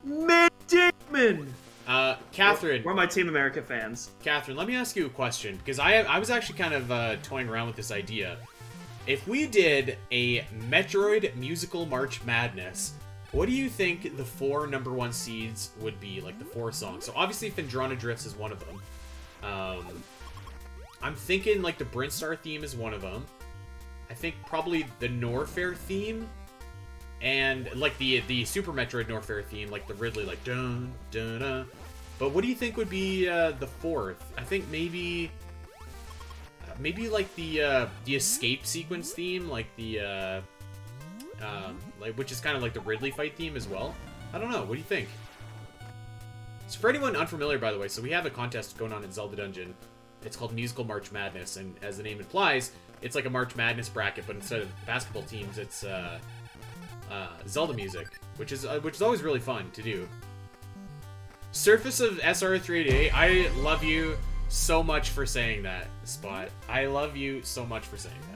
Matt Damon! Catherine. We're my Team America fans. Catherine, let me ask you a question, because I was actually kind of toying around with this idea. If we did a Metroid musical March Madness, what do you think the 4 #1 seeds would be, like the 4 songs? So obviously Phendrana Drifts is one of them. I'm thinking like the Brintstar theme is one of them. I think probably the Norfair theme, and like the Super Metroid Norfair theme, like the Ridley, like dun dun dun. But what do you think would be the 4th? I think maybe like the escape sequence theme, like the like, which is kind of like the Ridley fight theme as well. I don't know. What do you think? So for anyone unfamiliar, by the way, so we have a contest going on in Zelda Dungeon. It's called Musical March Madness, and as the name implies, it's like a March Madness bracket, but instead of basketball teams, it's Zelda music, which is always really fun to do. Surface of SR388, I love you so much for saying that, Spot. I love you so much for saying that.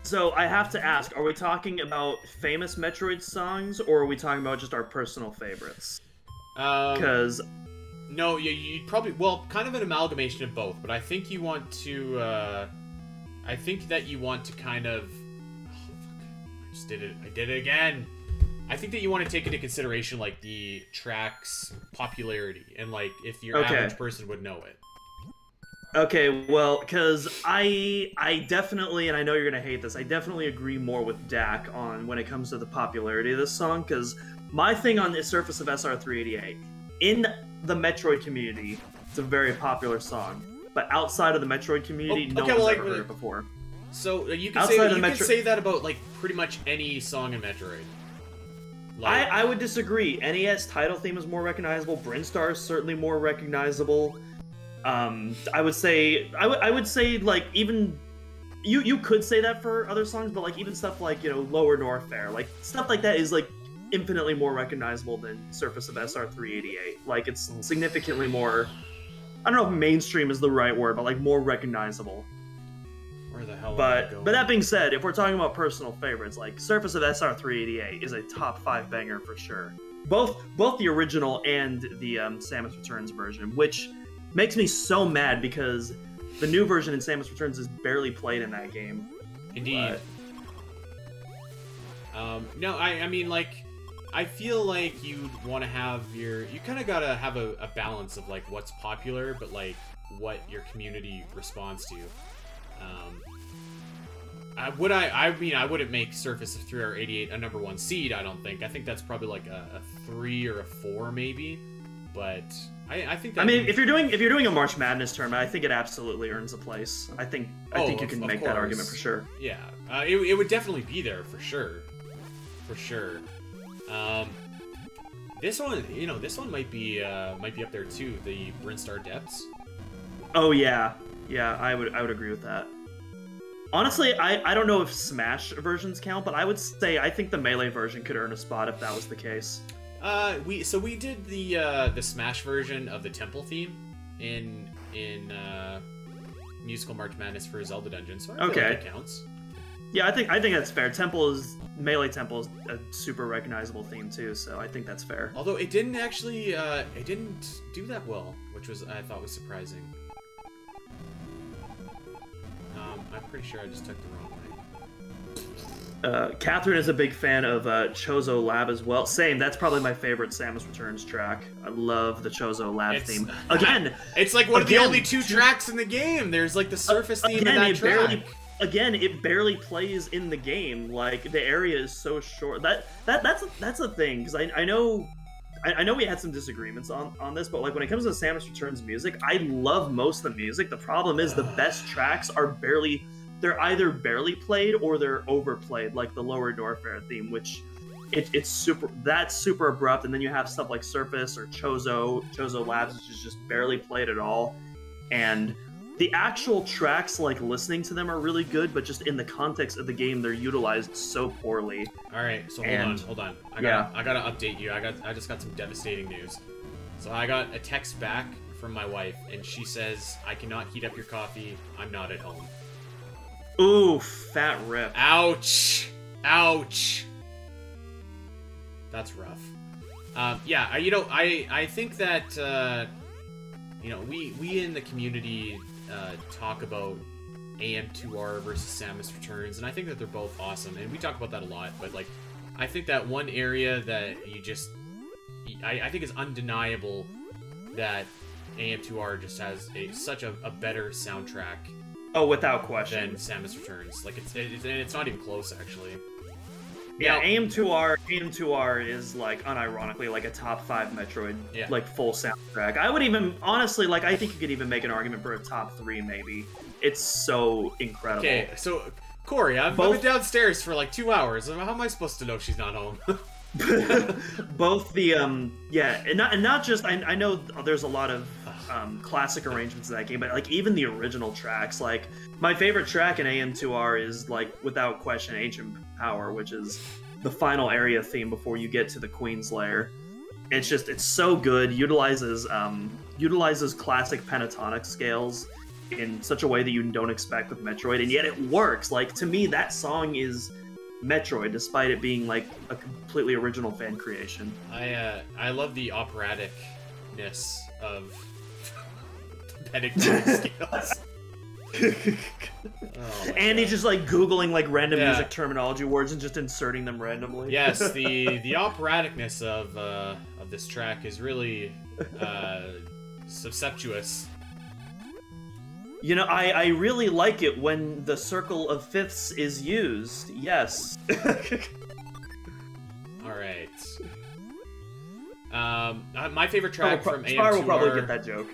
So I have to ask, are we talking about famous Metroid songs, or are we talking about just our personal favorites? Because... no, you'd probably... Well, kind of an amalgamation of both, but I think you want to... I think that you want to kind of... Oh, fuck. I just did it. I did it again! I think that you want to take into consideration, like, the track's popularity, and, like, if your average person would know it. Okay, well, because I definitely, and I know you're going to hate this, I definitely agree more with Dak on when it comes to the popularity of this song, because my thing on the surface of SR388, in the Metroid community, it's a very popular song, but outside of the Metroid community, no one's ever heard it before. So you can say that about, like, pretty much any song in Metroid. Like, I would disagree. NES title theme is more recognizable. Brintstar is certainly more recognizable. I would say like even you could say that for other songs, but like even stuff like, you know, Lower Norfair, like stuff like that is like infinitely more recognizable than Surface of SR388. Like it's significantly more, I don't know if mainstream is the right word, but like more recognizable. Where the hell but that being said, if we're talking about personal favorites, like Surface of SR388 is a top 5 banger for sure. Both the original and the Samus Returns version, which makes me so mad because the new version in Samus Returns is barely played in that game. Indeed. No, I mean, like, I feel like you'd want to have you kind of gotta have a balance of, like, what's popular, but, like, what your community responds to. I wouldn't make Surface of 388 a #1 seed, I don't think. I think that's probably, like, a 3 or a 4, maybe. But I think that... I mean, if you're doing a March Madness tournament, I think it absolutely earns a place. I think you can make that argument for sure. Yeah, it would definitely be there for sure, This one, you know, might be up there too. The Brintstar Depths. Oh yeah, I would agree with that. Honestly, I don't know if Smash versions count, but I would say I think the Melee version could earn a spot if that was the case. We did the Smash version of the Temple theme in Musical March Madness for Zelda Dungeon, so I feel like it counts. Yeah, I think that's fair. Melee Temple is a super recognizable theme too, so I think that's fair. Although it didn't actually it didn't do that well, which I thought was surprising. I'm pretty sure I just took the wrong way. Catherine is a big fan of Chozo Lab as well. Same, that's probably my favorite Samus Returns track. I love the Chozo Lab theme. Again, it's like one of the only 2 tracks in the game. There's like the surface theme in that track. It barely plays in the game. Like the area is so short. That's a thing, because I know I know we had some disagreements on this, but like when it comes to Samus Returns music, I love most of the music. The problem is the best tracks are they're either barely played or they're overplayed, like the Lower Norfair theme, which it's super abrupt, and then you have stuff like Surface or Chozo Labs, which is just barely played at all. And the actual tracks, like listening to them, are really good, but just in the context of the game, they're utilized so poorly. All right, so hold on. I gotta update you. I just got some devastating news. So I got a text back from my wife, and she says, "I cannot heat up your coffee. I'm not at home." Ooh, fat rip. Ouch! Ouch! That's rough. Yeah, I think that we in the community talk about AM2R versus Samus Returns, and I think that they're both awesome, and we talk about that a lot. But like, I think that one area that I think is undeniable that AM2R just has such a better soundtrack. Oh, without question. Than Samus Returns. Like it's not even close, actually. Yeah, AM2R is like unironically like a top 5 Metroid, like full soundtrack. I would even honestly I think you could even make an argument for a top 3 maybe. It's so incredible. Okay, so Corey, I've been downstairs for like 2 hours. How am I supposed to know she's not home? Both the and not just I know there's a lot of classic arrangements in that game, but like even the original tracks, like my favorite track in AM2R is like without question Ancient Power, which is the final area theme before you get to the Queen's Lair. It's so good, utilizes classic pentatonic scales in such a way that you don't expect with Metroid, and yet it works. Like, to me, that song is Metroid, despite it being like a completely original fan creation. I love the operaticness of pentatonic scales. And he's just like googling like random music terminology words and just inserting them randomly. Yes, the operaticness of this track is really subceptuous. You know, I really like it when the circle of fifths is used. Yes. All right. My favorite track from AM2R will probably get that joke.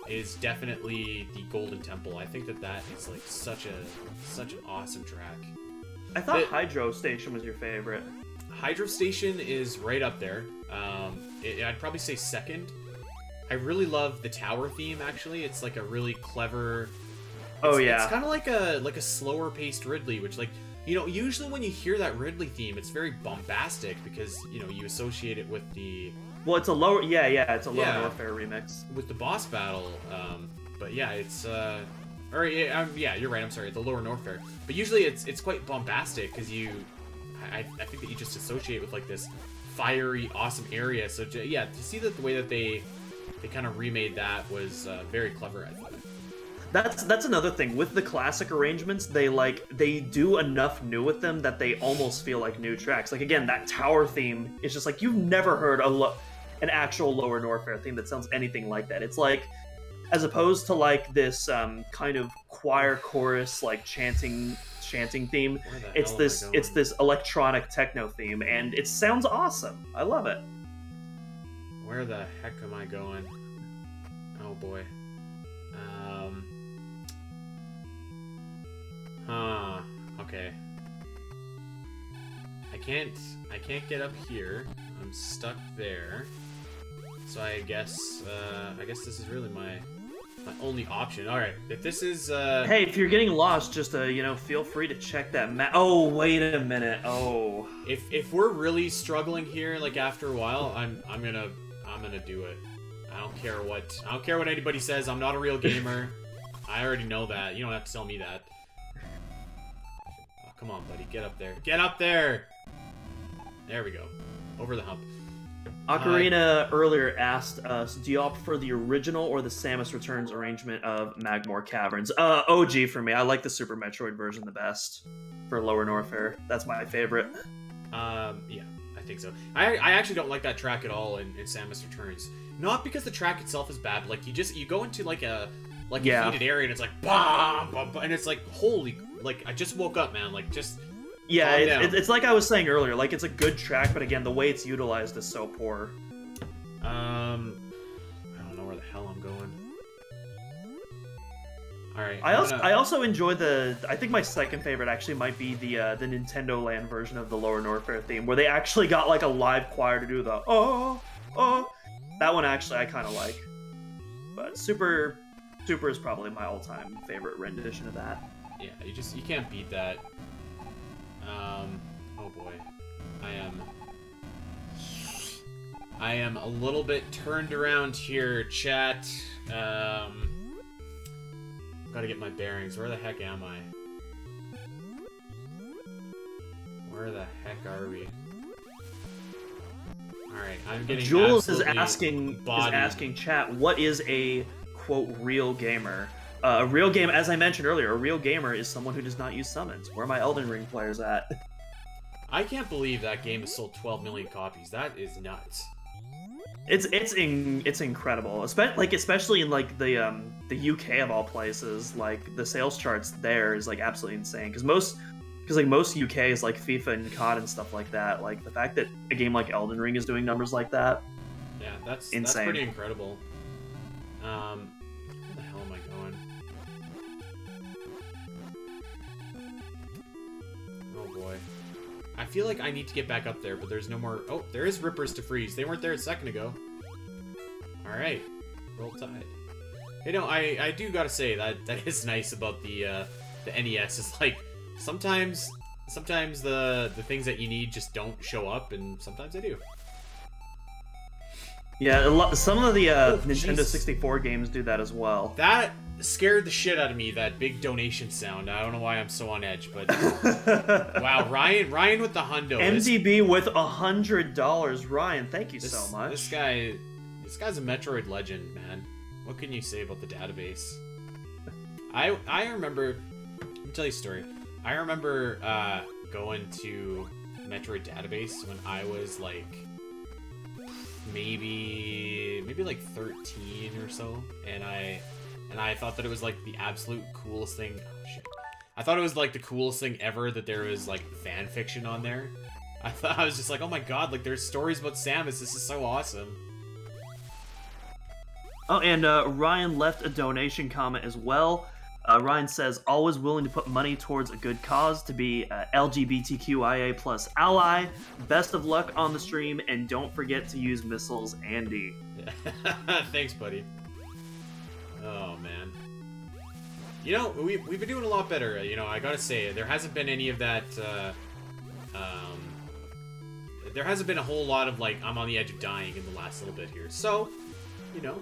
Is definitely the Golden Temple. I think that is like such an awesome track. I thought Hydro Station was your favorite. Hydro Station is right up there. I'd probably say second. I really love the tower theme. Actually, it's like a really clever. It's kind of like a slower paced Ridley, which usually when you hear that Ridley theme, it's very bombastic because you associate it with the. Well, it's a lower, it's a Lower Norfair remix with the boss battle. But yeah, it's you're right. I'm sorry, the Lower Norfair. But usually it's quite bombastic because I think that you just associate with like this fiery, awesome area. So to see that the way that they kind of remade that was very clever, I thought. That's another thing with the classic arrangements. They do enough new with them that they almost feel like new tracks. Like again, that tower theme is just like you've never heard an actual Lower Norfair theme that sounds anything like that. It's like, as opposed to like this kind of choir chorus like chanting theme, it's this electronic techno theme, and it sounds awesome. I love it. Where the heck am I going? Oh boy. Okay. I can't get up here. I'm stuck there. So I guess this is really my only option. All right, if this is Hey, if you're getting lost, just feel free to check that map. Oh, wait a minute. Oh. If we're really struggling here, like after a while, I'm gonna do it. I don't care what anybody says. I'm not a real gamer. I already know that. You don't have to tell me that. Oh, come on, buddy. Get up there. Get up there! There we go. Over the hump. Ocarina earlier asked us, do y'all prefer the original or the Samus Returns arrangement of Magmore Caverns? OG for me. I like the Super Metroid version the best for Lower Norfair. That's my favorite. Yeah, I think so. I actually don't like that track at all in Samus Returns. Not because the track itself is bad, but like you go into like a heated area and it's like bah, bah, bah, and it's like holy, like I just woke up, man, like just it's like I was saying earlier, like it's a good track, but again the way it's utilized is so poor. I don't know where the hell I'm going. All right. I also enjoy the. I think my second favorite actually might be the Nintendo Land version of the Lower Norfair theme, where they actually got like a live choir to do the That one actually I kind of like. But Super is probably my all-time favorite rendition of that. Yeah, you can't beat that. Oh boy, I am a little bit turned around here, chat. Gotta get my bearings. Where the heck am I? Where the heck are we? Alright, I'm getting Jules is asking chat, what is a quote real gamer? A real game, as I mentioned earlier, a real gamer is someone who does not use summons. Where are my Elden Ring players at? I can't believe that game has sold 12 million copies. That is nuts. It's incredible, especially in like the UK of all places. Like the sales charts there is like absolutely insane because most UK is like FIFA and COD and stuff like that. Like the fact that a game like Elden Ring is doing numbers like that, yeah, that's insane. That's pretty incredible. Where the hell am I going? Oh boy. I feel like I need to get back up there, but there's no more... Oh, there is rippers to freeze. They weren't there a second ago. Alright. Roll Tide. Hey, no, I do gotta say, that is nice about the NES. It's like, sometimes the things that you need just don't show up, and sometimes they do. Yeah, some of the Nintendo geez. 64 games do that as well. That scared the shit out of me, that big donation sound. I don't know why I'm so on edge, but... Wow, Ryan with the hundo. MDB with $100. Ryan, thank you so much. This guy's a Metroid legend, man. What can you say about the database? I remember... Let me tell you a story. I remember going to Metroid database when I was like... maybe like 13 or so, and I thought that it was like the absolute coolest thing. Oh shit! I thought it was like the coolest thing ever that there was like fan fiction on there. I was just like, oh my god, like there's stories about Samus. This is so awesome. Oh, and Ryan left a donation comment as well. Ryan says, always willing to put money towards a good cause, to be LGBTQIA plus ally. Best of luck on the stream, and don't forget to use missiles, Andy. Thanks, buddy. Oh, man. You know, we've been doing a lot better. You know, I gotta say, there hasn't been any of that, there hasn't been a whole lot of, like, I'm on the edge of dying in the last little bit here. So, you know...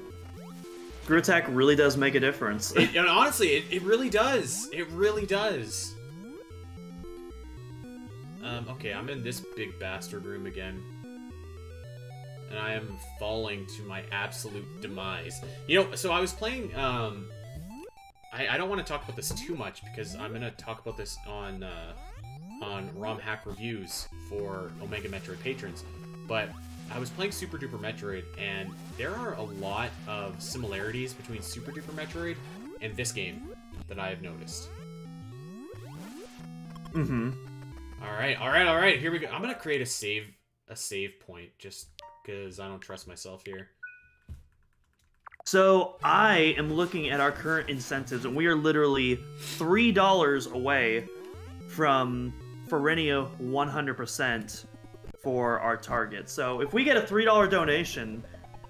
Screw attack really does make a difference. Honestly, it really does. It really does. Okay, I'm in this big bastard room again. And I am falling to my absolute demise. You know, so I was playing, I don't want to talk about this too much, because I'm going to talk about this on ROM Hack Reviews for Omega Metroid patrons. But... I was playing Super Duper Metroid, and there are a lot of similarities between Super Duper Metroid and this game that I have noticed. Mm-hmm. Alright, here we go. I'm gonna create a save point, just because I don't trust myself here. So, I am looking at our current incentives, and we are literally $3 away from Ferennia 100%. For our target. So if we get a $3 donation,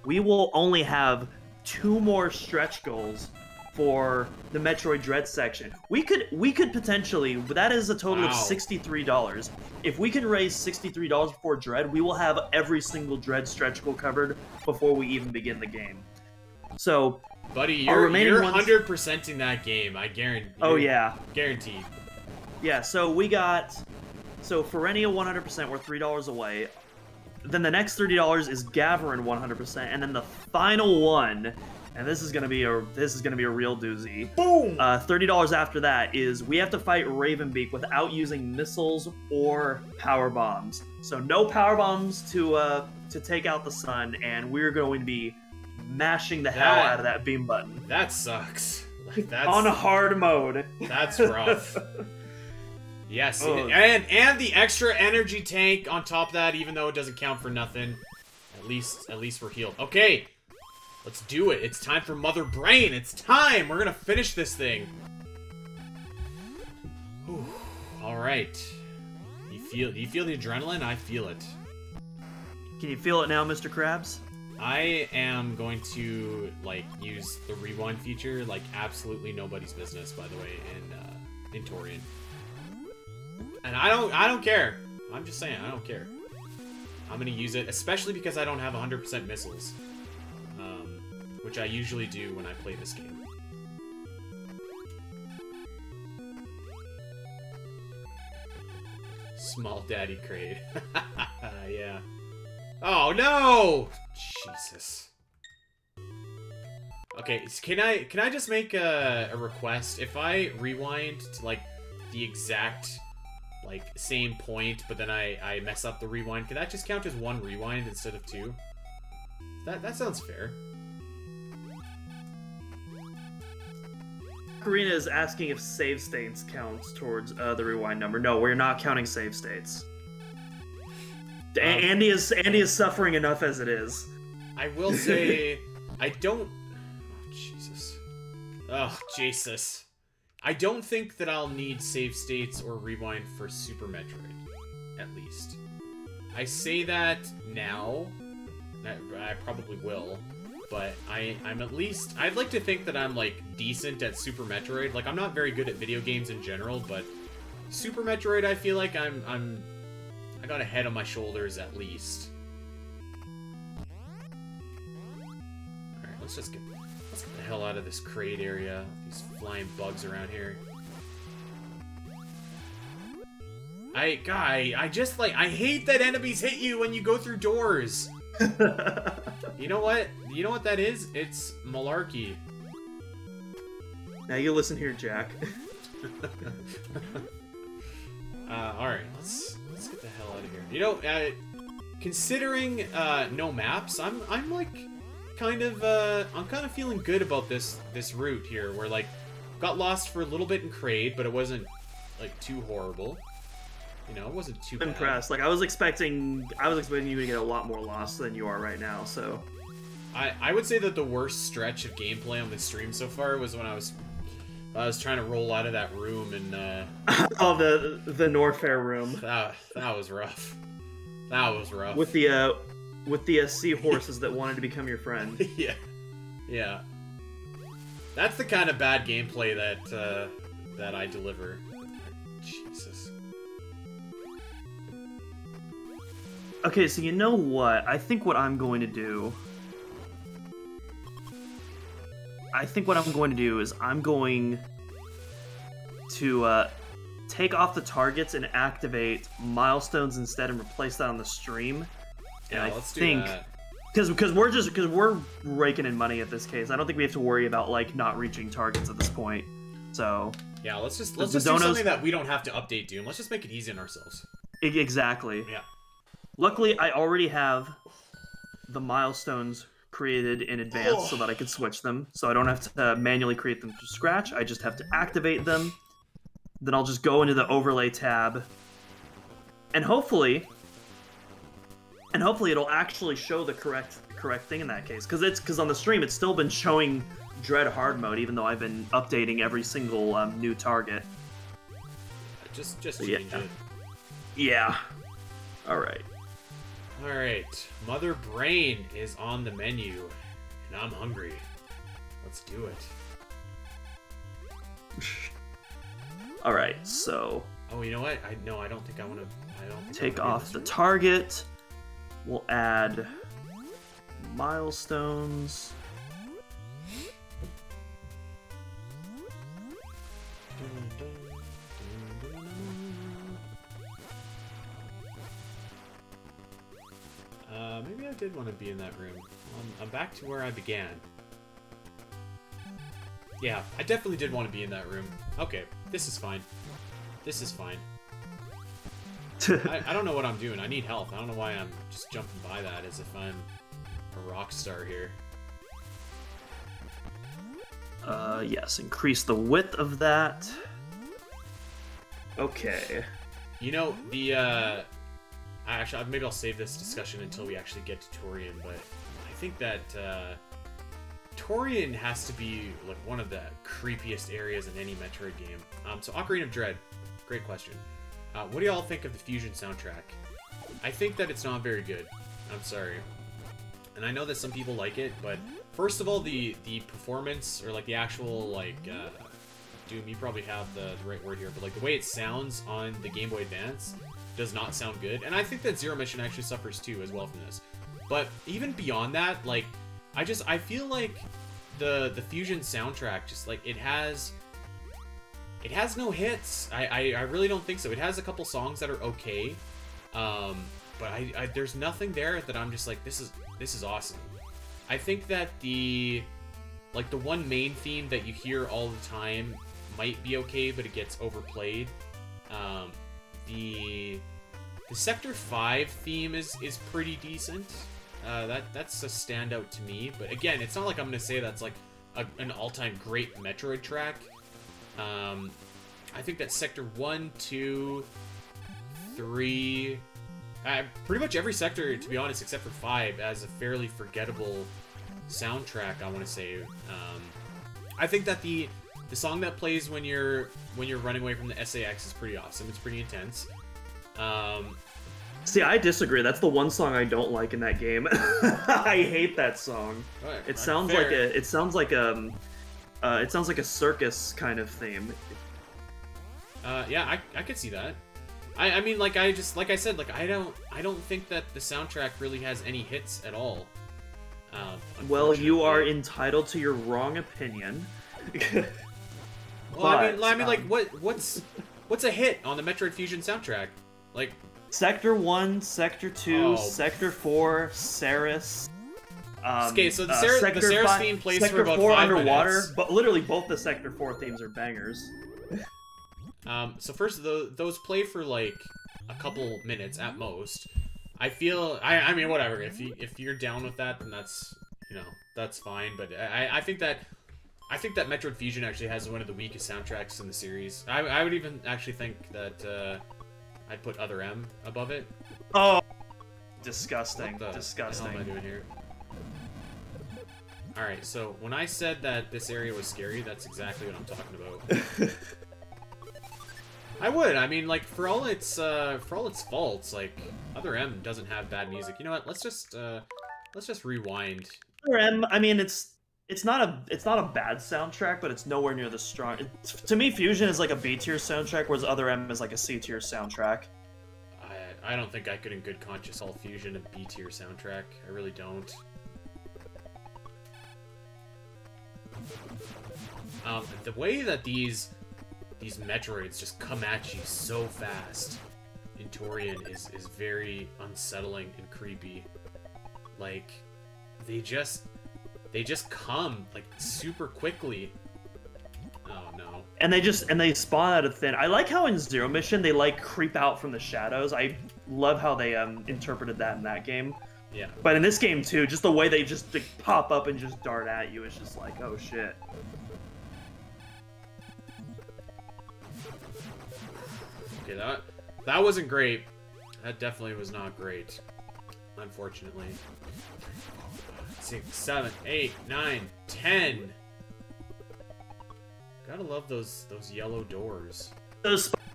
we will only have 2 more stretch goals for the Metroid Dread section. We could potentially, that is a total of $63. If we can raise $63 for Dread, we will have every single Dread stretch goal covered before we even begin the game. So, buddy, you're 100%ing that game. I guarantee. Oh yeah, guaranteed. Yeah. So we got. So Ferennia 100%, we're $3 away. Then the next $30 is Gavarin 100%, and then the final one, and this is gonna be a real doozy. Boom! $30 after that is we have to fight Ravenbeak without using missiles or power bombs. So no power bombs to take out the sun, and we're going to be mashing the hell out of that beam button. That sucks. That's on hard mode. That's rough. Yes, and the extra energy tank on top of that, even though it doesn't count for nothing. At least we're healed. Okay, let's do it. It's time for Mother Brain. It's time. We're gonna finish this thing. Whew. All right. Do you feel the adrenaline? I feel it. Can you feel it now, Mr. Krabs? I am going to like use the rewind feature like absolutely nobody's business, by the way, in Torian. And I don't care. I'm just saying, I don't care. I'm gonna use it, especially because I don't have 100% missiles, which I usually do when I play this game. Small Daddy Crate. Yeah. Oh no! Jesus. Okay, can I just make a request? If I rewind to like the exact like same point, but then I mess up the rewind, can that just count as one rewind instead of two? That sounds fair. Karina is asking if save states counts towards the rewind number. No, we're not counting save states. Andy is suffering enough as it is. I will say, I don't... Oh, Jesus. Oh, Jesus. I don't think that I'll need save states or rewind for Super Metroid, at least. I say that now. I probably will. But I'm at least... I'd like to think that I'm, like, decent at Super Metroid. Like, I'm not very good at video games in general, but Super Metroid, I feel like I got a head on my shoulders, at least. Alright, let's get the hell out of this crate area. These flying bugs around here. I just, like, I hate that enemies hit you when you go through doors. You know what? You know what that is? It's malarkey. Now you listen here, Jack. Alright, let's get the hell out of here. You know, considering no maps, I'm like kind of feeling good about this route here, where like got lost for a little bit in Kraid, but it wasn't like too horrible. You know, it wasn't too bad. Impressed. Like I was expecting you to get a lot more lost than you are right now, so I would say that the worst stretch of gameplay on this stream so far was when I was trying to roll out of that room and oh, the Norfair room. That was rough. That was rough. With the seahorses that wanted to become your friend. Yeah. Yeah. That's the kind of bad gameplay that I deliver. Jesus. Okay, so you know what? I think what I'm going to do is I'm going to take off the targets and activate milestones instead and replace that on the stream. Yeah, and let's do that. Because we're raking in money at this case. I don't think we have to worry about like not reaching targets at this point. So yeah, let's just do something that we don't have to update Doom. Let's just make it easy on ourselves. Exactly. Yeah. Luckily, I already have the milestones created in advance so that I could switch them. So I don't have to manually create them from scratch. I just have to activate them. Then I'll just go into the overlay tab. And hopefully it'll actually show the correct thing in that case. Because on the stream, it's still been showing Dread Hard Mode, even though I've been updating every single new target. Just change it. Yeah. Alright. Alright, Mother Brain is on the menu, and I'm hungry. Let's do it. Alright, so... Oh, you know what? I don't think I want to... Take off the target. We'll add milestones. Maybe I did want to be in that room. I'm back to where I began. Yeah, I definitely did want to be in that room. Okay, this is fine. This is fine. I don't know what I'm doing. I need health. I don't know why I'm just jumping by that as if I'm a rock star here. Yes, increase the width of that. Okay. You know, actually maybe I'll save this discussion until we actually get to Torian, but I think that Torian has to be like one of the creepiest areas in any Metroid game. So Ocarina of Dread, great question. What do y'all think of the Fusion soundtrack? I think that it's not very good. I'm sorry. And I know that some people like it, but first of all, the performance, or like the actual, like, Doom, you probably have the right word here, but like the way it sounds on the Game Boy Advance does not sound good. And I think that Zero Mission actually suffers too as well from this. But even beyond that, like, I feel like the Fusion soundtrack, just like, it has no hits. I really don't think so. It has a couple songs that are okay, but there's nothing there that I'm just like, this is awesome. I think that the one main theme that you hear all the time might be okay, but it gets overplayed. The Sector 5 theme is pretty decent. That's a standout to me, but again, it's not like I'm gonna say that's like an all-time great Metroid track. I think that Sector 1, 2, 3, pretty much every sector, to be honest, except for 5, has a fairly forgettable soundtrack, I want to say. I think that the song that plays when you're running away from the SAX is pretty awesome. It's pretty intense. See, I disagree. That's the one song I don't like in that game. I hate that song. Right, it sounds like a circus kind of theme. Yeah, I could see that. I mean, like I said, like I don't think that the soundtrack really has any hits at all. Well, you are entitled to your wrong opinion. Well, I mean, like what's a hit on the Metroid Fusion soundtrack? Like Sector 1, Sector 2, Sector 4, Ceres. Okay, so the Ceres theme plays for about 5 underwater, minutes. But literally both the Sector 4 themes are bangers. So first, those play for like a couple minutes at most. I mean, whatever. If you're down with that, then that's fine. But I think that Metroid Fusion actually has one of the weakest soundtracks in the series. I would even actually think that I'd put Other M above it. Oh, disgusting! Disgusting. What the hell am I doing here? All right, so when I said that this area was scary, that's exactly what I'm talking about. I would. I mean, like for all its faults, like Other M doesn't have bad music. You know what? Let's just rewind. Other M. I mean, it's not a bad soundtrack, but it's nowhere near the strong. To me, Fusion is like a B tier soundtrack, whereas Other M is like a C tier soundtrack. I don't think I could, in good conscience, call Fusion a B tier soundtrack. I really don't. The way that these Metroids just come at you so fast in Torian is very unsettling and creepy. Like they just come like super quickly. Oh no. And they spawn out of thin. I like how in Zero Mission they like creep out from the shadows. I love how they interpreted that in that game. Yeah. But in this game too, just the way they just like, pop up and just dart at you is just like, oh shit. Okay, that wasn't great. That definitely was not great. Unfortunately. 6, 7, 8, 9, 10. Gotta love those yellow doors.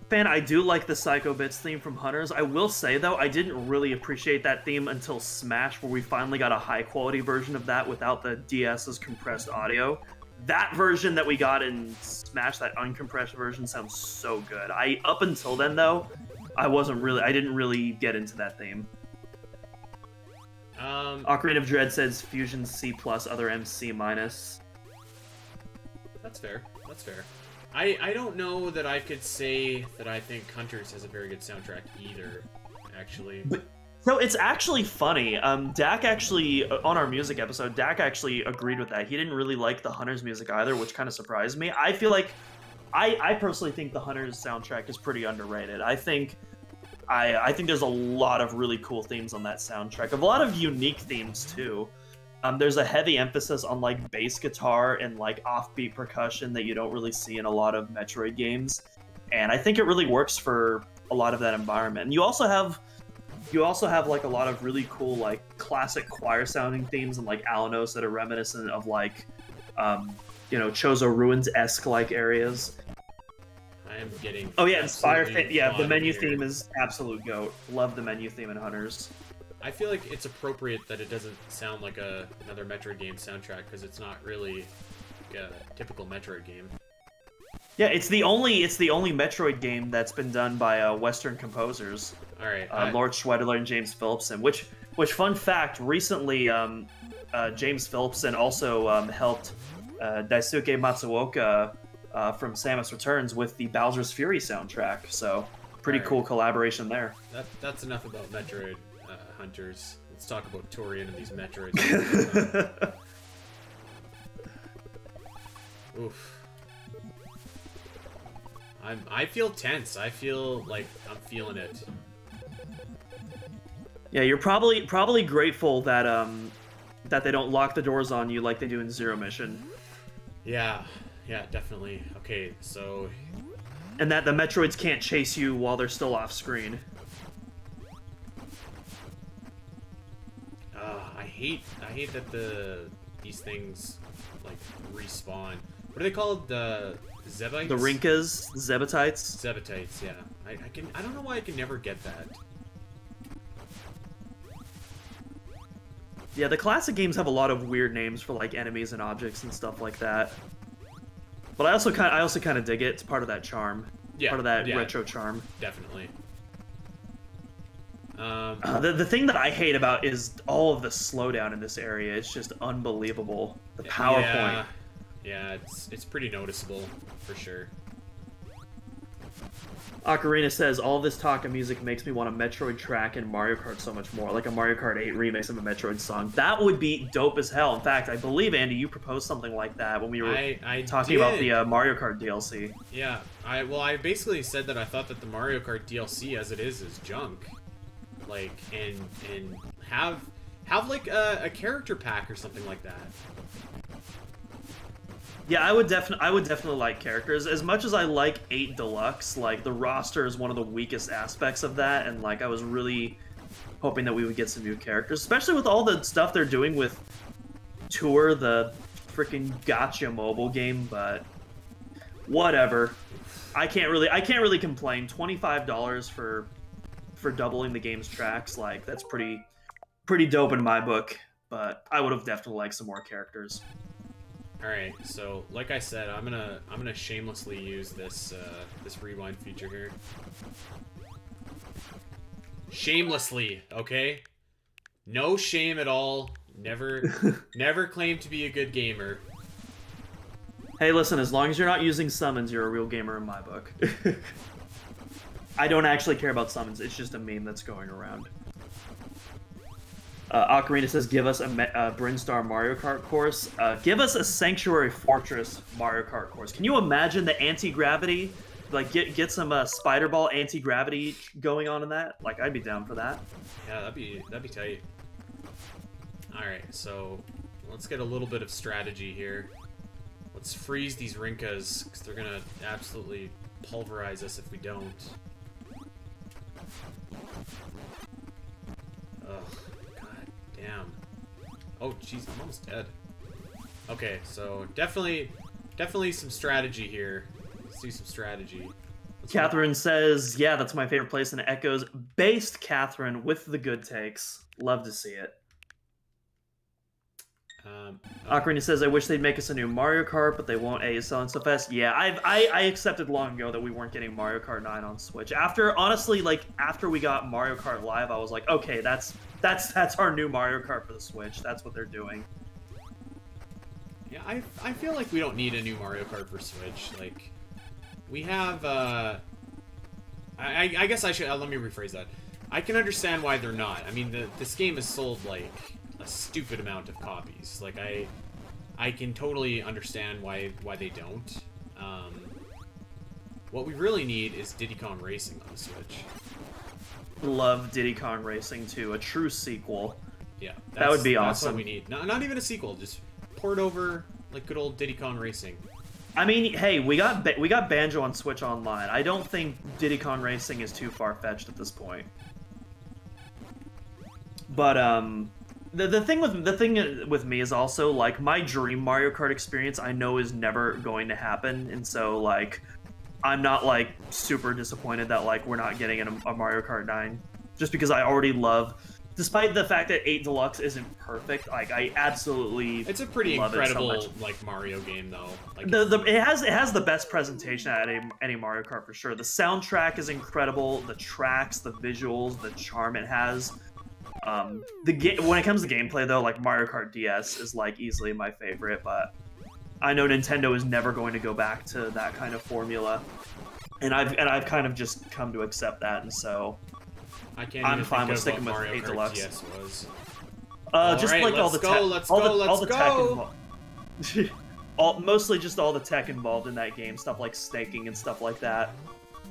Fan, I do like the Psycho Bits theme from Hunters. I will say though, I didn't really appreciate that theme until Smash, where we finally got a high quality version of that without the DS's compressed audio. That version that we got in Smash, that uncompressed version, sounds so good. Up until then though, I didn't really get into that theme. Ocarina of Dread says Fusion C+, Other M C-. That's fair. That's fair. I don't know that I could say that I think Hunters has a very good soundtrack either, actually. So it's actually funny. Dak actually, on our music episode, Dak actually agreed with that. He didn't really like the Hunters music either, which kind of surprised me. I feel like, I personally think the Hunters soundtrack is pretty underrated. I think there's a lot of really cool themes on that soundtrack. A lot of unique themes too. There's a heavy emphasis on like bass guitar and like offbeat percussion that you don't really see in a lot of Metroid games. And I think it really works for a lot of that environment. And you also have you also have like a lot of really cool like classic choir sounding themes and like Alanos that are reminiscent of like you know, Chozo Ruins-esque like areas. I am getting. Oh yeah, Inspire. Yeah, the menu theme is absolute goat. Love the menu theme in Hunters. I feel like it's appropriate that it doesn't sound like another Metroid game soundtrack because it's not really a typical Metroid game. Yeah, it's the only Metroid game that's been done by Western composers. All right, Lord Schwedler and James Phillipson. Which fun fact? Recently, James Phillipson also helped Daisuke Matsuoka from Samus Returns with the Bowser's Fury soundtrack. So pretty cool collaboration there. That's enough about Metroid Hunters. Let's talk about Torian and these Metroids. Oof. I feel tense. I feel like I'm feeling it. Yeah, you're probably grateful that that they don't lock the doors on you like they do in Zero Mission. Yeah, definitely. Okay, so... And that the Metroids can't chase you while they're still off screen. I hate that these things like respawn. What are they called? The Zebites? The Rinkas, Zebatites. Zebatites, yeah. I don't know why I can never get that. Yeah, the classic games have a lot of weird names for like enemies and objects and stuff like that. But I also kind of dig it. It's part of that charm. Yeah, part of that retro charm. Definitely. The thing that I hate about is all of the slowdown in this area. It's just unbelievable. The PowerPoint. Yeah, it's pretty noticeable for sure. Ocarina says, all this talk and music makes me want a Metroid track in Mario Kart so much more, like a Mario Kart 8 remix of a Metroid song. That would be dope as hell. In fact, I believe, Andy, you proposed something like that when we were talking about the Mario Kart DLC. Yeah, I basically said that I thought that the Mario Kart DLC as it is junk. Like, and have like a character pack or something like that. Yeah, I would definitely like characters. As much as I like 8 Deluxe, like the roster is one of the weakest aspects of that, and like I was really hoping that we would get some new characters, especially with all the stuff they're doing with Tour, the freaking gacha mobile game, but whatever. I can't really complain. $25 for doubling the game's tracks, like that's pretty dope in my book, but I would have definitely liked some more characters. Alright, so like I said, I'm gonna shamelessly use this this rewind feature here. Shamelessly, okay? No shame at all. Never claim to be a good gamer. Hey, listen, as long as you're not using summons, you're a real gamer in my book. I don't actually care about summons, it's just a meme that's going around. Ocarina says, give us a Brinstar Mario Kart course. Give us a Sanctuary Fortress Mario Kart course. Can you imagine the anti-gravity? Like, get some Spider Ball anti-gravity going on in that? Like, I'd be down for that. Yeah, that'd be tight. Alright, so let's get a little bit of strategy here. Let's freeze these Rinkas, because they're gonna absolutely pulverize us if we don't. Ugh. Damn. Oh, jeez, I'm almost dead. Okay, so definitely some strategy here. Let's do some strategy. Catherine says, yeah, that's my favorite place in Echoes. Based Catherine with the good takes. Love to see it. Ocarina says, I wish they'd make us a new Mario Kart, but they won't. A is selling so fast. Yeah, I accepted long ago that we weren't getting Mario Kart 9 on Switch. Honestly, after we got Mario Kart Live, I was like, okay, that's our new Mario Kart for the Switch. That's what they're doing. Yeah, I feel like we don't need a new Mario Kart for Switch. Like, we have, I guess I should, let me rephrase that. I can understand why they're not. I mean, this game is sold, like, a stupid amount of copies. Like, I can totally understand why they don't. What we really need is Diddy Kong Racing on the Switch. Love Diddy Kong Racing 2, a true sequel. Yeah, that would be awesome. That's what we need. Not even a sequel, just port over like good old Diddy Kong Racing. I mean, hey, we got Banjo on Switch Online. I don't think Diddy Kong Racing is too far-fetched at this point. But the thing with me is also like my dream Mario Kart experience I know is never going to happen, and so like I'm not like super disappointed that like we're not getting a Mario Kart 9, just because I already love, despite the fact that 8 Deluxe isn't perfect, like I absolutely it's a pretty incredible like Mario game though. Like it has the best presentation at any Mario Kart for sure. The soundtrack is incredible, the tracks, the visuals, the charm it has. When it comes to gameplay though, like Mario Kart DS is like easily my favorite, but I know Nintendo is never going to go back to that kind of formula, and I've kind of just come to accept that, and so I'm fine with sticking with 8 Deluxe. DS was. Just right, like all the tech involved. Mostly just all the tech involved in that game, stuff like staking and stuff like that.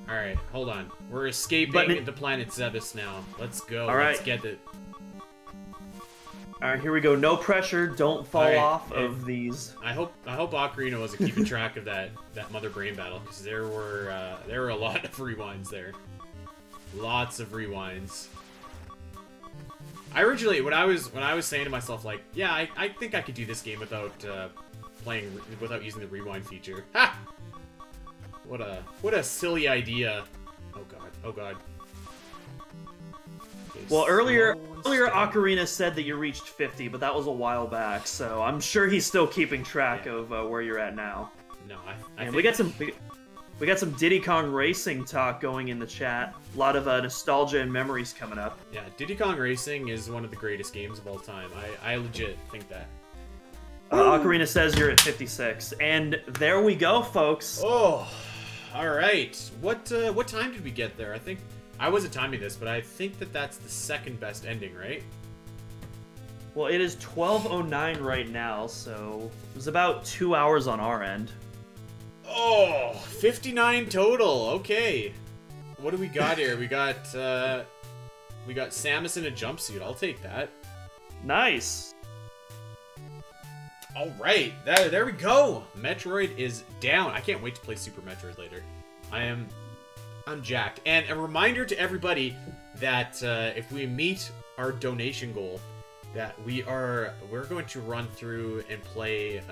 All right, hold on. We're escaping the planet Zebes now. Let's go. All right. Let's get it. All right, here we go. No pressure. Don't fall off of these. I hope Ocarina wasn't keeping track of that Mother Brain battle, because there were a lot of rewinds there. Lots of rewinds. I originally, when I was saying to myself like, yeah, I think I could do this game without without using the rewind feature. Ha! What a silly idea. Oh god. Okay, well, earlier Ocarina said that you reached 50, but that was a while back, so I'm sure he's still keeping track of where you're at now. No, and we got some Diddy Kong Racing talk going in the chat. A lot of nostalgia and memories coming up. Yeah, Diddy Kong Racing is one of the greatest games of all time. I legit think that. Ocarina says you're at 56, and there we go, folks. Oh, all right. What time did we get there? I think I wasn't timing this, but I think that's the second best ending, right? Well, it is 12:09 right now, so it was about 2 hours on our end. Oh, 59 total. Okay. What do we got here? We got Samus in a jumpsuit. I'll take that. Nice. All right. There we go. Metroid is down. I can't wait to play Super Metroid later. I'm jacked. And a reminder to everybody that if we meet our donation goal, that we're going to run through and play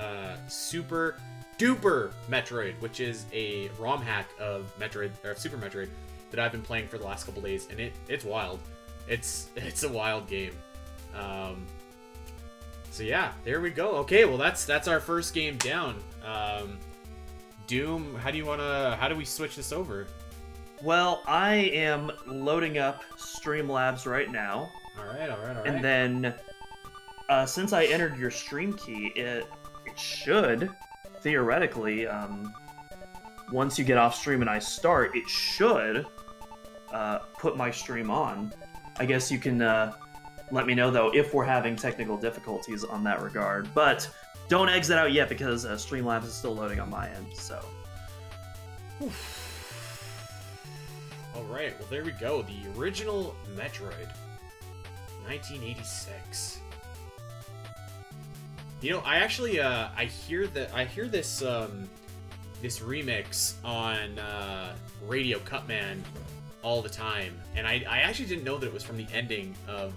Super Duper Metroid, which is a ROM hack of Metroid or Super Metroid that I've been playing for the last couple days, and it's wild. It's a wild game. So yeah, there we go. Okay, well that's our first game down. Doom, how do we switch this over? Well, I am loading up Streamlabs right now. All right. And then since I entered your stream key, it should theoretically, once you get off stream and I start, it should put my stream on. I guess you can let me know, though, if we're having technical difficulties on that regard. But don't exit out yet, because Streamlabs is still loading on my end, so. Alright, well there we go. The original Metroid. 1986. You know, I actually I hear this this remix on Radio Cutman all the time, and I actually didn't know that it was from the ending of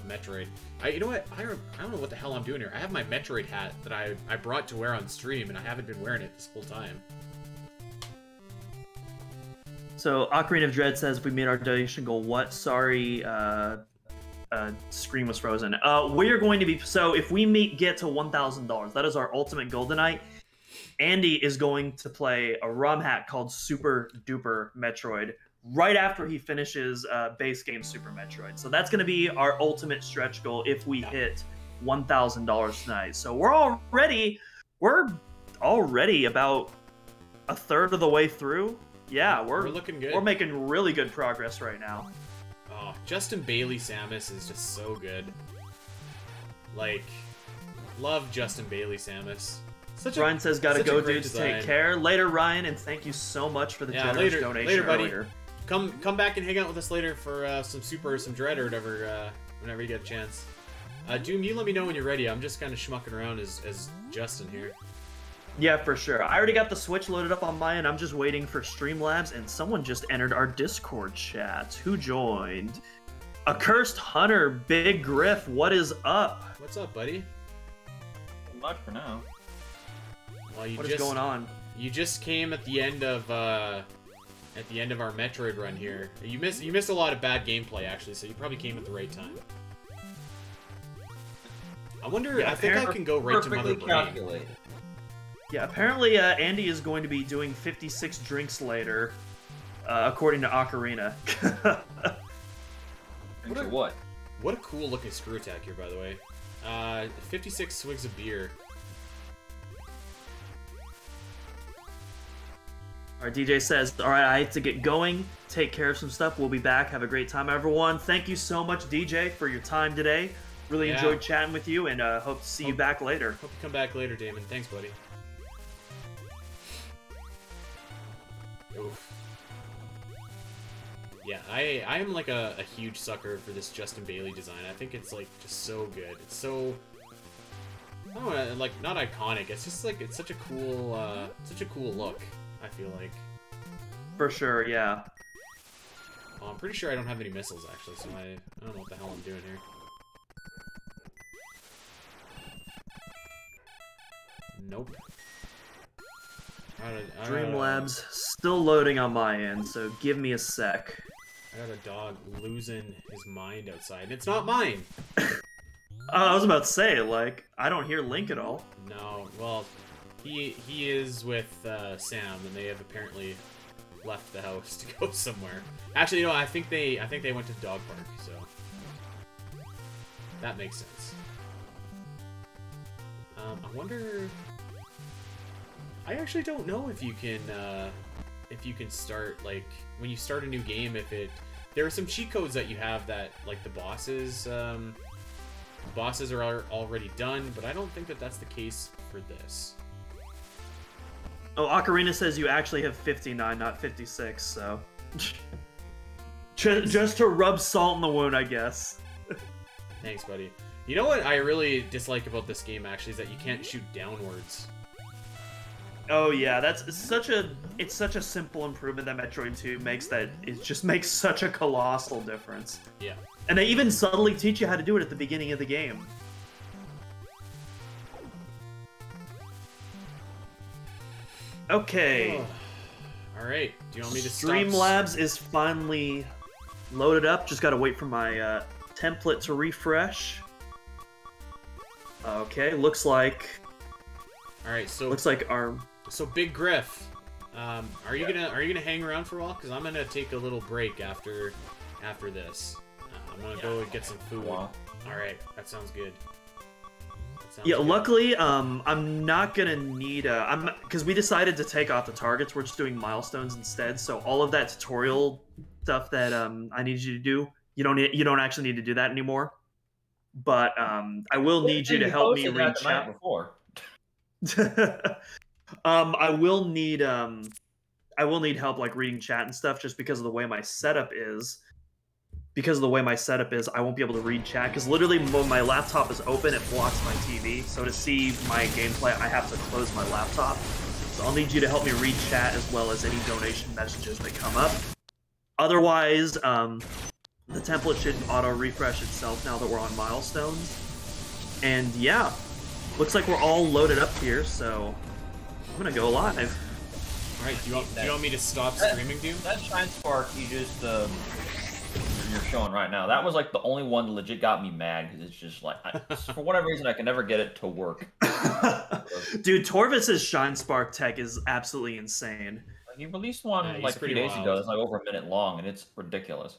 Metroid. You know what? I don't know what the hell I'm doing here. I have my Metroid hat that I brought to wear on stream, and I haven't been wearing it this whole time. So Ocarina of Dread says, we made our donation goal. What? Sorry, screen was frozen. We are going to be, so if we get to $1,000, that is our ultimate goal tonight. Andy is going to play a ROM hack called Super Duper Metroid right after he finishes base game Super Metroid. So that's going to be our ultimate stretch goal if we hit $1,000 tonight. So we're already about a third of the way through. Yeah, we're looking good. We're making really good progress right now. Oh, Justin Bailey Samus is just so good. Like, love Justin Bailey Samus. Ryan says, gotta go, dudes. Take care. Later, Ryan, and thank you so much for the generous donation earlier. Come back and hang out with us later for some Super or some Dread or whatever, whenever you get a chance. Doom, you let me know when you're ready. I'm just kind of schmucking around as Justin here. Yeah, for sure. I already got the Switch loaded up on mine. I'm just waiting for Streamlabs, and someone just entered our Discord chat. Who joined? Accursed Hunter, Big Griff, what is up? What's up, buddy? Not much for now. Well, what is going on? You just came at the end of our Metroid run here. You missed a lot of bad gameplay actually, so you probably came at the right time. I wonder. Yeah, I think I can go right to Mother Brain. Yeah, apparently Andy is going to be doing 56 drinks later, according to Ocarina. What? What a cool looking screw attack here, by the way. 56 swigs of beer. Alright, DJ says, alright, I have to get going, take care of some stuff, we'll be back, have a great time, everyone. Thank you so much, DJ, for your time today. Really enjoyed chatting with you, and hope to see you back later. Hope you come back later, Damon. Thanks, buddy. Oof. Yeah, I am like a huge sucker for this Justin Bailey design. I think it's like just so good. It's so, I don't know, like not iconic. It's just like it's such a cool look. I feel like. For sure, yeah. Well, I'm pretty sure I don't have any missiles actually, so I don't know what the hell I'm doing here. Nope. Dreamlabs still loading on my end, so give me a sec. I got a dog losing his mind outside, and it's not mine! I was about to say, like, I don't hear Link at all. No, well, he is with Sam, and they have apparently left the house to go somewhere. Actually, no, I think they went to the dog park, so that makes sense. I wonder. I actually don't know if you can start, like, when you start a new game, there are some cheat codes that you have that, like, the bosses are already done, but I don't think that that's the case for this. Oh, Ocarina says you actually have 59, not 56, so... just to rub salt in the wound, I guess. Thanks, buddy. You know what I really dislike about this game, actually, is that you can't shoot downwards. Oh yeah, it's such a simple improvement that Metroid 2 makes that it just makes such a colossal difference. Yeah. And they even subtly teach you how to do it at the beginning of the game. Okay. Oh. Alright, do you want me to stop? Streamlabs is finally loaded up, just gotta wait for my template to refresh. Okay, looks like... Alright, so... Looks like our... So Big Griff, are you gonna hang around for a while? Because I'm gonna take a little break after this. I'm gonna go and get some food. Wow. All right, that sounds good. Good. Luckily, I'm not gonna need because we decided to take off the targets. We're just doing milestones instead. So all of that tutorial stuff that I need you to do, you don't actually need to do that anymore. But I will need you to help me read chat. I will need help like reading chat and stuff just because of the way my setup is. Because of the way my setup is, I won't be able to read chat because literally when my laptop is open, it blocks my TV. So to see my gameplay, I have to close my laptop. So I'll need you to help me read chat as well as any donation messages that come up. Otherwise, the template should auto-refresh itself now that we're on milestones. And yeah, looks like we're all loaded up here, so I'm gonna go live. Alright, do you want me to stop streaming, Doom? That Shine Spark you just you're showing right now, that was like the only one that legit got me mad because it's just like for whatever reason I can never get it to work. Dude, Torvis's Shine Spark tech is absolutely insane. He released one like 3 days ago that's like over a minute long and it's ridiculous.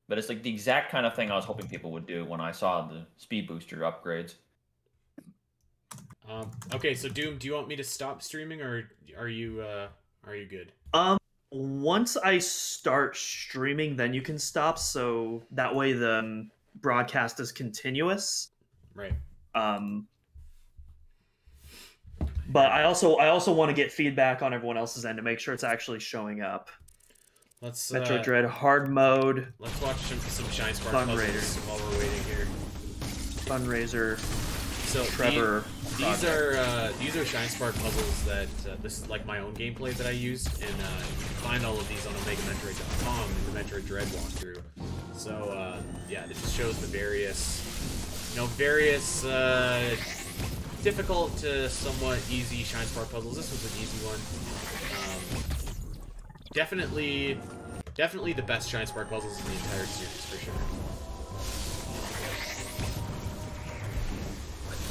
But it's like the exact kind of thing I was hoping people would do when I saw the speed booster upgrades. Okay, so Doom, do you want me to stop streaming or are you good? Once I start streaming, then you can stop, so that way the broadcast is continuous. Right. But I also want to get feedback on everyone else's end to make sure it's actually showing up. Let's Metroid Dread hard mode. Let's watch some Shine Spark puzzles while we're waiting here. Fundraiser So Trevor. These are Shine Spark puzzles that this is like my own gameplay that I used, and you can find all of these on OmegaMetroid.com in the Metroid Dread walkthrough. So yeah, it just shows the various difficult to somewhat easy Shine Spark puzzles. This was an easy one. Definitely the best Shine Spark puzzles in the entire series for sure.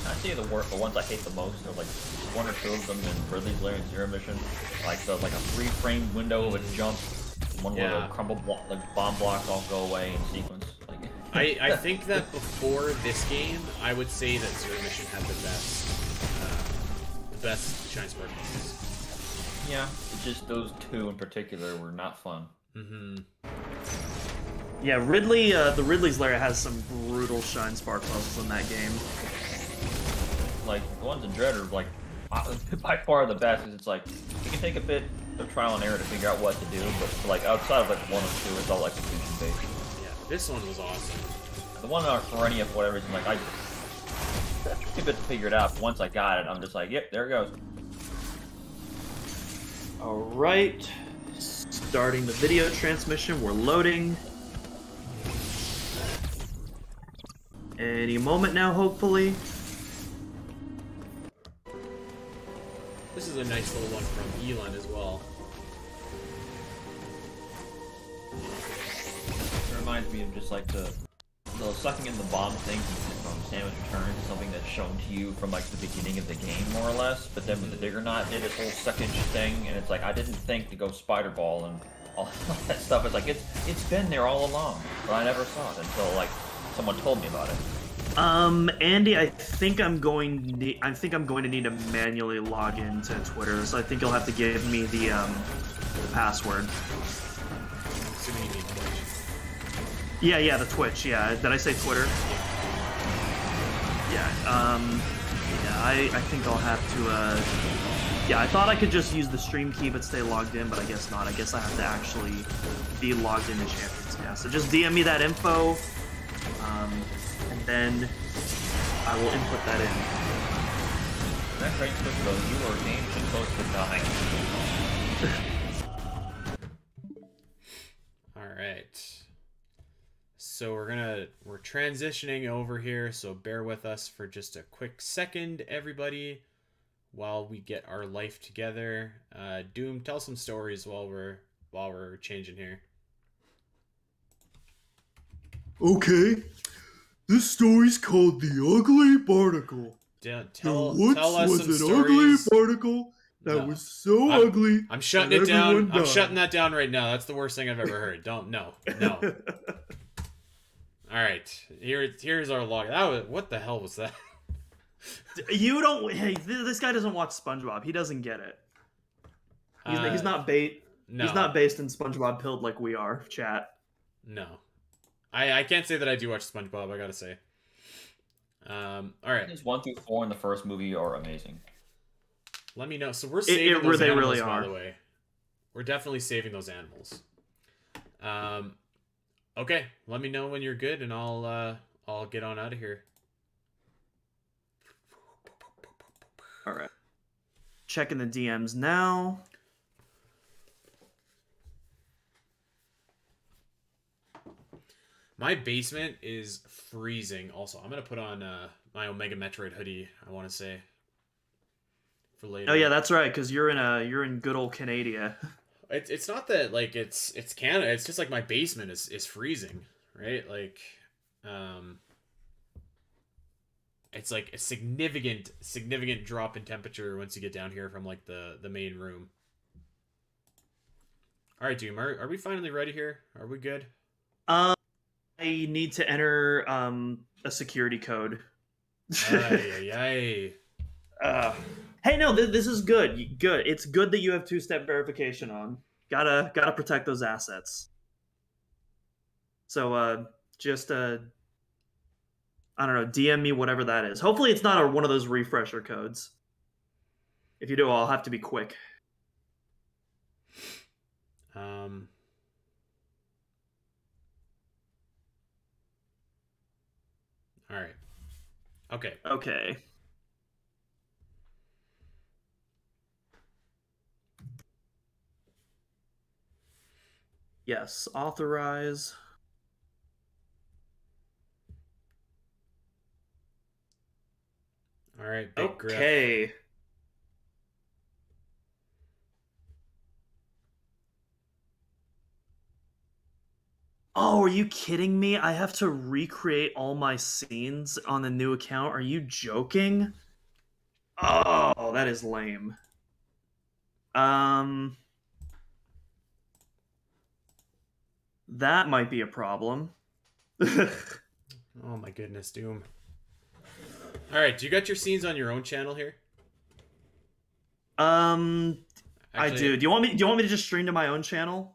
I see the ones I hate the most are like one or two of them in Ridley's Lair and Zero Mission, like a 3-frame window of a jump, one where the bomb blocks all go away in sequence. Like, I think that before this game, I would say that Zero Mission had the best Shine Spark puzzles. Yeah, it's just those two in particular were not fun. Mm-hmm. Yeah, the Ridley's Lair has some brutal Shine Spark puzzles in that game. Like, the ones in Dread are, like, by far the best, because it's like, you can take a bit of trial and error to figure out what to do, but, like, outside of, like, one or two, it's all execution-based. Yeah, this one was awesome. The one for any of whatever reason, like, I took a bit to figure it out, but once I got it, I'm just like, yep, there it goes. Alright, starting the video transmission, we're loading. Any moment now, hopefully. This is a nice little one from Elon as well. It reminds me of just like the sucking in the bomb thing from Samus Returns, something that's shown to you from like the beginning of the game more or less, but then with the Digger Knot did this whole suckage thing, and it's like I didn't think to go Spider Ball and all that stuff. It's like it's been there all along, but I never saw it until like someone told me about it. Andy, I think I'm going to need to manually log into Twitter, so I think you'll have to give me the password. Assuming you need Twitch. Yeah, the Twitch, yeah. Did I say Twitter? Yeah, I think I'll have to, yeah, I thought I could just use the stream key but stay logged in, but I guess not. I guess I have to actually be logged into Champions Cast. So just DM me that info, and then I will input that in. That's right, though. You are dangerously close to dying. Alright. So we're transitioning over here, so bear with us for just a quick second, everybody, while we get our life together. Doom, tell some stories while we're changing here. Okay. This story's called The Ugly Barnacle. Tell us some an stories. Ugly barnacle that was so ugly. I'm shutting it down. I'm shutting that down right now. That's the worst thing I've ever heard. No. All right, here's our log. What the hell was that? You don't. Hey, this guy doesn't watch SpongeBob. He doesn't get it. He's not bait. No. He's not based in SpongeBob pilled like we are. Chat. No, I can't say that I do watch SpongeBob. I gotta say. All right. 1 through 4 in the first movie are amazing. Let me know. So we're saving those they animals, really by are. the way. We're definitely saving those animals. Okay, let me know when you're good, and I'll get on out of here. All right. Checking the DMs now. My basement is freezing. Also, I'm gonna put on my Omega Metroid hoodie. I want to say for later. Oh yeah, that's right. Because you're in good old Canada. It's not that like it's Canada. It's just like my basement is freezing, right? Like, it's like a significant drop in temperature once you get down here from like the main room. All right, Doom, are we finally ready here? Are we good? I need to enter a security code. Hey, no, this is good. Good. It's good that you have two-step verification on. Gotta protect those assets. So just I don't know, DM me whatever that is. Hopefully it's not one of those refresher codes. If you do, I'll have to be quick. All right. Okay. Okay. Yes, authorize. All right, big Griff. Okay. Oh, are you kidding me? I have to recreate all my scenes on the new account. Are you joking? Oh, that is lame. That might be a problem. Oh my goodness, Doom. All right, do you got your scenes on your own channel here? Actually, I do. Do you want me to just stream to my own channel?